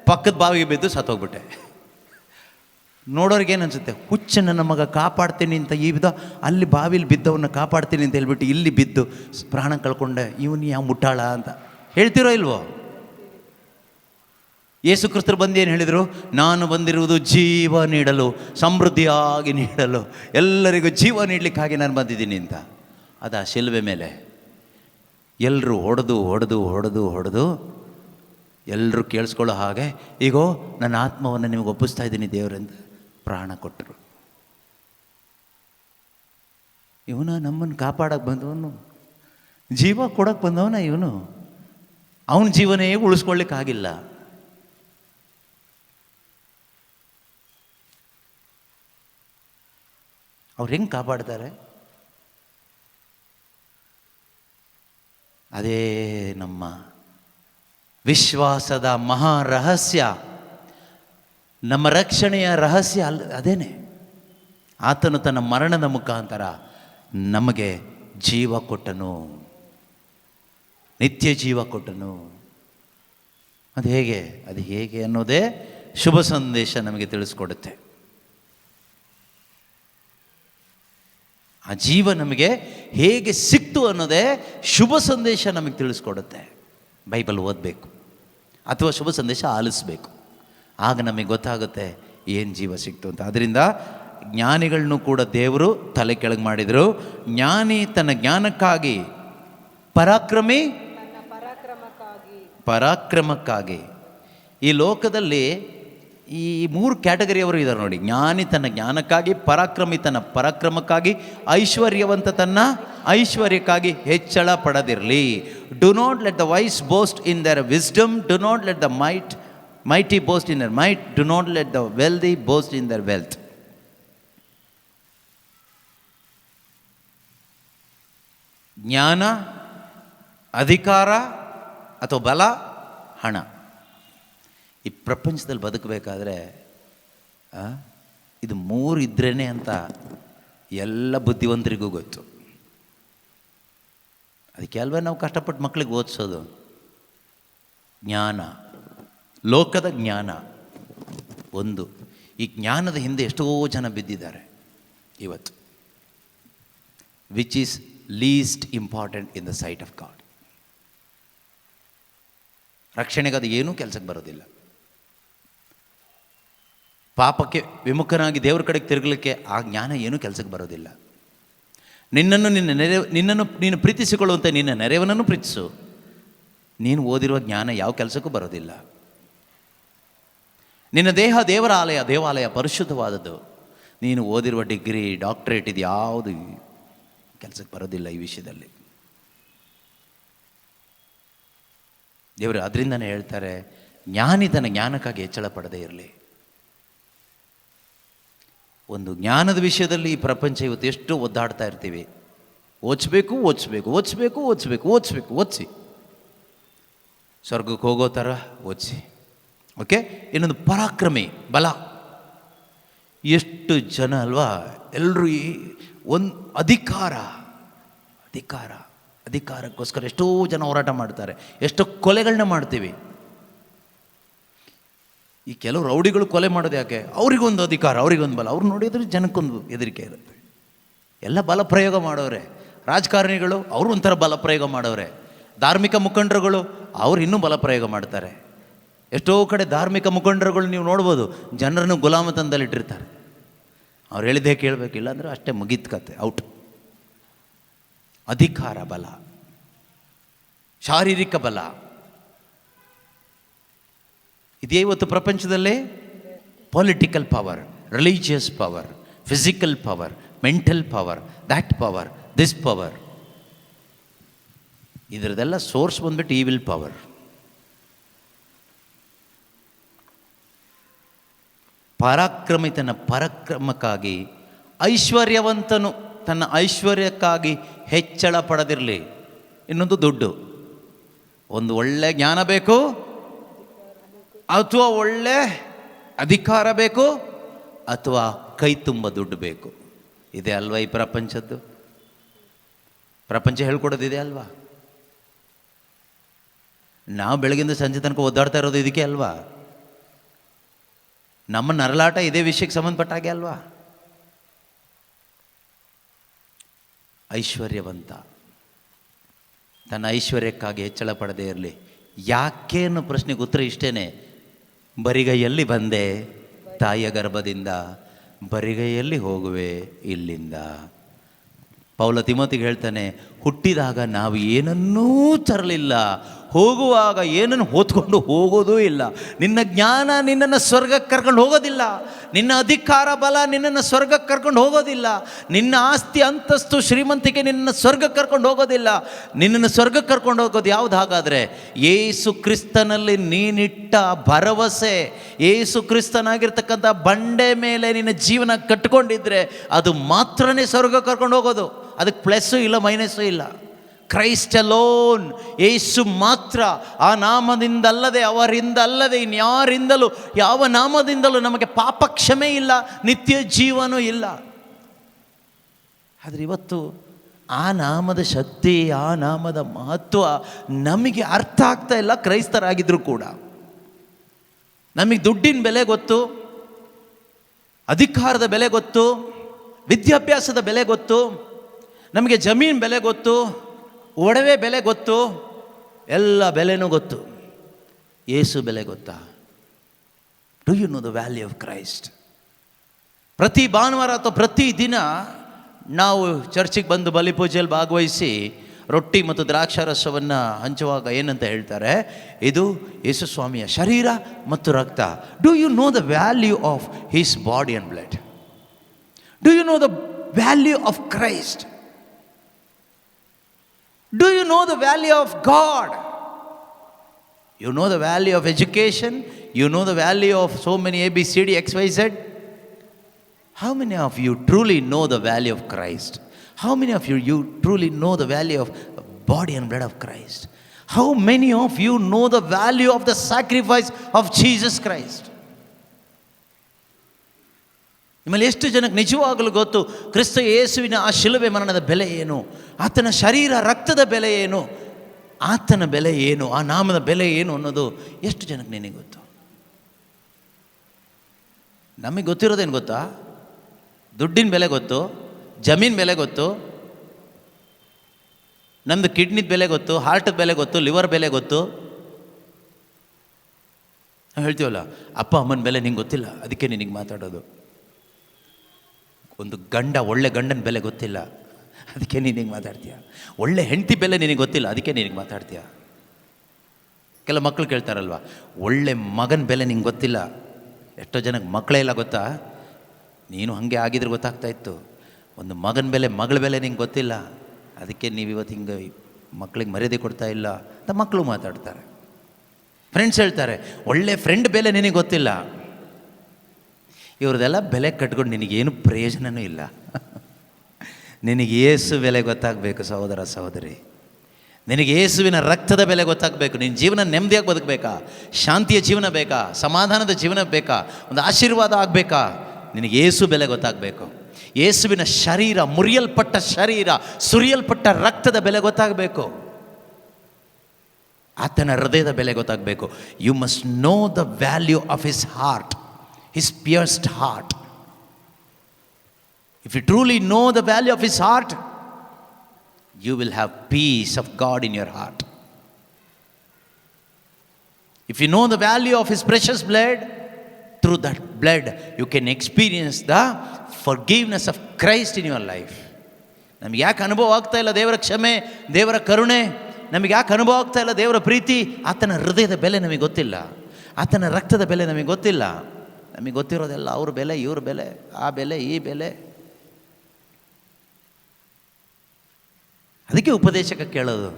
ಪಕ್ಕದ ಬಾವಿಗೆ ಬಿದ್ದು ಸತ್ತೋಗ್ಬಿಟ್ಟೆ. ನೋಡೋರಿಗೆ ಏನು ಅನಿಸುತ್ತೆ? ಹುಚ್ಚ ನನ್ನ ಮಗ ಕಾಪಾಡ್ತೀನಿ ಅಂತ ಅಲ್ಲಿ ಬಾವಿಲಿ ಬಿದ್ದವನ್ನ ಕಾಪಾಡ್ತೀನಿ ಅಂತ ಹೇಳ್ಬಿಟ್ಟು ಇಲ್ಲಿ ಬಿದ್ದು ಪ್ರಾಣ ಕಳ್ಕೊಂಡೆ, ಇವನು ಯಾವ ಮುಟ್ಟಾಳ ಅಂತ ಹೇಳ್ತಿರೋ ಇಲ್ವೋ? ಯೇಸು ಕ್ರಿಸ್ತರು ಬಂದು ಏನು ಹೇಳಿದರು? ನಾನು ಬಂದಿರುವುದು ಜೀವ ನೀಡಲು, ಸಮೃದ್ಧಿಯಾಗಿ ನೀಡಲು, ಎಲ್ಲರಿಗೂ ಜೀವ ನೀಡಲಿಕ್ಕಾಗಿ ನಾನು ಬಂದಿದ್ದೀನಿ ಅಂತ. ಅದು ಆ ಶಿಲುವೆ ಮೇಲೆ ಎಲ್ಲರೂ ಹೊಡೆದು ಹೊಡೆದು ಹೊಡೆದು ಹೊಡೆದು ಎಲ್ಲರೂ ಕೇಳಿಸ್ಕೊಳ್ಳೋ ಹಾಗೆ, ಈಗೋ ನನ್ನ ಆತ್ಮವನ್ನು ನಿಮಗೆ ಒಪ್ಪಿಸ್ತಾ ಇದ್ದೀನಿ ದೇವರೆಂದು ಪ್ರಾಣ ಕೊಟ್ಟರು. ಇವನ ನಮ್ಮನ್ನು ಕಾಪಾಡಕ್ಕೆ ಬಂದವನು, ಜೀವ ಕೊಡಕ್ಕೆ ಬಂದವನ ಇವನು. ಅವನ ಜೀವನೇ ಉಳಿಸ್ಕೊಳ್ಳಿಕ್ಕಾಗಿಲ್ಲ. ಅವ್ರು ಹೆಂಗೆ ಕಾಪಾಡ್ತಾರೆ? ಅದೇ ನಮ್ಮ ವಿಶ್ವಾಸದ ಮಹಾ ರಹಸ್ಯ, ನಮ್ಮ ರಕ್ಷಣೆಯ ರಹಸ್ಯ ಅದೇನೆ. ಆತನು ತನ್ನ ಮರಣದ ಮುಖಾಂತರ ನಮಗೆ ಜೀವ ಕೊಟ್ಟನು, ನಿತ್ಯ ಜೀವ ಕೊಟ್ಟನು. ಅದು ಹೇಗೆ ಅನ್ನೋದೇ ಶುಭ ಸಂದೇಶ ನಮಗೆ ತಿಳಿಸ್ಕೊಡುತ್ತೆ. ಆ ಜೀವ ನಮಗೆ ಹೇಗೆ ಸಿಕ್ತು ಅನ್ನೋದೇ ಶುಭ ಸಂದೇಶ ನಮಗೆ ತಿಳಿಸ್ಕೊಡುತ್ತೆ. ಬೈಬಲ್ ಓದಬೇಕು ಅಥವಾ ಶುಭ ಸಂದೇಶ ಆಲಿಸಬೇಕು, ಆಗ ನಮಗೆ ಗೊತ್ತಾಗುತ್ತೆ ಏನು ಜೀವ ಸಿಕ್ತು ಅಂತ. ಅದರಿಂದ ಜ್ಞಾನಿಗಳನ್ನೂ ಕೂಡ ದೇವರು ತಲೆ ಕೆಳಗೆ ಮಾಡಿದರು. ಜ್ಞಾನಿ ತನ್ನ ಜ್ಞಾನಕ್ಕಾಗಿ, ಪರಾಕ್ರಮಕ್ಕಾಗಿ. ಈ ಲೋಕದಲ್ಲಿ ಈ 3 ಕ್ಯಾಟಗರಿಯವರು ಇದ್ದಾರೆ ನೋಡಿ. ಜ್ಞಾನಿ ತನ್ನ ಜ್ಞಾನಕ್ಕಾಗಿ, ಪರಾಕ್ರಮಿ ತನ್ನ ಪರಾಕ್ರಮಕ್ಕಾಗಿ, ಐಶ್ವರ್ಯವಂತ ತನ್ನ ಐಶ್ವರ್ಯಕ್ಕಾಗಿ ಹೆಚ್ಚಳ ಪಡದಿರಲಿ. Do not let the wise boast in their wisdom, do not let the mighty boast in their might, do not let the wealthy boast in their wealth. ಜ್ಞಾನ, ಅಧಿಕಾರ ಅಥವಾ ಬಲ, ಹಣ. ಈ ಪ್ರಪಂಚದಲ್ಲಿ ಬದುಕಬೇಕಾದ್ರೆ ಇದು 3 ಇದ್ರೇ ಅಂತ ಎಲ್ಲ ಬುದ್ಧಿವಂತರಿಗೂ ಗೊತ್ತು. ಅದಕ್ಕೆ ಅಲ್ವೇ ನಾವು ಕಷ್ಟಪಟ್ಟು ಮಕ್ಕಳಿಗೆ ಓದಿಸೋದು. ಜ್ಞಾನ, ಲೋಕದ ಜ್ಞಾನ ಒಂದು. ಈ ಜ್ಞಾನದ ಹಿಂದೆ ಎಷ್ಟೋ ಜನ ಬಿದ್ದಿದ್ದಾರೆ ಇವತ್ತು. Which is least important in the sight of God. ರಕ್ಷಣೆಗೆ ಅದು ಏನೂ ಕೆಲಸಕ್ಕೆ ಬರೋದಿಲ್ಲ. ಪಾಪಕ್ಕೆ ವಿಮುಖನಾಗಿ ದೇವ್ರ ಕಡೆಗೆ ತಿರುಗಲಿಕ್ಕೆ ಆ ಜ್ಞಾನ ಏನೂ ಕೆಲಸಕ್ಕೆ ಬರೋದಿಲ್ಲ. ನಿನ್ನನ್ನು ನೀನು ಪ್ರೀತಿಸಿಕೊಳ್ಳುವಂತೆ ನಿನ್ನ ನೆರೆಯವನನ್ನು ಪ್ರೀತಿಸು. ನೀನು ಓದಿರುವ ಜ್ಞಾನ ಯಾವ ಕೆಲಸಕ್ಕೂ ಬರೋದಿಲ್ಲ. ನಿನ್ನ ದೇಹ ದೇವಾಲಯ ಪರಿಶುದ್ಧವಾದದ್ದು. ನೀನು ಓದಿರುವ ಡಿಗ್ರಿ, ಡಾಕ್ಟರೇಟ್ ಇದು ಯಾವುದು ಕೆಲಸಕ್ಕೆ ಬರೋದಿಲ್ಲ ಈ ವಿಷಯದಲ್ಲಿ. ದೇವರು ಅದರಿಂದನೇ ಹೇಳ್ತಾರೆ, ಜ್ಞಾನಿ ತನ್ನ ಜ್ಞಾನಕ್ಕಾಗಿ ಹೆಚ್ಚಳ ಪಡದೇ ಇರಲಿ. ಒಂದು ಜ್ಞಾನದ ವಿಷಯದಲ್ಲಿ ಈ ಪ್ರಪಂಚ ಇವತ್ತು ಎಷ್ಟು ಒದ್ದಾಡ್ತಾ ಇರ್ತೀವಿ. ಓದಿಸಿ ಸ್ವರ್ಗಕ್ಕೆ ಹೋಗೋ ಥರ ಓದಿಸಿ. ಓಕೆ, ಇನ್ನೊಂದು ಪರಾಕ್ರಮಿ, ಬಲ. ಎಷ್ಟು ಜನ ಅಲ್ವಾ ಎಲ್ಲರೂ ಈ ಒಂದು ಅಧಿಕಾರಕ್ಕೋಸ್ಕರ ಎಷ್ಟೋ ಜನ ಹೋರಾಟ ಮಾಡ್ತಾರೆ. ಎಷ್ಟೋ ಕೊಲೆಗಳನ್ನ ಮಾಡ್ತೀವಿ. ಈ ಕೆಲವು ರೌಡಿಗಳು ಕೊಲೆ ಮಾಡೋದು ಯಾಕೆ? ಅವರಿಗೊಂದು ಅಧಿಕಾರ, ಅವರಿಗೊಂದು ಬಲ. ಅವ್ರು ನೋಡಿದ್ರೆ ಜನಕ್ಕೊಂದು ಹೆದರಿಕೆ ಇರುತ್ತೆ. ಎಲ್ಲ ಬಲ ಪ್ರಯೋಗ ಮಾಡೋರೆ. ರಾಜಕಾರಣಿಗಳು ಅವರು ಒಂಥರ ಬಲ ಪ್ರಯೋಗ ಮಾಡೋರೆ. ಧಾರ್ಮಿಕ ಮುಖಂಡರುಗಳು ಅವ್ರು ಇನ್ನೂ ಬಲ ಪ್ರಯೋಗ ಮಾಡ್ತಾರೆ. ಎಷ್ಟೋ ಕಡೆ ಧಾರ್ಮಿಕ ಮುಖಂಡರುಗಳು ನೀವು ನೋಡ್ಬೋದು, ಜನರನ್ನು ಗುಲಾಮತನದಲ್ಲಿಟ್ಟಿರ್ತಾರೆ. ಅವ್ರು ಹೇಳಿದ್ದೇ ಕೇಳಬೇಕಿಲ್ಲ ಅಂದರೆ ಅಷ್ಟೇ, ಮುಗೀತು ಕತೆ, ಔಟ್. ಅಧಿಕಾರ ಬಲ, ಶಾರೀರಿಕ ಬಲ ಇದೇ ಇವತ್ತು ಪ್ರಪಂಚದಲ್ಲೇ. Political power, religious power, physical power, mental power, that power, this power, ಇದರದೆಲ್ಲ ಸೋರ್ಸ್ ಬಂದ್ಬಿಟ್ಟು ಈವಿಲ್ ಪವರ್. ಪರಾಕ್ರಮಿತನ ಪರಾಕ್ರಮಕ್ಕಾಗಿ ಐಶ್ವರ್ಯವಂತನು ತನ್ನ ಐಶ್ವರ್ಯಕ್ಕಾಗಿ ಹೆಚ್ಚಳ ಪಡೆದಿರಲಿ. ಇನ್ನೊಂದು ದುಡ್ಡು. ಒಂದು ಒಳ್ಳೆ ಜ್ಞಾನ ಬೇಕು, ಅಥವಾ ಒಳ್ಳೆ ಅಧಿಕಾರ ಬೇಕು, ಅಥವಾ ಕೈ ತುಂಬ ದುಡ್ಡು ಬೇಕು. ಇದೆ ಅಲ್ವಾ ಈ ಪ್ರಪಂಚದ್ದು? ಪ್ರಪಂಚ ಹೇಳ್ಕೊಡೋದಿದೆ ಅಲ್ವಾ? ನಾವು ಬೆಳಗಿಂದ ಸಂಜೆ ತನಕ ಒದ್ದಾಡ್ತಾ ಇರೋದು ಇದಕ್ಕೆ ಅಲ್ವಾ? ನಮ್ಮ ನರಳಾಟ ಇದೇ ವಿಷಯಕ್ಕೆ ಸಂಬಂಧಪಟ್ಟಾಗೆ ಅಲ್ವಾ? ಐಶ್ವರ್ಯವಂತ ತನ್ನ ಐಶ್ವರ್ಯಕ್ಕಾಗಿ ಹೆಚ್ಚಳ ಪಡದೇ ಇರಲಿ. ಯಾಕೆ ಅನ್ನೋ ಪ್ರಶ್ನೆಗೆ ಉತ್ತರ ಇಷ್ಟೇನೆ. ಬರಿಗೈಯಲ್ಲಿ ಬಂದೆ ತಾಯಿಯ ಗರ್ಭದಿಂದ, ಬರಿಗೈಯಲ್ಲಿ ಹೋಗುವೆ ಇಲ್ಲಿಂದ. ಪೌಲ ತಿಮೋತಿಗೆ ಹೇಳ್ತಾನೆ, ಹುಟ್ಟಿದಾಗ ನಾವು ಏನನ್ನೂ ತರಲಿಲ್ಲ, ಹೋಗುವಾಗ ಏನನ್ನು ಹೊತ್ಕೊಂಡು ಹೋಗೋದೂ ಇಲ್ಲ. ನಿನ್ನ ಜ್ಞಾನ ನಿನ್ನನ್ನು ಸ್ವರ್ಗಕ್ಕೆ ಕರ್ಕೊಂಡು ಹೋಗೋದಿಲ್ಲ, ನಿನ್ನ ಅಧಿಕಾರ ಬಲ ನಿನ್ನನ್ನು ಸ್ವರ್ಗಕ್ಕೆ ಕರ್ಕೊಂಡು ಹೋಗೋದಿಲ್ಲ, ನಿನ್ನ ಆಸ್ತಿ ಅಂತಸ್ತು ಶ್ರೀಮಂತಿಕೆ ನಿನ್ನನ್ನು ಸ್ವರ್ಗಕ್ಕೆ ಕರ್ಕೊಂಡು ಹೋಗೋದಿಲ್ಲ. ನಿನ್ನನ್ನು ಸ್ವರ್ಗಕ್ಕೆ ಕರ್ಕೊಂಡು ಹೋಗೋದು ಯಾವುದು? ಹಾಗಾದರೆ ಯೇಸು ಕ್ರಿಸ್ತನಲ್ಲಿ ನೀನಿಟ್ಟ ಭರವಸೆ, ಯೇಸು ಕ್ರಿಸ್ತನಾಗಿರ್ತಕ್ಕಂಥ ಬಂಡೆ ಮೇಲೆ ನಿನ್ನ ಜೀವನ ಕಟ್ಕೊಂಡಿದ್ರೆ ಅದು ಮಾತ್ರನೇ ಸ್ವರ್ಗಕ್ಕೆ ಕರ್ಕೊಂಡು ಹೋಗೋದು. ಅದಕ್ಕೆ ಪ್ಲಸ್ಸು ಇಲ್ಲ, ಮೈನಸ್ಸು ಇಲ್ಲ. ಕ್ರೈಸ್ಟ್ ಅಲೋನ್, ಯೇಸು ಮಾತ್ರ. ಆ ನಾಮದಿಂದಲ್ಲದೆ, ಅವರಿಂದಲ್ಲದೆ ಇನ್ಯಾರಿಂದಲೂ, ಯಾವ ನಾಮದಿಂದಲೂ ನಮಗೆ ಪಾಪ ಕ್ಷಮೆ ಇಲ್ಲ, ನಿತ್ಯ ಜೀವನೂ ಇಲ್ಲ. ಆದರೆ ಇವತ್ತು ಆ ನಾಮದ ಶಕ್ತಿ, ಆ ನಾಮದ ಮಹತ್ವ ನಮಗೆ ಅರ್ಥ ಆಗ್ತಾ ಇಲ್ಲ. ಕ್ರೈಸ್ತರಾಗಿದ್ದರೂ ಕೂಡ ನಮಗೆ ದುಡ್ಡಿನ ಬೆಲೆ ಗೊತ್ತು, ಅಧಿಕಾರದ ಬೆಲೆ ಗೊತ್ತು, ವಿದ್ಯಾಭ್ಯಾಸದ ಬೆಲೆ ಗೊತ್ತು, ನಮಗೆ ಜಮೀನು ಬೆಲೆ ಗೊತ್ತು, ಒಡವೆ ಬೆಲೆ ಗೊತ್ತು, ಎಲ್ಲ ಬೆಲೆನೂ ಗೊತ್ತು. ಯೇಸು ಬೆಲೆ ಗೊತ್ತಾ? Do you know the value of Christ? ಪ್ರತಿ ಭಾನುವಾರ ಅಥವಾ ಪ್ರತಿ ದಿನ ನಾವು ಚರ್ಚಿಗೆ ಬಂದು ಬಲಿಪೂಜೆಯಲ್ಲಿ ಭಾಗವಹಿಸಿ ರೊಟ್ಟಿ ಮತ್ತು ದ್ರಾಕ್ಷಾರಸವನ್ನು ಹಂಚುವಾಗ ಏನಂತ ಹೇಳ್ತಾರೆ? ಇದು ಯೇಸು ಸ್ವಾಮಿಯ ಶರೀರ ಮತ್ತು ರಕ್ತ. Do you know the value of his body and blood? Do you know the value of Christ? Do you know the value of God? You know the value of education? You know the value of so many ABCD, XYZ? How many of you truly know the value of Christ? How many of you truly know the value of body and blood of Christ? How many of you know the value of the sacrifice of Jesus Christ? ನಿಮ್ಮಲ್ಲಿ ಎಷ್ಟು ಜನಕ್ಕೆ ನಿಜವಾಗಲೂ ಗೊತ್ತು ಕ್ರಿಸ್ತ ಯೇಸುವಿನ ಆ ಶಿಲುಬೆ ಮರಣದ ಬೆಲೆ ಏನು, ಆತನ ಶರೀರ ರಕ್ತದ ಬೆಲೆ ಏನು, ಆತನ ಬೆಲೆ ಏನು, ಆ ನಾಮದ ಬೆಲೆ ಏನು ಅನ್ನೋದು ಎಷ್ಟು ಜನಕ್ಕೆ ನಿನಗೆ ಗೊತ್ತು? ನಮಗೆ ಗೊತ್ತಿರೋದೇನು ಗೊತ್ತಾ? ದುಡ್ಡಿನ ಬೆಲೆ ಗೊತ್ತು, ಜಮೀನು ಬೆಲೆ ಗೊತ್ತು, ನಮ್ಮದು ಕಿಡ್ನಿದ ಬೆಲೆ ಗೊತ್ತು, ಹಾರ್ಟ್ದ ಬೆಲೆ ಗೊತ್ತು, ಲಿವರ್ ಬೆಲೆ ಗೊತ್ತು. ನಾವು ಹೇಳ್ತೀವಲ್ಲ, ಅಪ್ಪ ಅಮ್ಮನ ಬೆಲೆ ನಿಂಗೆ ಗೊತ್ತಿಲ್ಲ, ಅದಕ್ಕೆ ನಿನಗೆ ಮಾತಾಡೋದು. ಒಂದು ಗಂಡ, ಒಳ್ಳೆ ಗಂಡನ ಬೆಲೆ ಗೊತ್ತಿಲ್ಲ, ಅದಕ್ಕೆ ನಿನಗೆ ಮಾತಾಡ್ತೀಯ. ಒಳ್ಳೆ ಹೆಂಡತಿ ಬೆಲೆ ನಿನಗೆ ಗೊತ್ತಿಲ್ಲ, ಅದಕ್ಕೆ ನಿನಗೆ ಮಾತಾಡ್ತೀಯ. ಕೆಲವು ಮಕ್ಕಳು ಕೇಳ್ತಾರಲ್ವ, ಒಳ್ಳೆ ಮಗನ ಬೆಲೆ ನಿಂಗೆ ಗೊತ್ತಿಲ್ಲ. ಎಷ್ಟೋ ಜನಕ್ಕೆ ಮಕ್ಕಳೇ ಇಲ್ಲ ಗೊತ್ತಾ? ನೀನು ಹಾಗೆ ಆಗಿದ್ರೆ ಗೊತ್ತಾಗ್ತಾ ಇತ್ತು. ಒಂದು ಮಗನ ಬೆಲೆ, ಮಗಳ ಬೆಲೆ ನಿಂಗೆ ಗೊತ್ತಿಲ್ಲ, ಅದಕ್ಕೆ ನೀವು ಇವತ್ತು ಹಿಂಗೆ ಮಕ್ಕಳಿಗೆ ಮರ್ಯಾದೆ ಕೊಡ್ತಾ ಇಲ್ಲ ಅಂತ ಮಕ್ಕಳು ಮಾತಾಡ್ತಾರೆ. ಫ್ರೆಂಡ್ಸ್ ಹೇಳ್ತಾರೆ, ಒಳ್ಳೆ ಫ್ರೆಂಡ್ ಬೆಲೆ ನಿನಗೆ ಗೊತ್ತಿಲ್ಲ. ಇವ್ರದ್ದೆಲ್ಲ ಬೆಲೆ ಕಟ್ಕೊಂಡು ನಿನಗೇನು ಪ್ರಯೋಜನವೂ ಇಲ್ಲ. ನಿನಗೆ ಯೇಸು ಬೆಲೆ ಗೊತ್ತಾಗಬೇಕು ಸಹೋದರ ಸಹೋದರಿ. ನಿನಗೆ ಯೇಸುವಿನ ರಕ್ತದ ಬೆಲೆ ಗೊತ್ತಾಗಬೇಕು. ನಿನ್ನ ಜೀವನ ನೆಮ್ಮದಿಯಾಗಿ ಬದುಕಬೇಕಾ? ಶಾಂತಿಯ ಜೀವನ ಬೇಕಾ? ಸಮಾಧಾನದ ಜೀವನ ಬೇಕಾ? ಒಂದು ಆಶೀರ್ವಾದ ಆಗಬೇಕಾ? ನಿನಗೆ ಯೇಸು ಬೆಲೆ ಗೊತ್ತಾಗಬೇಕು. ಯೇಸುವಿನ ಶರೀರ, ಮುರಿಯಲ್ಪಟ್ಟ ಶರೀರ, ಸುರಿಯಲ್ಪಟ್ಟ ರಕ್ತದ ಬೆಲೆ ಗೊತ್ತಾಗಬೇಕು. ಆತನ ಹೃದಯದ ಬೆಲೆ ಗೊತ್ತಾಗಬೇಕು. You must know the value of his heart, his pierced heart. If you truly know the value of his heart, you will have peace of God in your heart. If you know the value of his precious blood, through that blood you can experience the forgiveness of Christ in your life. ನಮಗೆ ಯಾಕೆ ಅನುಭವ ಆಗ್ತಾ ಇಲ್ಲ ದೇವರ ಕ್ಷಮೆ, ದೇವರ ಕರುಣೆ? ನಮಗೆ ಯಾಕೆ ಅನುಭವ ಆಗ್ತಾ ಇಲ್ಲ ದೇವರ ಪ್ರೀತಿ? ಆತನ ಹೃದಯದ ಬೆಲೆ ನಮಗೆ ಗೊತ್ತಿಲ್ಲ, ಆತನ ರಕ್ತದ ಬೆಲೆ ನಮಗೆ ಗೊತ್ತಿಲ್ಲ. ನಮಗೆ ಗೊತ್ತಿರೋದೆಲ್ಲ ಅವ್ರ ಬೆಲೆ, ಇವ್ರ ಬೆಲೆ, ಆ ಬೆಲೆ, ಈ ಬೆಲೆ. ಅದಕ್ಕೆ ಉಪದೇಶಕ ಕೇಳೋದು,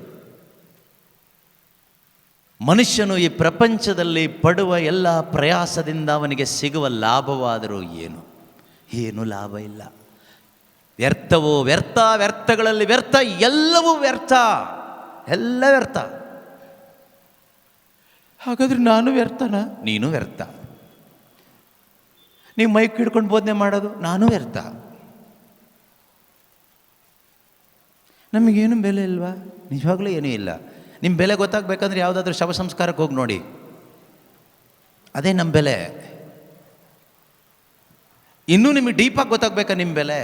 ಮನುಷ್ಯನು ಈ ಪ್ರಪಂಚದಲ್ಲಿ ಪಡುವ ಎಲ್ಲ ಪ್ರಯಾಸದಿಂದ ಅವನಿಗೆ ಸಿಗುವ ಲಾಭವಾದರೂ ಏನು ಲಾಭ ಇಲ್ಲ. ವ್ಯರ್ಥವೋ ವ್ಯರ್ಥ, ವ್ಯರ್ಥಗಳಲ್ಲಿ ವ್ಯರ್ಥ, ಎಲ್ಲವೂ ವ್ಯರ್ಥ, ಎಲ್ಲ ವ್ಯರ್ಥ. ಹಾಗಾದ್ರೆ ನಾನು ವ್ಯರ್ಥನ? ನೀನು ವ್ಯರ್ಥ. ನೀವು ಮೈಕ್ ಹಿಡ್ಕೊಂಡು ಬೋಧನೆ ಮಾಡೋದು, ನಾನು ವ್ಯರ್ಥ. ನಮಗೇನು ಬೆಲೆ ಇಲ್ವಾ? ನಿಜವಾಗ್ಲೂ ಏನೂ ಇಲ್ಲ. ನಿಮ್ಮ ಬೆಲೆ ಗೊತ್ತಾಗಬೇಕಂದ್ರೆ ಯಾವುದಾದ್ರೂ ಶವ ಸಂಸ್ಕಾರಕ್ಕೆ ಹೋಗಿ ನೋಡಿ, ಅದೇ ನಮ್ಮ ಬೆಲೆ. ಇನ್ನೂ ನಿಮಗೆ ಡೀಪಾಗಿ ಗೊತ್ತಾಗಬೇಕಾ ನಿಮ್ಮ ಬೆಲೆ?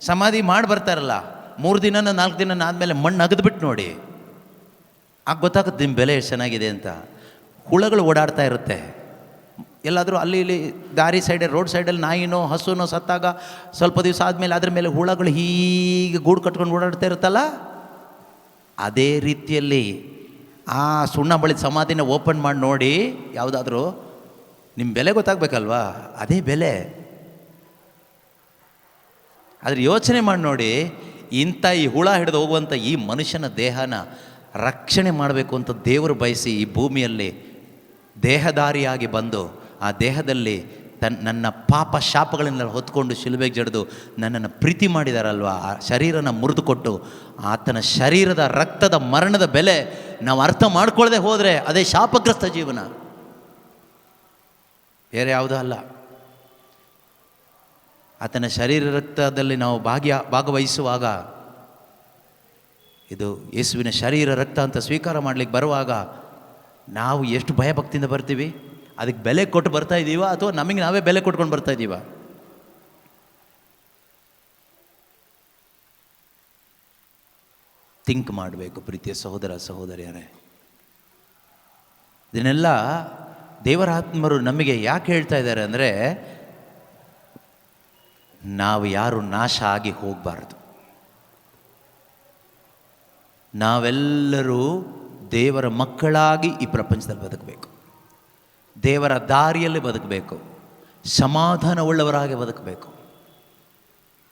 ಸಮಾಧಿ ಮಾಡಿ ಬರ್ತಾರಲ್ಲ, 3 ದಿನ 4 ದಿನ ಆದಮೇಲೆ ಮಣ್ಣು ಅಗದ್ಬಿಟ್ಟು ನೋಡಿ, ಆಗ ಗೊತ್ತಾಗುತ್ತೆ ನಿಮ್ಮ ಬೆಲೆ ಎಷ್ಟು ಚೆನ್ನಾಗಿದೆ ಅಂತ. ಹುಳಗಳು ಓಡಾಡ್ತಾ ಇರುತ್ತೆ ಎಲ್ಲಾದರೂ ಅಲ್ಲಿ ಇಲ್ಲಿ ದಾರಿ ಸೈಡಲ್ಲಿ, ರೋಡ್ ಸೈಡಲ್ಲಿ ನಾಯಿನೋ ಹಸುನೋ ಸತ್ತಾಗ ಸ್ವಲ್ಪ ದಿವಸ ಆದಮೇಲೆ ಅದ್ರ ಮೇಲೆ ಹುಳಗಳು ಹೀಗೆ ಗೂಡು ಕಟ್ಕೊಂಡು ಓಡಾಡ್ತಾ ಇರುತ್ತಲ್ಲ, ಅದೇ ರೀತಿಯಲ್ಲಿ ಆ ಸುಣ್ಣ ಬಳಿದ ಸಮಾಧಿನ ಓಪನ್ ಮಾಡಿ ನೋಡಿ, ಯಾವುದಾದ್ರೂ ನಿಮ್ಮ ಬೆಲೆ ಗೊತ್ತಾಗಬೇಕಲ್ವಾ? ಅದೇ ಬೆಲೆ. ಆದರೆ ಯೋಚನೆ ಮಾಡಿ ನೋಡಿ, ಇಂಥ ಈ ಹುಳ ಹಿಡಿದು ಹೋಗುವಂಥ ಈ ಮನುಷ್ಯನ ದೇಹನ ರಕ್ಷಣೆ ಮಾಡಬೇಕು ಅಂತ ದೇವರು ಬಯಸಿ ಈ ಭೂಮಿಯಲ್ಲಿ ದೇಹದಾರಿಯಾಗಿ ಬಂದು, ಆ ದೇಹದಲ್ಲಿ ನನ್ನ ಪಾಪ ಶಾಪಗಳನ್ನೆಲ್ಲ ಹೊತ್ಕೊಂಡು ಶಿಲುಬೆಗೆ ಜಡಿದು ನನ್ನನ್ನು ಪ್ರೀತಿ ಮಾಡಿದಾರಲ್ವ, ಆ ಶರೀರನ ಮುರಿದು ಕೊಟ್ಟು ಆತನ ಶರೀರದ ರಕ್ತದ ಮರಣದ ಬೆಲೆ ನಾವು ಅರ್ಥ ಮಾಡ್ಕೊಳ್ಳದೆ ಹೋದರೆ ಅದೇ ಶಾಪಗ್ರಸ್ತ ಜೀವನ, ಬೇರೆ ಯಾವುದೂ ಅಲ್ಲ. ಆತನ ಶರೀರ ರಕ್ತದಲ್ಲಿ ನಾವು ಭಾಗವಹಿಸುವಾಗ, ಇದು ಯೇಸುವಿನ ಶರೀರ ರಕ್ತ ಅಂತ ಸ್ವೀಕಾರ ಮಾಡಲಿಕ್ಕೆ ಬರುವಾಗ ನಾವು ಎಷ್ಟು ಭಯಭಕ್ತಿಯಿಂದ ಬರ್ತೀವಿ? ಅದಕ್ಕೆ ಬೆಲೆ ಕೊಟ್ಟು ಬರ್ತಾ ಇದ್ದೀವ ಅಥವಾ ನಮಗೆ ನಾವೇ ಬೆಲೆ ಕೊಟ್ಕೊಂಡು ಬರ್ತಾ ಇದ್ದೀವ? ಥಿಂಕ್ ಮಾಡಬೇಕು ಪ್ರೀತಿಯ ಸಹೋದರ ಸಹೋದರಿಯರೇ. ಇದನ್ನೆಲ್ಲ ದೇವರ ಆತ್ಮರು ನಮಗೆ ಯಾಕೆ ಹೇಳ್ತಾ ಇದ್ದಾರೆ ಅಂದರೆ, ನಾವು ಯಾರು ನಾಶ ಆಗಿ ಹೋಗಬಾರ್ದು. ನಾವೆಲ್ಲರೂ ದೇವರ ಮಕ್ಕಳಾಗಿ ಈ ಪ್ರಪಂಚದಲ್ಲಿ ಬದುಕಬೇಕು, ದೇವರ ದಾರಿಯಲ್ಲಿ ಬದುಕಬೇಕು, ಸಮಾಧಾನವುಳ್ಳವರಾಗಿ ಬದುಕಬೇಕು,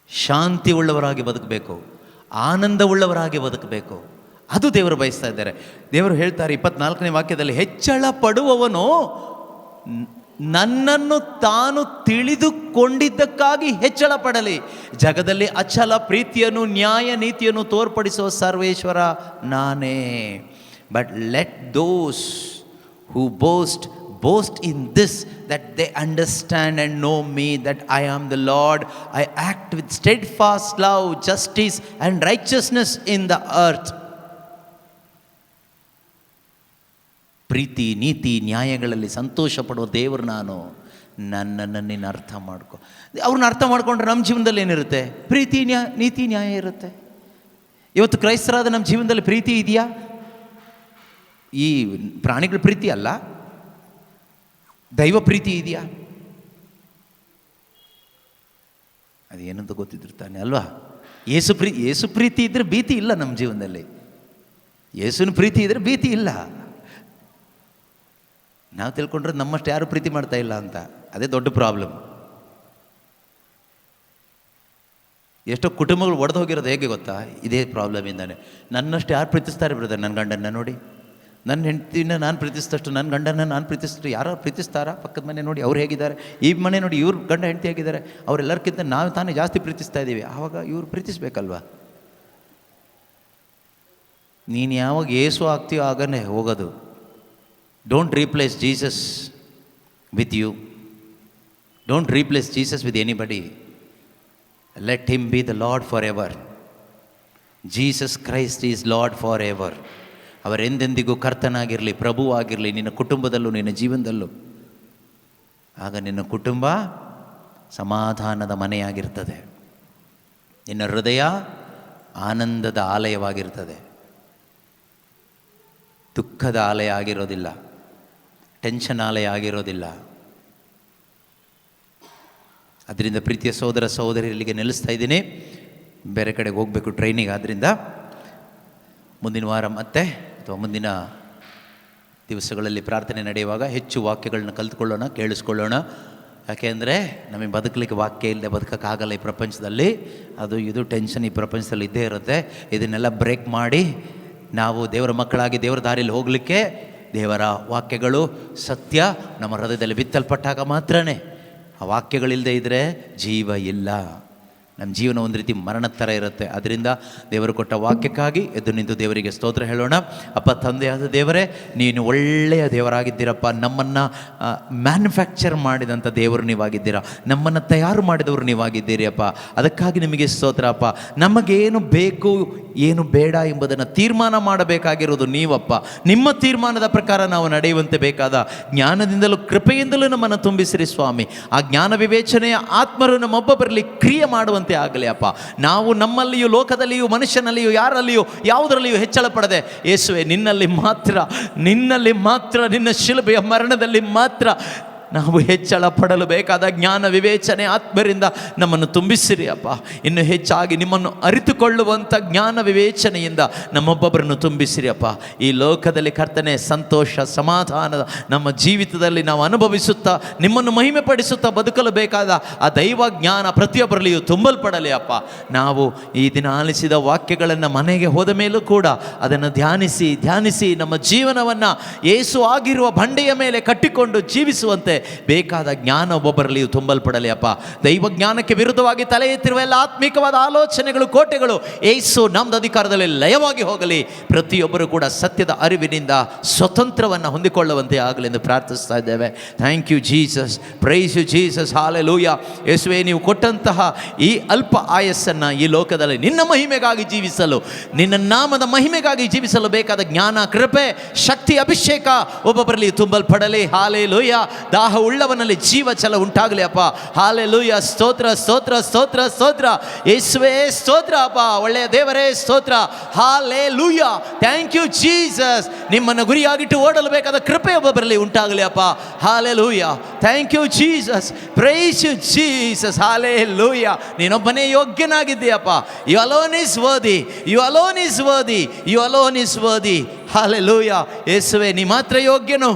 ಶಾಂತಿ ಉಳ್ಳವರಾಗಿ ಬದುಕಬೇಕು, ಆನಂದವುಳ್ಳವರಾಗಿ ಬದುಕಬೇಕು. ಅದು ದೇವರು ಬಯಸ್ತಾ ಇದ್ದಾರೆ. ದೇವರು ಹೇಳ್ತಾರೆ 24ನೇ ವಾಕ್ಯದಲ್ಲಿ, ಹೆಚ್ಚಳ ಪಡುವವನು ನನ್ನನ್ನು ತಾನು ತಿಳಿದುಕೊಂಡಿದ್ದಕ್ಕಾಗಿ ಹೆಚ್ಚಳ ಪಡಲಿ. ಜಗದಲ್ಲಿ ಅಚಲ ಪ್ರೀತಿಯನ್ನು, ನ್ಯಾಯ ನೀತಿಯನ್ನು ತೋರ್ಪಡಿಸುವ ಸರ್ವೇಶ್ವರ ನಾನೇ. But let those who boast in this, that they understand and know me, that I am the Lord. I act with steadfast love, justice and righteousness in the earth. ಪ್ರೀತಿ, ನೀತಿ, ನ್ಯಾಯಗಳಲ್ಲಿ ಸಂತೋಷ ಪಡುವ ದೇವರು ನಾನು. ನನ್ನನ್ನು ನೀನು ಅರ್ಥ ಮಾಡ್ಕೊ. ಅವ್ರನ್ನ ಅರ್ಥ ಮಾಡ್ಕೊಂಡ್ರೆ ನಮ್ಮ ಜೀವನದಲ್ಲಿ ಏನಿರುತ್ತೆ? ಪ್ರೀತಿ, ನೀತಿ, ನ್ಯಾಯ ಇರುತ್ತೆ. ಇವತ್ತು ಕ್ರೈಸ್ತರಾದ ನಮ್ಮ ಜೀವನದಲ್ಲಿ ಪ್ರೀತಿ ಇದೆಯಾ? ಈ ಪ್ರಾಣಿಗಳ ಪ್ರೀತಿ ಅಲ್ಲ, ದೈವ ಪ್ರೀತಿ ಇದೆಯಾ? ಅದೇನಂತ ಗೊತ್ತಿದ್ದಿರ್ತಾನೆ ಅಲ್ವಾ? ಯೇಸು ಪ್ರೀತಿ ಇದ್ದರೆ ಭೀತಿ ಇಲ್ಲ ನಮ್ಮ ಜೀವನದಲ್ಲಿ. ಯೇಸುವಿನ ಪ್ರೀತಿ ಇದ್ದರೆ ಭೀತಿ ಇಲ್ಲ. ನಾವು ತಿಳ್ಕೊಂಡ್ರೆ ನಮ್ಮಷ್ಟು ಯಾರು ಪ್ರೀತಿ ಮಾಡ್ತಾ ಇಲ್ಲ ಅಂತ. ಅದೇ ದೊಡ್ಡ ಪ್ರಾಬ್ಲಮ್. ಎಷ್ಟೋ ಕುಟುಂಬಗಳು ಒಡೆದು ಹೋಗಿರೋದು ಹೇಗೆ ಗೊತ್ತಾ? ಇದೇ ಪ್ರಾಬ್ಲಮಿಂದಾನೆ. ನನ್ನಷ್ಟು ಯಾರು ಪ್ರೀತಿಸ್ತಾರೆ ಬ್ರದರ್? ನನ್ನ ಗಂಡನ್ನ ನೋಡಿ, ನನ್ನ ಹೆಂಡತಿನ ನಾನು ಪ್ರೀತಿಸಿದಷ್ಟು, ನನ್ನ ಗಂಡನ ನಾನು ಪ್ರೀತಿಸಿದಷ್ಟು ಯಾರು ಪ್ರೀತಿಸ್ತಾರಾ? ಪಕ್ಕದ ಮನೆ ನೋಡಿ ಅವ್ರು ಹೇಗಿದ್ದಾರೆ, ಈ ಮನೆ ನೋಡಿ ಇವ್ರ ಗಂಡ ಹೆಂಡತಿ ಹೇಗಿದ್ದಾರೆ, ಅವರೆಲ್ಲರಿಗಿಂತ ನಾವು ತಾನೇ ಜಾಸ್ತಿ ಪ್ರೀತಿಸ್ತಾ ಇದ್ದೀವಿ. ಆವಾಗ ಇವ್ರು ಪ್ರೀತಿಸ್ಬೇಕಲ್ವ? ನೀನು ಯಾವಾಗ ಏಸು ಆಗ್ತೀಯೋ ಆಗನೇ ಹೋಗೋದು. Don't replace Jesus with you. Don't replace Jesus with anybody. Let him be the Lord forever. Jesus Christ is Lord forever. ಅವರೆಂದೆಂದಿಗೂ ಕರ್ತನಾಗಿರಲಿ, ಪ್ರಭುವಾಗಿರಲಿ ನಿನ್ನ ಕುಟುಂಬದಲ್ಲೂ ನಿನ್ನ ಜೀವನದಲ್ಲೂ. ಆಗ ನಿನ್ನ ಕುಟುಂಬ ಸಮಾಧಾನದ ಮನೆಯಾಗಿರ್ತದೆ. ನಿನ್ನ ಹೃದಯ ಆನಂದದ ಆಲಯವಾಗಿರ್ತದೆ, ದುಃಖದ ಆಲಯ ಆಗಿರೋದಿಲ್ಲ, ಟೆನ್ಷನ್ ಆಲಯ ಆಗಿರೋದಿಲ್ಲ. ಅದರಿಂದ ಪ್ರೀತಿಯ ಸಹೋದರ ಸಹೋದರಿಯರಿಗೆ ನಿಲ್ಲಿಸ್ತಾ ಇದ್ದೀನಿ. ಬೇರೆ ಕಡೆಗೆ ಹೋಗಬೇಕು ಟ್ರೈನಿಗೆ. ಆದ್ದರಿಂದ ಮುಂದಿನ ವಾರ ಮತ್ತೆ ಅಥವಾ ಮುಂದಿನ ದಿವಸಗಳಲ್ಲಿ ಪ್ರಾರ್ಥನೆ ನಡೆಯುವಾಗ ಹೆಚ್ಚು ವಾಕ್ಯಗಳನ್ನ ಕಲಿತ್ಕೊಳ್ಳೋಣ, ಕೇಳಿಸ್ಕೊಳ್ಳೋಣ. ಯಾಕೆಂದರೆ ನಮಗೆ ಬದುಕಲಿಕ್ಕೆ ವಾಕ್ಯ ಇಲ್ಲದೆ ಬದುಕೋಕ್ಕಾಗಲ್ಲ ಈ ಪ್ರಪಂಚದಲ್ಲಿ. ಅದು ಇದು ಟೆನ್ಷನ್ ಈ ಪ್ರಪಂಚದಲ್ಲಿ ಇದ್ದೇ ಇರುತ್ತೆ. ಇದನ್ನೆಲ್ಲ ಬ್ರೇಕ್ ಮಾಡಿ ನಾವು ದೇವರ ಮಕ್ಕಳಾಗಿ ದೇವರ ದಾರಿಯಲ್ಲಿ ಹೋಗಲಿಕ್ಕೆ ದೇವರ ವಾಕ್ಯಗಳು ಸತ್ಯ ನಮ್ಮ ಹೃದಯದಲ್ಲಿ ಬಿತ್ತಲ್ಪಟ್ಟಾಗ ಮಾತ್ರನೇ. ಆ ವಾಕ್ಯಗಳಿಲ್ಲದೆ ಇದ್ದರೆ ಜೀವ ಇಲ್ಲ. ನಮ್ಮ ಜೀವನ ಒಂದು ರೀತಿ ಮರಣದ ಥರ ಇರುತ್ತೆ. ಅದರಿಂದ ದೇವರು ಕೊಟ್ಟ ವಾಕ್ಯಕ್ಕಾಗಿ ಎದ್ದು ನಿಂತು ದೇವರಿಗೆ ಸ್ತೋತ್ರ ಹೇಳೋಣ. ಅಪ್ಪ ತಂದೆಯಾದ ದೇವರೇ, ನೀನು ಒಳ್ಳೆಯ ದೇವರಾಗಿದ್ದೀರಪ್ಪ. ನಮ್ಮನ್ನು ಮ್ಯಾನುಫ್ಯಾಕ್ಚರ್ ಮಾಡಿದಂಥ ದೇವರು ನೀವಾಗಿದ್ದೀರಾ, ನಮ್ಮನ್ನು ತಯಾರು ಮಾಡಿದವರು ನೀವಾಗಿದ್ದೀರಿ ಅಪ್ಪ. ಅದಕ್ಕಾಗಿ ನಿಮಗೆ ಸ್ತೋತ್ರ ಅಪ್ಪ. ನಮಗೇನು ಬೇಕು ಏನು ಬೇಡ ಎಂಬುದನ್ನು ತೀರ್ಮಾನ ಮಾಡಬೇಕಾಗಿರೋದು ನೀವಪ್ಪ. ನಿಮ್ಮ ತೀರ್ಮಾನದ ಪ್ರಕಾರ ನಾವು ನಡೆಯುವಂತೆ ಬೇಕಾದ ಜ್ಞಾನದಿಂದಲೂ ಕೃಪೆಯಿಂದಲೂ ನಮ್ಮನ್ನು ತುಂಬಿಸಿರಿ ಸ್ವಾಮಿ. ಆ ಜ್ಞಾನ ವಿವೇಚನೆಯ ಆತ್ಮರು ನಮ್ಮೊಬ್ಬೊಬ್ಬರಲ್ಲಿ ಕ್ರಿಯೆ ಮಾಡುವಂತೆ ಆಗಲಿ ಅಪ್ಪ. ನಾವು ನಮ್ಮಲ್ಲಿಯೂ ಲೋಕದಲ್ಲಿಯೂ ಮನುಷ್ಯನಲ್ಲಿಯೂ ಯಾರಲ್ಲಿಯೂ ಯಾವುದರಲ್ಲಿಯೂ ಹೆಚ್ಚಳ ಪಡದೆ ಯೇಸುವೆ ನಿನ್ನಲ್ಲಿ ಮಾತ್ರ ನಿನ್ನ ಶಿಲುಬೆಯ ಮರಣದಲ್ಲಿ ಮಾತ್ರ ನಾವು ಹೆಚ್ಚಳ ಪಡಲು ಬೇಕಾದ ಜ್ಞಾನ ವಿವೇಚನೆ ಆತ್ಮರಿಂದ ನಮ್ಮನ್ನು ತುಂಬಿಸಿರಿ ಅಪ್ಪ. ಇನ್ನು ಹೆಚ್ಚಾಗಿ ನಿಮ್ಮನ್ನು ಅರಿತುಕೊಳ್ಳುವಂಥ ಜ್ಞಾನ ವಿವೇಚನೆಯಿಂದ ನಮ್ಮೊಬ್ಬೊಬ್ಬರನ್ನು ತುಂಬಿಸಿರಿ ಅಪ್ಪ. ಈ ಲೋಕದಲ್ಲಿ ಕರ್ತನೆ ಸಂತೋಷ ಸಮಾಧಾನದ ನಮ್ಮ ಜೀವಿತದಲ್ಲಿ ನಾವು ಅನುಭವಿಸುತ್ತಾ ನಿಮ್ಮನ್ನು ಮಹಿಮೆ ಪಡಿಸುತ್ತಾ ಬದುಕಲು ಬೇಕಾದ ಆ ದೈವ ಜ್ಞಾನ ಪ್ರತಿಯೊಬ್ಬರಲ್ಲಿಯೂ ತುಂಬಲ್ಪಡಲಿ ಅಪ್ಪ. ನಾವು ಈ ದಿನ ಆಲಿಸಿದ ವಾಕ್ಯಗಳನ್ನು ಮನೆಗೆ ಹೋದ ಮೇಲೂ ಕೂಡ ಅದನ್ನು ಧ್ಯಾನಿಸಿ ನಮ್ಮ ಜೀವನವನ್ನು ಯೇಸು ಆಗಿರುವ ಬಂಡೆಯ ಮೇಲೆ ಕಟ್ಟಿಕೊಂಡು ಜೀವಿಸುವಂತೆ ಬೇಕಾದ ಜ್ಞಾನ ಒಬ್ಬೊಬ್ಬರಲ್ಲಿಯೂ ತುಂಬಲ್ಪಡಲಿ ಅಪ್ಪ. ದೈವ ಜ್ಞಾನಕ್ಕೆ ವಿರುದ್ಧವಾಗಿ ತಲೆ ಎತ್ತಿರುವ ಎಲ್ಲ ಆತ್ಮಿಕವಾದ ಆಲೋಚನೆಗಳು, ಕೋಟೆಗಳು ಯೇಸು ನಮ್ಮದು ಅಧಿಕಾರದಲ್ಲಿ ಲಯವಾಗಿ ಹೋಗಲಿ. ಪ್ರತಿಯೊಬ್ಬರು ಕೂಡ ಸತ್ಯದ ಅರಿವಿನಿಂದ ಸ್ವತಂತ್ರವನ್ನು ಹೊಂದಿಕೊಳ್ಳುವಂತೆ ಆಗಲಿ ಎಂದು ಪ್ರಾರ್ಥಿಸ್ತಾ ಇದ್ದೇವೆ. Thank you Jesus, praise you Jesus, hallelujah. ಯೇಸುವೇ, ನೀವು ಕೊಟ್ಟಂತಹ ಈ ಅಲ್ಪ ಆಯಸ್ಸನ್ನು ಈ ಲೋಕದಲ್ಲಿ ನಿನ್ನ ಮಹಿಮೆಗಾಗಿ ಜೀವಿಸಲು, ನಿನ್ನ ನಾಮದ ಮಹಿಮೆಗಾಗಿ ಜೀವಿಸಲು ಬೇಕಾದ ಜ್ಞಾನ, ಕೃಪೆ, ಶಕ್ತಿ, ಅಭಿಷೇಕ ಒಬ್ಬೊಬ್ಬರಲ್ಲಿ ತುಂಬಲ್ಪಡಲಿ. ಹಾಲೆಲೂಯಾ. ದಾಹ ಉಳ್ಳವನಲ್ಲಿ ಜೀವ ಛಲ ಉಂಟಾಗಲಿ ಅಪ್ಪ. ಹಾಲೆಲೂಯಾ. ಸ್ತೋತ್ರ ಸ್ತೋತ್ರ ಸ್ತೋತ್ರ ಸ್ತೋತ್ರ ಯೇಸುವೇ, ಸ್ತೋತ್ರ ಅಪ್ಪ. ಒಳ್ಳೆಯ ದೇವರೇ, ಸ್ತೋತ್ರ. ಹಾಲೆಲೂಯಾ. Thank you Jesus. ನಿಮ್ಮನ್ನು ಗುರಿಯಾಗಿಟ್ಟು ಓಡಲು ಬೇಕಾದ ಕೃಪೆ ಒಬ್ಬೊಬ್ಬರಲ್ಲಿ ಉಂಟಾಗಲಿ ಅಪ್ಪ. Hallelujah. Thank you Jesus, praise you Jesus. Hallelujah. ನೀನೊಬ್ಬನೇ ಯೋಗ್ಯನಾಗಿದ್ದೀಯಪ್ಪ. You alone is worthy, you alone is worthy, you alone is worthy. Hallelujah. ಯೇಸುವೇ, ನೀ ಮಾತ್ರ ಯೋಗ್ಯನು,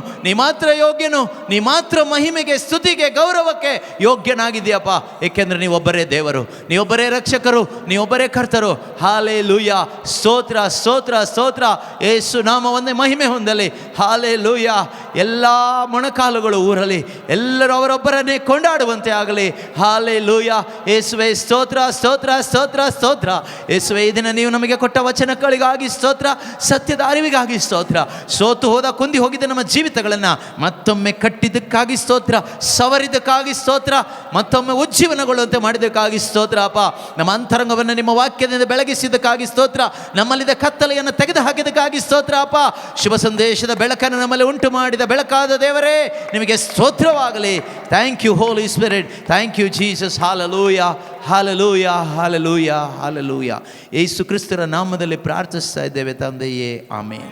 ನೀ ಮಾತ್ರ ಮಹಿಮೆಗೆ, ಸ್ತುತಿಗೆ, ಗೌರವಕ್ಕೆ ಯೋಗ್ಯನಾಗಿದೆಯಪ್ಪ. ಏಕೆಂದರೆ ನೀವೊಬ್ಬರೇ ದೇವರು, ನೀವೊಬ್ಬರೇ ರಕ್ಷಕರು, ನೀವೊಬ್ಬರೇ ಕರ್ತರು. ಹಾಲೆಲೂಯಾ. ಸ್ತೋತ್ರ ಸ್ತೋತ್ರ ಸ್ತೋತ್ರ. ಯೇಸು ನಾಮವನ್ನೇ ಮಹಿಮೆ ಹೊಂದಲಿ. ಹಾಲೆಲೂಯಾ. ಎಲ್ಲ ಮೊಣಕಾಲುಗಳು ಊರಲಿ, ಎಲ್ಲರೂ ಅವರೊಬ್ಬರನ್ನೇ ಕೊಂಡಾಡುವಂತೆ ಆಗಲಿ. ಹಾಲೆಲೂಯಾ. ಯೇಸುವೇ, ಸ್ತೋತ್ರ ಸ್ತೋತ್ರ ಸ್ತೋತ್ರ ಸ್ತೋತ್ರ. ಯೇಸುವೇ, ಈ ದಿನ ನೀವು ನಮಗೆ ಕೊಟ್ಟ ವಚನಗಳಿಗಾಗಿ ಸ್ತೋತ್ರ, ಸತ್ಯದ ಅರಿವಿಗಾಗಿ ಸ್ತೋತ್ರ. ಸೋತು ಹೋದ, ಕುಂದಿ ಹೋಗಿದ್ದ ನಮ್ಮ ಜೀವಿತಗಳನ್ನು ಮತ್ತೊಮ್ಮೆ ಕಟ್ಟಿದ್ದಕ್ಕಾಗಿ ಸ್ತೋತ್ರ, ಸವರಿದ್ದಕ್ಕಾಗಿ ಸ್ತೋತ್ರ, ಮತ್ತೊಮ್ಮೆ ಉಜ್ಜೀವನಗೊಳ್ಳುವಂತೆ ಮಾಡಿದ್ದಕ್ಕಾಗಿ ಸ್ತೋತ್ರ ಅಪ್ಪ. ನಮ್ಮ ಅಂತರಂಗವನ್ನು ನಿಮ್ಮ ವಾಕ್ಯದಿಂದ ಬೆಳಗಿಸಿದ್ದಕ್ಕಾಗಿ ಸ್ತೋತ್ರ, ನಮ್ಮಲ್ಲಿದ್ದ ಕತ್ತಲೆಯನ್ನು ತೆಗೆದು ಹಾಕಿದ್ದಕ್ಕಾಗಿ ಸ್ತೋತ್ರ ಅಪ್ಪ. ಶುಭ ಸಂದೇಶದ ಬೆಳಕನ್ನು ನಮ್ಮಲ್ಲಿ ಉಂಟು ಮಾಡಿದ ಬೆಳಕಾದ ದೇವರೇ, ನಿಮಗೆ ಸ್ತೋತ್ರವಾಗಲಿ. Thank you Holy Spirit, thank you Jesus. Hallelujah, hallelujah, hallelujah, hallelujah. ಯೇಸು ಕ್ರಿಸ್ತರ ನಾಮದಲ್ಲಿ ಪ್ರಾರ್ಥಿಸ್ತಾ ಇದ್ದೇವೆ ತಂದೆಯೇ, ಆಮೆನ್.